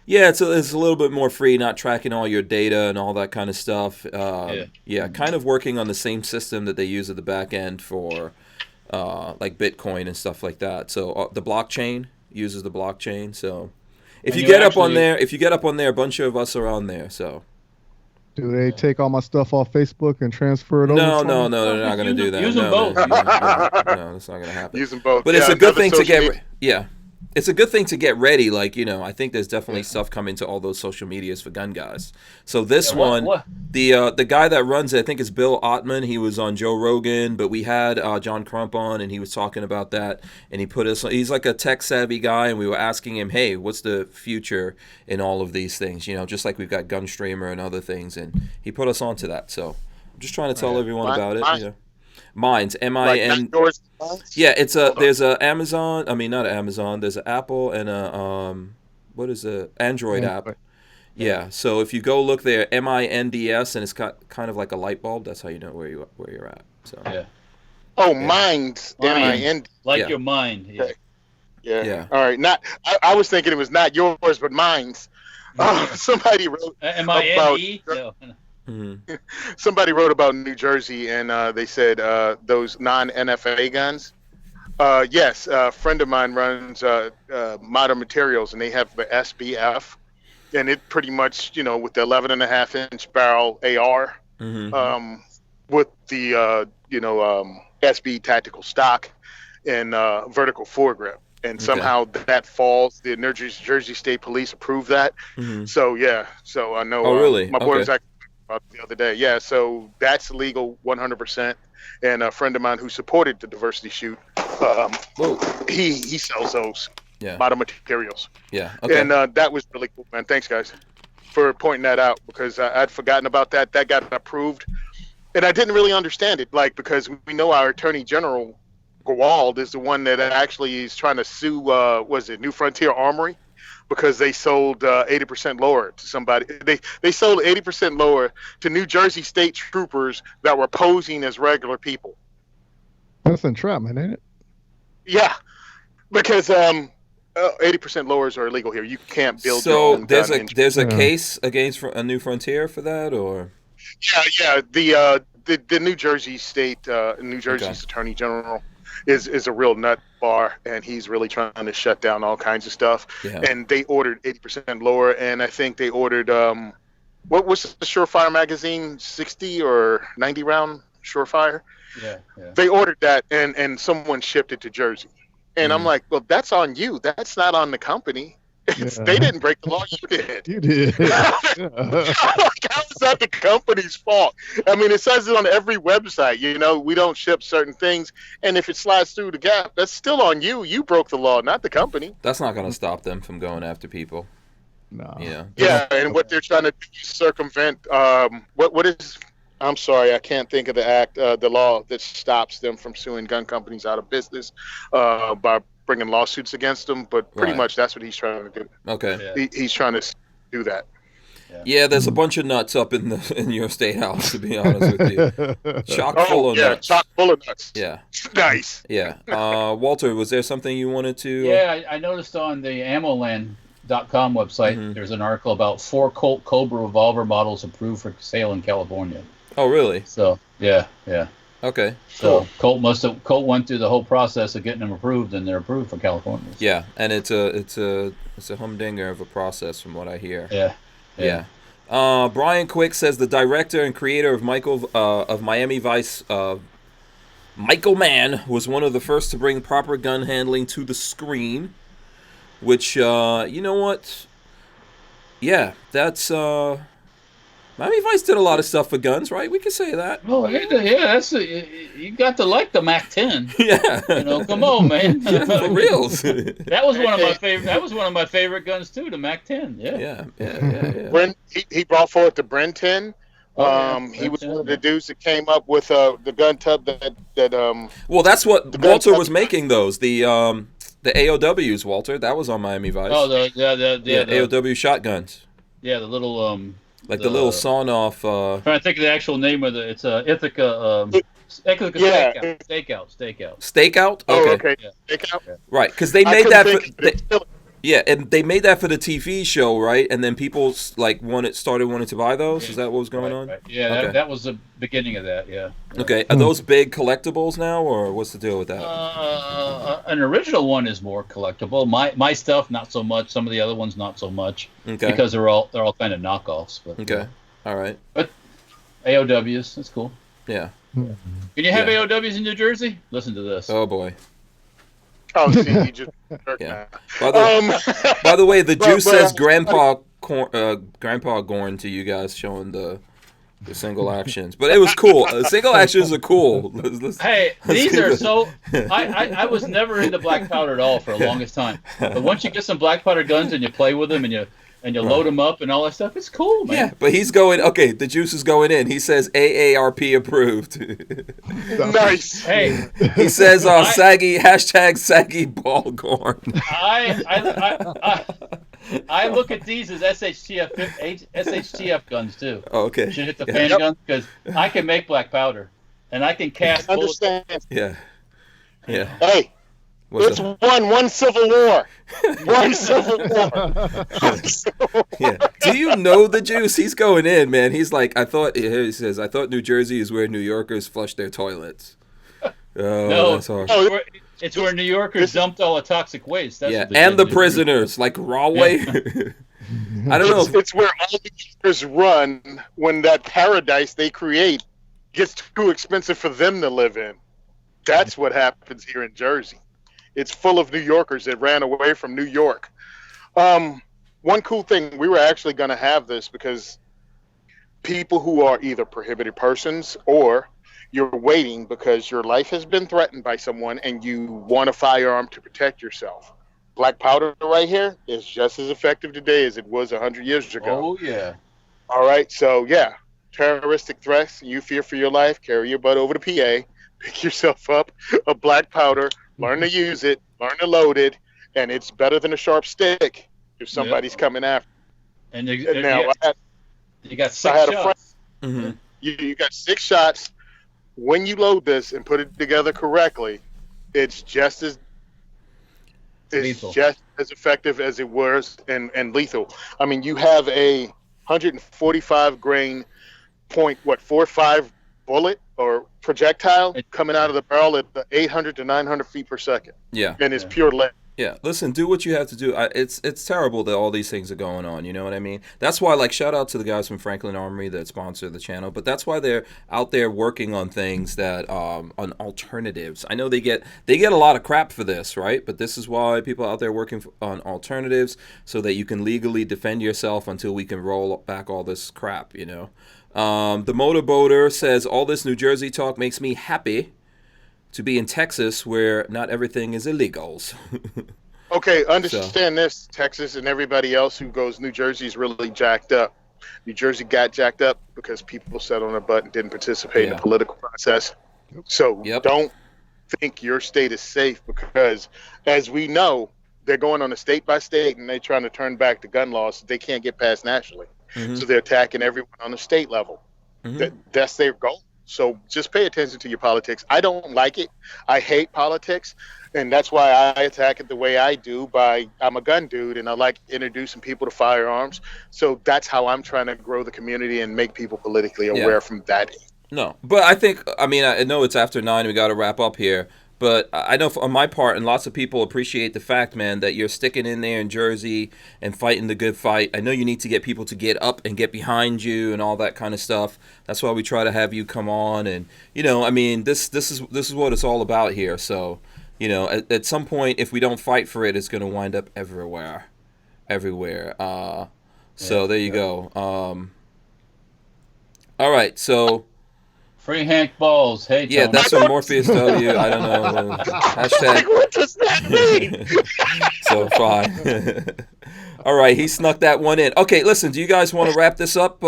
Yeah, it's a little bit more free, not tracking all your data and all that kind of stuff. Yeah, kind of working on the same system that they use at the back end for like Bitcoin and stuff like that. So the blockchain uses the blockchain. So if you get up on there, a bunch of us are on there. So do they take all my stuff off Facebook and transfer it over? No, they're not going to do that. Use them both. No, that's not going to happen. Use them both. But it's a good thing to get. Yeah. it's a good thing to get ready. Like, I think there's definitely stuff coming to all those social medias for gun guys. So this what? the guy that runs it, I think it's Bill Ottman. He was on Joe Rogan, but we had John Crump on, and he was talking about that. And he's like a tech savvy guy, and we were asking him, hey, what's the future in all of these things? Just like we've got Gunstreamer and other things, and he put us onto that. So I'm just trying to tell everyone about it. Minds, M-I-N. Yeah, there's a Amazon. I mean, not Amazon. There's an Apple and what is a Android app. Yeah. So if you go look there, MINDS, and it's got kind of like a light bulb. That's how you know where you're at. So. Yeah. Oh, Minds. M-I-N. Like your mind. Yeah. Yeah. All right. I was thinking it was not yours, but mine's. Somebody wrote M-I-N-E? Mm-hmm. Somebody wrote about New Jersey, and they said those non-NFA guns. Yes, a friend of mine runs Modern Materials, and they have the SBF, and it pretty much, with the 11.5-inch barrel AR, with the SB tactical stock and vertical foregrip. And somehow that falls. The New Jersey State Police approved that. Mm-hmm. So I know. Oh, really? My boy was actually about the other day. Yeah, so that's legal 100%. And a friend of mine who supported the diversity shoot, he sells those Modern Materials. Yeah. Okay. And that was really cool, man. Thanks, guys, for pointing that out, because I'd forgotten about that. That got approved, and I didn't really understand it, because we know our Attorney General Gawald is the one that actually is trying to sue. Was it New Frontier Armory? Because they sold 80% lower to somebody. They sold 80% lower to New Jersey state troopers that were posing as regular people. That's entrapment, ain't it? Yeah, because 80% lowers are illegal here. You can't build. So there's a case against a New Frontier for that, or? Yeah. The New Jersey state, New Jersey's Attorney General is a real nut bar, and he's really trying to shut down all kinds of stuff. Yeah. And they ordered 80% lower, and I think they ordered what was the Surefire magazine, 60 or 90 round Surefire? Yeah. They ordered that, and someone shipped it to Jersey. And I'm like, well, that's on you. That's not on the company. They didn't break the law. You did. You did. How is that the company's fault? I mean, it says it on every website. We don't ship certain things, and if it slides through the gap, that's still on you. You broke the law, not the company. That's not going to stop them from going after people. No. Yeah, and what they're trying to do is circumvent. What is? I'm sorry, I can't think of the act, the law that stops them from suing gun companies out of business by bringing lawsuits against them, but pretty much that's what he's trying to do. Okay. Yeah. He's trying to do that. Yeah, there's a bunch of nuts up in your state house, to be honest with you. Chock full of nuts. Chock full of nuts. Yeah. Nice. Yeah. Walter, was there something you wanted to? Yeah, I noticed on the ammoland.com website, there's an article about 4 Colt Cobra revolver models approved for sale in California. Oh, really? So, yeah. Okay. So Colt went through the whole process of getting them approved, and they're approved for California. So. Yeah, and it's a humdinger of a process from what I hear. Yeah. Brian Quick says the director and creator of Miami Vice, Michael Mann, was one of the first to bring proper gun handling to the screen. Which you know what? Yeah, that's. Miami Vice did a lot of stuff for guns, right? We could say that. Oh, yeah, you got to like the MAC-10. Yeah. Come on, man. Yeah, for reals. That was one of my favorite. That was one of my favorite guns too, the MAC-10. Yeah. When he brought forth the Bren 10. He was one of the dudes that came up with the gun tub that. Well, that's what Walter was making those. The AOWs, Walter. That was on Miami Vice. Oh, the AOW shotguns. Yeah, the little the little sawn off. Trying to think of the actual name of it. It's Ithaca. Ithaca Stakeout. Stakeout. Oh, Okay. okay. Yeah. Stakeout. Right, because they made that for. And they made that for the TV show, right? And then people started wanting to buy those. Is that what was going on? Right. Yeah, okay. that was the beginning of that. Yeah. Okay, are those big collectibles now, or what's the deal with that? An original one is more collectible. My stuff, not so much. Some of the other ones, not so much. Okay. Because they're all kind of knockoffs. But, okay. All right. But AOWs, that's cool. Yeah. Can you have AOWs in New Jersey? Listen to this. Oh boy. Oh, see, you just jerk Yeah. now. By the way, the but- juice but- says Grandpa Gorn to you guys, showing the single actions. But it was cool. Single actions are cool. Hey, these get are the- so. I was never into black powder at all for the longest time. But once you get some black powder guns and you play with them and you load them up and all that stuff, it's cool, man. Yeah, but he's going. Okay, the juice is going in. He says AARP approved. Nice. Hey, He says saggy #saggy ball Gorn. I look at these as SHTF guns too. Oh, okay. Should hit the Yeah. fan guns because I can make black powder and I can cast bullets. Understand? Yeah. Yeah. Hey, What's it's up? one civil war. One civil war. Yeah. Do you know the juice? He's going in, man. He's like, he says, I thought New Jersey is where New Yorkers flush their toilets. Oh, No, that's hard. it's where New Yorkers dumped all the toxic waste. That's Yeah, what they and did the in New Jersey. prisoners, like Rawway. I don't know. It's where all the years run when that paradise they create gets too expensive for them to live in. That's what happens here in Jersey. It's full of New Yorkers that ran away from New York. One cool thing, we were actually going to have this because people who are either prohibited persons or you're waiting because your life has been threatened by someone and you want a firearm to protect yourself. Black powder right here is just as effective today as it was 100 years ago. Oh yeah. All right, so yeah, terroristic threats, you fear for your life, carry your butt over to PA, pick yourself up a black powder, learn to use it, learn to load it, and it's better than a sharp stick if somebody's coming after. And You you got 6 I had a shots. Mhm. you got 6 shots. When you load this and put it together correctly, it's Lethal. just as effective as it was and lethal. I mean, you have a 145 grain .45 bullet or projectile coming out of the barrel at 800 to 900 feet per second, Yeah. and it's pure lead. Yeah, listen, do what you have to do. It's terrible that all these things are going on, you know what I mean? That's why, like, shout out to the guys from Franklin Armory that sponsor the channel, but that's why they're out there working on things that, on alternatives. I know they get a lot of crap for this, right? But this is why people are out there working on alternatives so that you can legally defend yourself until we can roll back all this crap, you know? The motorboater says, all this New Jersey talk makes me happy to be in Texas where not everything is illegals. Okay, understand this, Texas and everybody else who goes, New Jersey's really jacked up. New Jersey got jacked up because people sat on their butt and didn't participate in the political process. So don't think your state is safe because, as we know, they're going on a state by state and they're trying to turn back the gun laws that they can't get passed nationally. Mhm. So they're attacking everyone on the state level. That's their goal. So just pay attention to your politics. I don't like it. I hate politics. And that's why I attack it the way I do I'm a gun dude and I like introducing people to firearms. So that's how I'm trying to grow the community and make people politically aware from that. No, but I know it's after 9, we got to wrap up here. But I know on my part, and lots of people appreciate the fact, man, that you're sticking in there in Jersey and fighting the good fight. I know you need to get people to get up and get behind you and all that kind of stuff. That's why we try to have you come on. And, you know, I mean, this is what it's all about here. So, you know, at some point, if we don't fight for it, it's going to wind up everywhere. So there you go. All right, so... Free Hank Balls. Hey, Tony. Yeah, that's from Morpheus W. I don't know. Hashtag. What does that mean? So fine. All right, he snuck that one in. Okay, listen. Do you guys want to wrap this up?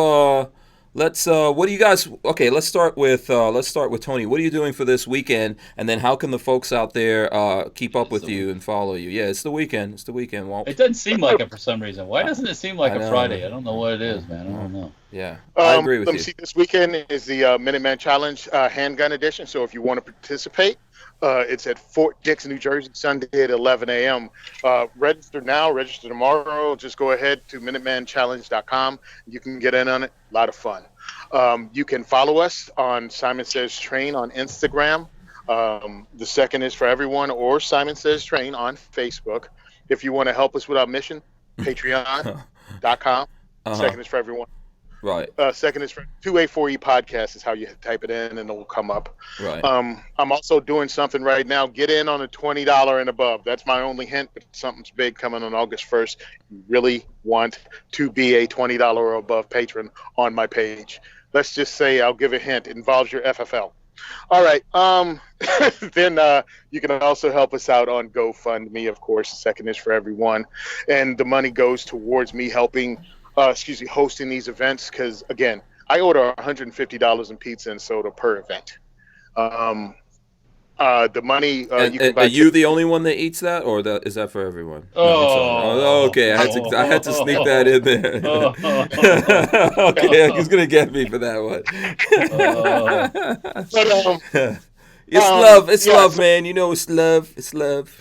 Let's. What do you guys? Okay, let's start with Tony. What are you doing for this weekend? And then how can the folks out there keep up with you and follow you? Yeah, it's the weekend. It's the weekend, Walt. It doesn't seem like it for some reason. Why doesn't it seem like I a know. Friday? I don't know what it is, man. I don't know. Yeah, I agree with Let you. me see. This weekend is the Minuteman Challenge handgun edition. So if you want to participate, it's at Fort Dix, New Jersey, Sunday at 11 a.m. Register now, register tomorrow. Just go ahead to MinutemanChallenge.com. You can get in on it. A lot of fun. You can follow us on Simon Says Train on Instagram. The second is for everyone, or Simon Says Train on Facebook. If you want to help us with our mission, Patreon.com. Second is for everyone. Right. Second is for 2A4E podcast is how you type it in and it will come up. Right. I'm also doing something right now. Get in on a $20 and above. That's my only hint, but something's big coming on August 1st. You really want to be a $20 or above patron on my page. Let's just say I'll give a hint. It involves your FFL. All right. Then you can also help us out on GoFundMe, of course. The second is for everyone. And the money goes towards me helping, hosting these events. Because, again, I order $150 in pizza and soda per event. The money you can buy. Are you the only one that eats that, or is that for everyone? No, okay. I had to sneak that in there. Okay, he's gonna get me for that one. It's love. It's love, man. You know, it's love. It's love.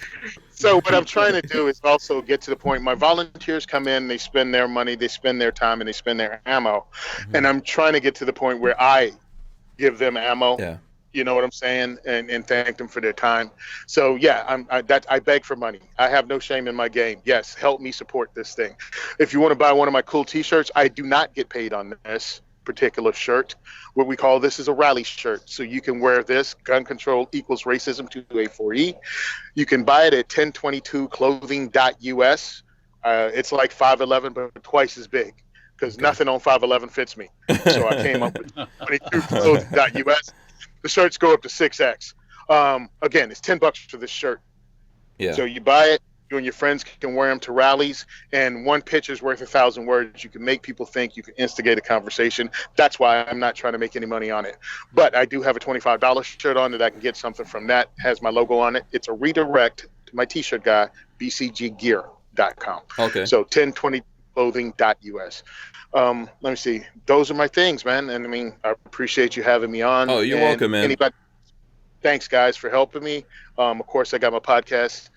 So what I'm trying to do is also get to the point. My volunteers come in, they spend their money, they spend their time, and they spend their ammo. Mm-hmm. And I'm trying to get to the point where I give them ammo. Yeah. You know what I'm saying? And thank them for their time. So yeah, I beg for money. I have no shame in my game. Yes, help me support this thing. If you want to buy one of my cool T-shirts, I do not get paid on this particular shirt. What we call this is a rally shirt. So you can wear this. Gun control equals racism 2A4E. You can buy it at 1022clothing.us. It's like 5'11", but twice as big because nothing on 5'11" fits me. So I came up with 22clothing.us. The shirts go up to 6X. Again, it's $10 for this shirt. Yeah. So you buy it, you and your friends can wear them to rallies, and one picture's worth 1,000 words. You can make people think, you can instigate a conversation. That's why I'm not trying to make any money on it. But I do have a $25 shirt on that I can get something from that. Has my logo on it. It's a redirect to my T-shirt guy, bcggear.com. Okay. So 1022clothing.us. Let me see. Those are my things, man. And I mean, I appreciate you having me on. Oh, you're welcome, man. Thanks, guys, for helping me. Of course, I got my podcast,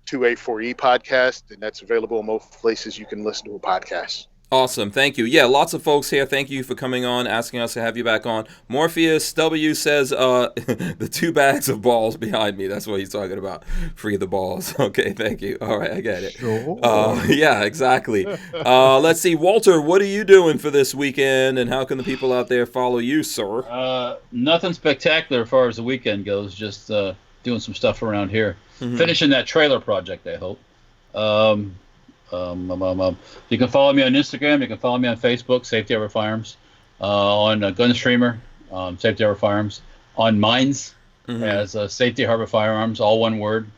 2A4E podcast, and that's available in most places you can listen to a podcast. Awesome. Thank you. Yeah, lots of folks here. Thank you for coming on, asking us to have you back on. Morpheus W says the 2 bags of balls behind me. That's what he's talking about. Free the balls. Okay, thank you. All right, I get it. Sure. Yeah, exactly. Let's see. Walter, what are you doing for this weekend, and how can the people out there follow you, sir? Nothing spectacular as far as the weekend goes. Just doing some stuff around here. Mm-hmm. Finishing that trailer project, I hope. You can follow me on Instagram. You can follow me on Facebook, Safety Harbor Firearms. On Gunstreamer, Safety Harbor Firearms. On Mines, as Safety Harbor Firearms, all one word.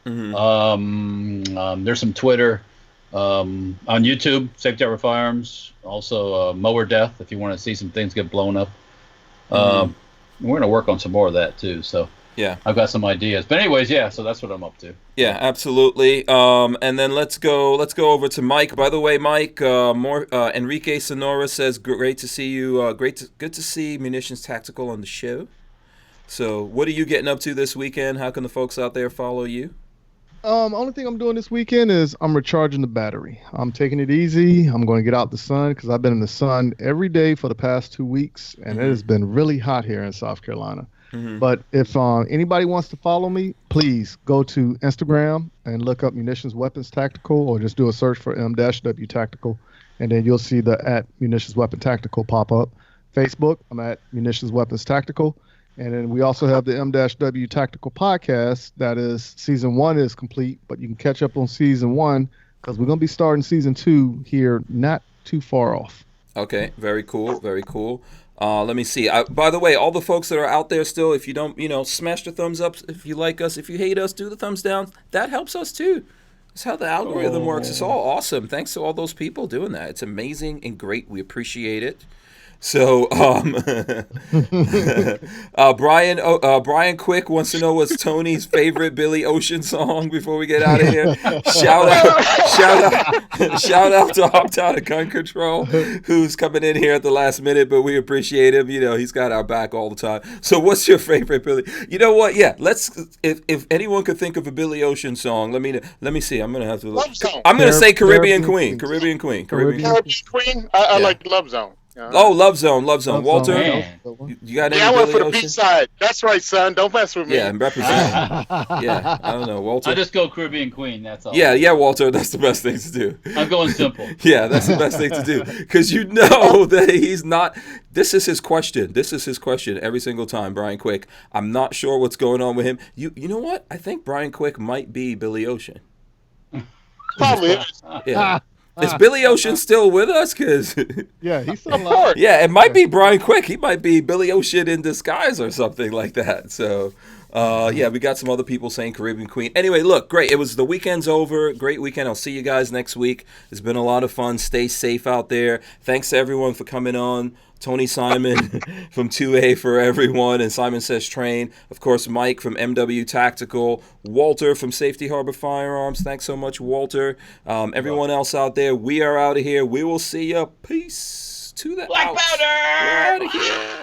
Mm-hmm. There's some Twitter. On YouTube, Safety Harbor Firearms. Also, Mower Death, if you want to see some things get blown up. We're going to work on some more of that, too. So. Yeah, I've got some ideas, but anyways, yeah. So that's what I'm up to. Yeah, absolutely. And then let's go over to Mike. By the way, Mike, Enrique Sonora says, "Great to see you. Good to see Munitions Tactical on the show." So, what are you getting up to this weekend? How can the folks out there follow you? Only thing I'm doing this weekend is I'm recharging the battery. I'm taking it easy. I'm going to get out the sun because I've been in the sun every day for the past 2 weeks, and it has been really hot here in South Carolina. Mm-hmm. But if anybody wants to follow me, please go to Instagram and look up Munitions Weapons Tactical, or just do a search for M-W Tactical, and then you'll see the at Munitions Weapon Tactical pop up. Facebook, I'm at Munitions Weapons Tactical. And then we also have the M-W Tactical podcast. That is, season 1 is complete, but you can catch up on season 1 because we're going to be starting season 2 here not too far off. Okay, very cool, very cool. Let me see. By the way, all the folks that are out there still, if you don't, smash the thumbs up. If you like us, if you hate us, do the thumbs down. That helps us too. That's how the algorithm works. It's all awesome. Thanks to all those people doing that. It's amazing and great. We appreciate it. So, Brian Quick wants to know what's Tony's favorite Billy Ocean song before we get out of here. Shout out to Opt Out of Gun Control, who's coming in here at the last minute, but we appreciate him. He's got our back all the time. So, what's your favorite Billy? You know what? Yeah, if anyone could think of a Billy Ocean song, let me see. I'm gonna have to look. I'm gonna say Caribbean Queen. I like Love Zone. Oh, Love Zone. Walter, Man. you got any Yeah, I went Billy for the Ocean? beach side. That's right, son. Don't mess with me. Yeah, and represent. Yeah, I don't know, Walter. I'll just go Caribbean Queen. That's all. Yeah, Walter. That's the best thing to do. I'm going simple. Yeah, that's the best thing to do because you know that he's not. This is his question. Every single time, Brian Quick. I'm not sure what's going on with him. You know what? I think Brian Quick might be Billy Ocean. Probably is. Yeah. Is Billy Ocean still with us? Cause Yeah, he's still Of alive. course. yeah, it might be Brian Quick. He might be Billy Ocean in disguise or something like that. So, yeah, we got some other people saying Caribbean Queen. Anyway, look, great. It was the weekend's over. Great weekend. I'll see you guys next week. It's been a lot of fun. Stay safe out there. Thanks to everyone for coming on. Tony Simon from 2A for everyone, and Simon Says Train. Of course, Mike from MW Tactical. Walter from Safety Harbor Firearms. Thanks so much, Walter. Everyone else out there, we are out of here. We will see you. Peace to the Black out. powder! We're out of here.